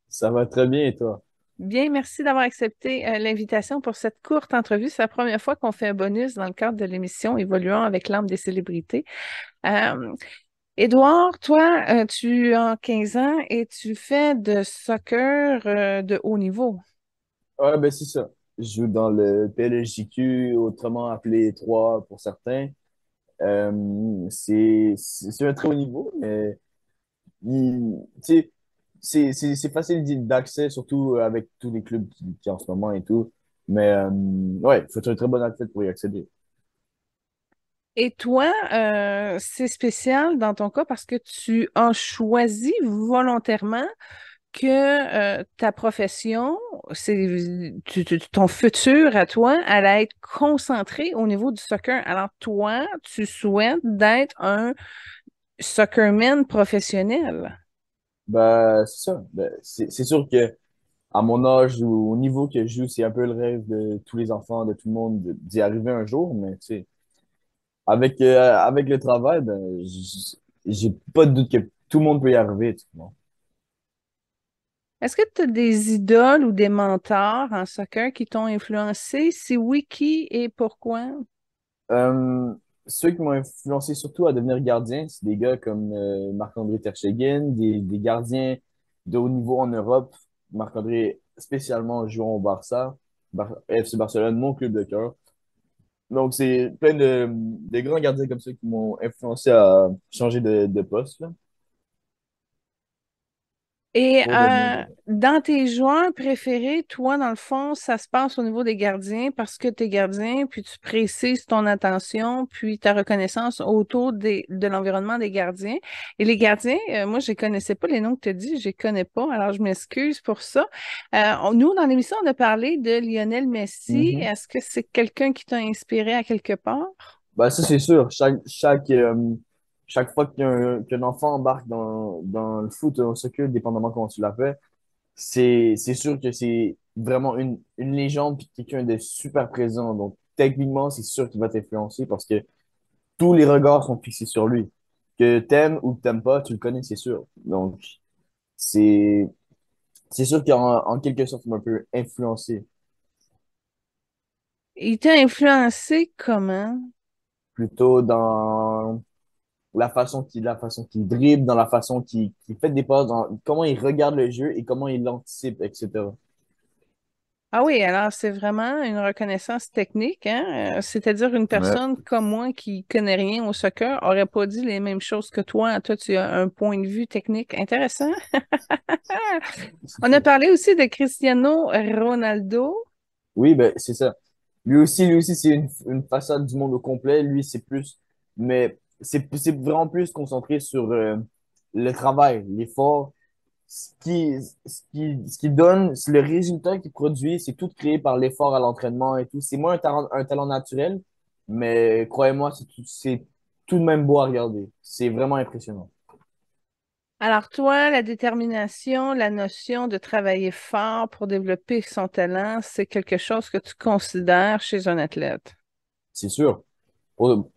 Ça va très bien et toi? Bien, merci d'avoir accepté l'invitation pour cette courte entrevue. C'est la première fois qu'on fait un bonus dans le cadre de l'émission Évoluant avec l'âme des célébrités. Euh, Édouard, toi, tu as 15 ans et tu fais de soccer de haut niveau. Ouais, ben c'est ça. Je joue dans le PLSJQ, autrement appelé 3 pour certains. C'est un très haut niveau, mais tu sais, c'est facile d'accès, surtout avec tous les clubs qui en ce moment et tout. Mais ouais, il faut être un très bon athlète pour y accéder. Et toi, c'est spécial dans ton cas parce que tu as choisi volontairement que ta profession, ton futur à toi, allait être concentré au niveau du soccer. Alors toi, tu souhaites d'être un soccerman professionnel. Bah, c'est ça. Ben, c'est sûr que à mon âge ou au niveau que je joue, c'est un peu le rêve de tous les enfants, de tout le monde d'y arriver un jour. Mais tu sais, avec le travail, ben, j'ai pas de doute que tout le monde peut y arriver. Tu vois. Est-ce que tu as des idoles ou des mentors en soccer qui t'ont influencé? Si oui, qui et pourquoi? Euh, Ceux qui m'ont influencé surtout à devenir gardien, c'est des gars comme Marc-André Ter Stegen, des gardiens de haut niveau en Europe. Marc-André, spécialement jouant au Barça, FC Barcelone, mon club de cœur. Donc, c'est plein de grands gardiens comme ça qui m'ont influencé à changer de poste là, Et pour devenir gardien. dans tes joueurs préférés, toi, dans le fond, ça se passe au niveau des gardiens parce que tu es gardien, puis tu précises ton attention, puis ta reconnaissance autour de l'environnement des gardiens. Et les gardiens, moi, je ne connaissais pas les noms que tu as dit, je ne les connais pas, alors je m'excuse pour ça. Nous, dans l'émission, on a parlé de Lionel Messi. Mhm. Est-ce que c'est quelqu'un qui t'a inspiré à quelque part? Bah, ça, c'est sûr. Chaque fois qu'un enfant embarque dans le foot, au soccer, dépendamment comment tu l'appelles, c'est sûr que c'est vraiment une légende puis quelqu'un de super présent. Donc, techniquement, c'est sûr qu'il va t'influencer parce que tous les regards sont fixés sur lui. Que t'aimes ou que t'aimes pas, tu le connais, c'est sûr. Donc, c'est, c'est sûr qu'en quelque sorte, il m'a un peu influencé Il t'a influencé comment? plutôt dans la façon qu'il dribble, dans la façon qu'il fait des passes, dans comment il regarde le jeu et comment il l'anticipe, etc. Ah oui, alors c'est vraiment une reconnaissance technique, hein? C'est-à-dire une Ouais, personne comme moi qui connaît rien au soccer aurait pas dit les mêmes choses que toi. Toi, tu as un point de vue technique intéressant. c'est On a ça. parlé aussi de Cristiano Ronaldo. Oui, ben, c'est ça. Lui aussi, c'est une façade du monde au complet. Lui, c'est plus, mais c'est vraiment plus concentré sur le travail, l'effort. Ce qui donne, c'est le résultat qu'il produit, c'est tout créé par l'effort à l'entraînement et tout. C'est moins un talent naturel, mais croyez-moi, c'est tout de même beau à regarder. C'est vraiment impressionnant. Alors toi, la détermination, la notion de travailler fort pour développer son talent, c'est quelque chose que tu considères chez un athlète. C'est sûr. Pour-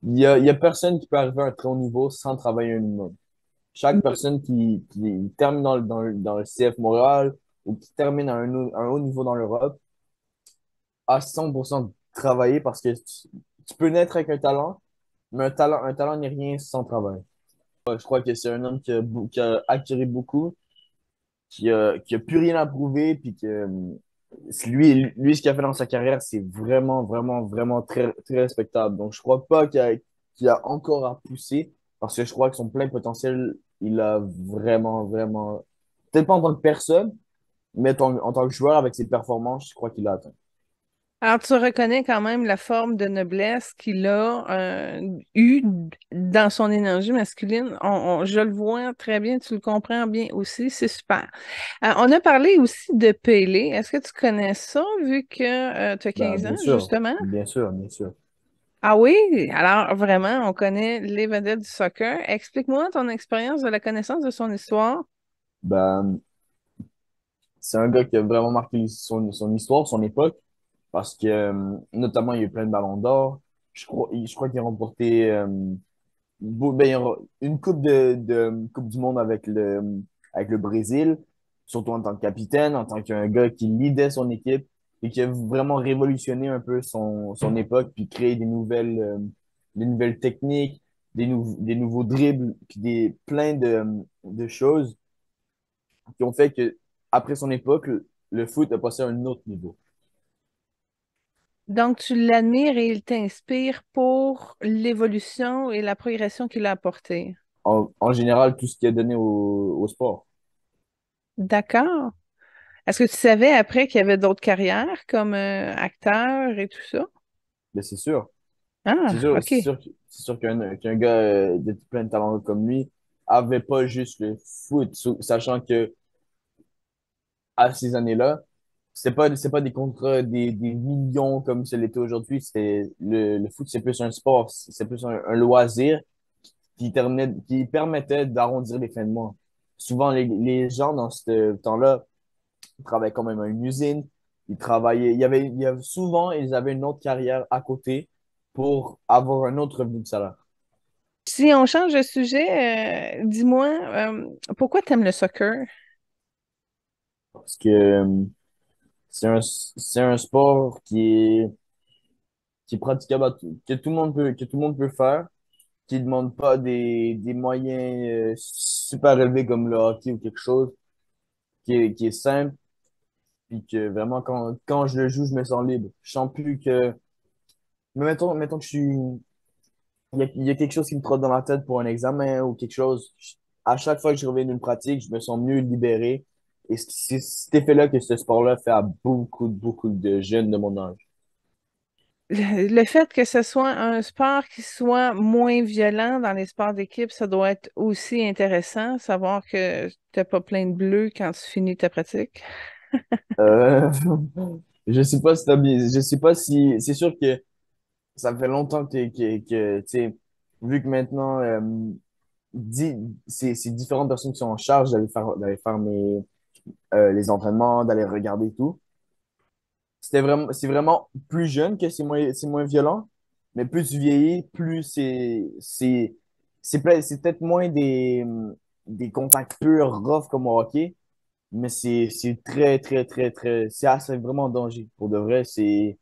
il y a personne qui peut arriver à un très haut niveau sans travailler un minimum. Chaque personne qui termine dans le CF Montréal ou qui termine à un haut niveau dans l'Europe a 100% travaillé parce que tu peux naître avec un talent, mais un talent n'est rien sans travail. Je crois que c'est un homme qui a acquis beaucoup, qui a plus rien à prouver, puis que lui, ce qu'il a fait dans sa carrière, c'est vraiment, vraiment, vraiment très, très respectable. Donc, je crois pas qu'il a encore à pousser, parce que je crois que son plein potentiel, il a vraiment, vraiment, peut-être pas en tant que personne, mais en tant que joueur avec ses performances, je crois qu'il a atteint. Alors, tu reconnais quand même la forme de noblesse qu'il a eue dans son énergie masculine. Je le vois très bien, tu le comprends bien aussi, c'est super. On a parlé aussi de Pelé. Est-ce que tu connais ça, vu que tu as Ben, 15 ans, justement? bien sûr, bien sûr. Ah oui? Alors, vraiment, on connaît les vedettes du soccer. Explique-moi ton expérience de la connaissance de son histoire. Ben, c'est un gars qui a vraiment marqué son histoire, son époque, parce que, notamment, il y a eu plein de ballons d'or. Je crois qu'il a remporté ben, une coupe du monde avec le Brésil, surtout en tant que capitaine, en tant qu'un gars qui leadait son équipe et qui a vraiment révolutionné un peu son époque, puis créé des nouvelles techniques, des nouveaux dribbles, puis plein de choses qui ont fait que, après son époque, le foot a passé à un autre niveau. Donc, tu l'admires et il t'inspire pour l'évolution et la progression qu'il a apportée. En général, tout ce qu'il a donné au sport. D'accord. Est-ce que tu savais après qu'il y avait d'autres carrières comme acteur et tout ça? Mais c'est sûr. C'est Ah, sûr, OK. c'est sûr qu'un gars de plein de talent comme lui avait pas juste le foot, sachant que à ces années-là, c'est pas des contrats, des millions comme ce l'était aujourd'hui. Le foot, c'est plus un sport, c'est plus un loisir qui permettait d'arrondir les fins de mois. Souvent, les gens dans ce temps-là travaillaient quand même à une usine. Ils travaillaient, il y avait souvent, ils avaient une autre carrière à côté pour avoir un autre revenu de salaire. Si on change de sujet, dis-moi, pourquoi tu aimes le soccer? Parce que c'est un sport qui est praticable que tout le monde que tout le monde peut faire, qui ne demande pas des moyens super élevés comme le hockey ou quelque chose, qui est simple, puis que vraiment, quand je le joue, je me sens libre. Je sens plus que. Mais mettons que il y a quelque chose qui me trotte dans la tête pour un examen ou quelque chose. À chaque fois que je reviens d'une pratique, je me sens mieux libéré. Et c'est cet effet-là que ce sport-là fait à beaucoup de jeunes de mon âge. Le fait que ce soit un sport qui soit moins violent dans les sports d'équipe, ça doit être aussi intéressant, savoir que t'as pas plein de bleus quand tu finis ta pratique. Euh, je sais pas si je sais pas si, c'est sûr que ça fait longtemps tu sais, vu que maintenant, di- c'est différentes personnes qui sont en charge d'aller faire les entraînements, d'aller regarder et tout. C'est vraiment plus jeune que c'est moins violent, mais plus tu vieillis, plus c'est peut-être moins des contacts purs, rough comme au hockey, mais c'est c'est vraiment en danger. Pour de vrai, c'est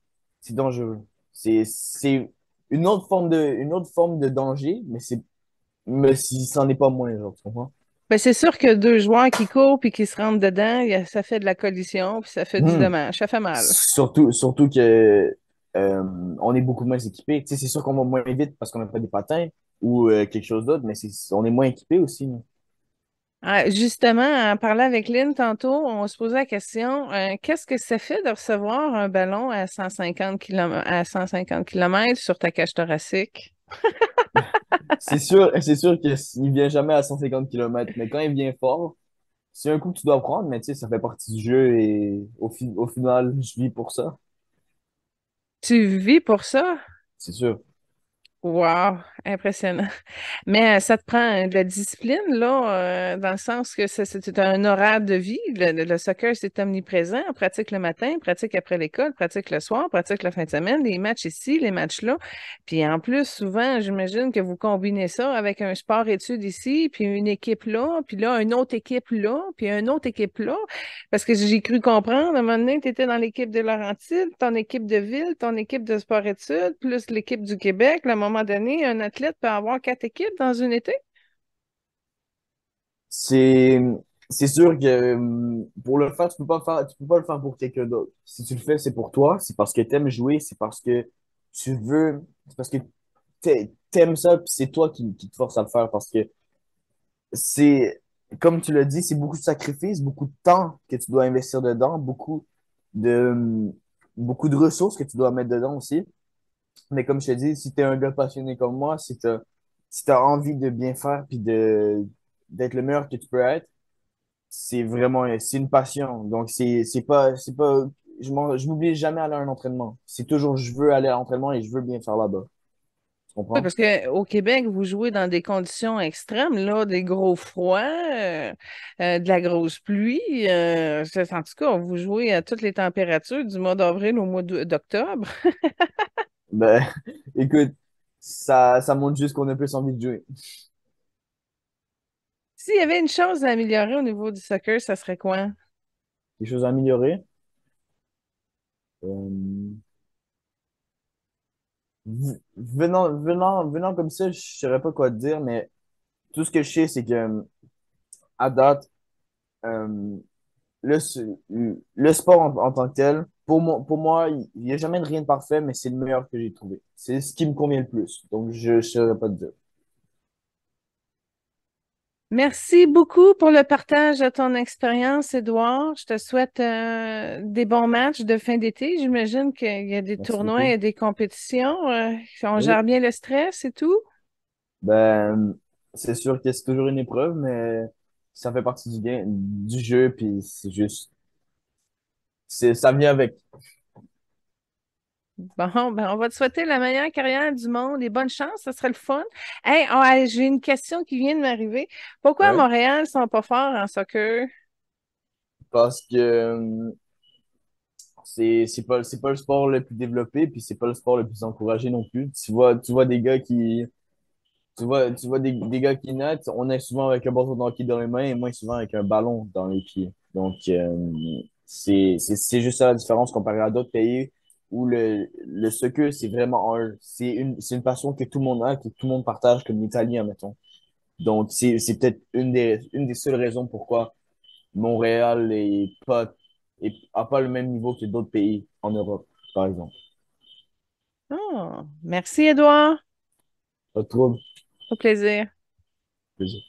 dangereux. C'est une autre forme de danger, mais si, c'en est pas moins, genre, tu comprends? Ben, c'est sûr que deux joueurs qui courent puis qui se rentrent dedans, ça fait de la collision puis ça fait du Hmm. dommage. Ça fait mal. Surtout que on est beaucoup moins équipé. Tu sais, c'est sûr qu'on va moins vite parce qu'on n'a pas des patins ou quelque chose d'autre, mais on est moins équipé aussi, nous. Ah, justement, en parlant avec Lynn tantôt, on se posait la question, qu'est-ce que ça fait de recevoir un ballon à 150 kilomètres sur ta cage thoracique? C'est sûr qu'il vient jamais à 150 km, mais quand il vient fort, c'est un coup que tu dois prendre, mais tu sais, ça fait partie du jeu et au final, je vis pour ça, Tu vis pour ça? c'est sûr. Wow, impressionnant. Mais ça te prend de la discipline, là, dans le sens que c'est un horaire de vie. Le soccer, c'est omniprésent. On pratique le matin, on pratique après l'école, on pratique le soir, on pratique la fin de semaine, les matchs ici, les matchs là. Puis en plus, souvent, j'imagine que vous combinez ça avec un sport-études ici, puis une équipe là, puis là, une autre équipe là, puis une autre équipe là. Parce que j'ai cru comprendre, à un moment donné, tu étais dans l'équipe de Laurentides, ton équipe de ville, ton équipe de sport-études, plus l'équipe du Québec. Là, à un moment donné, un athlète peut avoir quatre équipes dans une été. C'est, c'est sûr que pour le faire, tu peux pas le faire pour quelqu'un d'autre. Si tu le fais, c'est pour toi, c'est parce que tu aimes jouer, c'est parce que tu veux, c'est parce que t'aimes ça, puis c'est toi qui te force à le faire parce que c'est, comme tu l'as dit, c'est beaucoup de sacrifices, beaucoup de temps que tu dois investir dedans, de, beaucoup de ressources que tu dois mettre dedans aussi. Mais comme je te dis, si tu es un gars passionné comme moi, si t'as envie de bien faire puis d'être le meilleur que tu peux être, c'est vraiment, c'est une passion. Donc, c'est pas, je m'oublie jamais à aller à un entraînement. C'est toujours, je veux aller à l'entraînement et je veux bien faire là-bas. Tu Oui, comprends? parce qu'au Québec, vous jouez dans des conditions extrêmes, là, des gros froids, de la grosse pluie. En tout cas, vous jouez à toutes les températures du mois d'avril au mois d'octobre. Ben, écoute, ça montre juste qu'on a plus envie de jouer. S'il y avait une chose à améliorer au niveau du soccer, ça serait quoi? Des choses à améliorer. Euh, venant comme ça, je saurais pas quoi te dire, mais tout ce que je sais, c'est que à date, euh, le sport en tant que tel, pour moi, il n'y a jamais de rien de parfait, mais c'est le meilleur que j'ai trouvé. C'est ce qui me convient le plus. Donc, je ne saurais pas te dire. Merci beaucoup pour le partage de ton expérience, Édouard. Je te souhaite des bons matchs de fin d'été. J'imagine qu'il y a des Merci tournois, il y beaucoup. a des compétitions. On Oui, gère bien le stress et tout. ben, c'est sûr que c'est toujours une épreuve, mais ça fait partie du game, du jeu, puis c'est juste, ça vient avec. Bon, ben on va te souhaiter la meilleure carrière du monde et bonne chance, ce serait le fun. Hey, oh, hey, j'ai une question qui vient de m'arriver. Pourquoi à Ouais. Montréal ils sont pas forts en soccer? Parce que c'est pas le sport le plus développé, puis c'est pas le sport le plus encouragé non plus. Tu vois des gars qui, tu vois des gars qui naissent, on est souvent avec un bâton de hockey dans les mains et moins souvent avec un ballon dans les pieds. Donc, c'est juste ça la différence comparé à d'autres pays où le soccer, c'est vraiment c'est une passion que tout le monde a, que tout le monde partage, comme l'Italie, admettons. Donc, c'est peut-être une des seules raisons pourquoi Montréal a pas le même niveau que d'autres pays en Europe, par exemple. Oh, merci, Édouard. Pas trop Au plaisir. plaisir.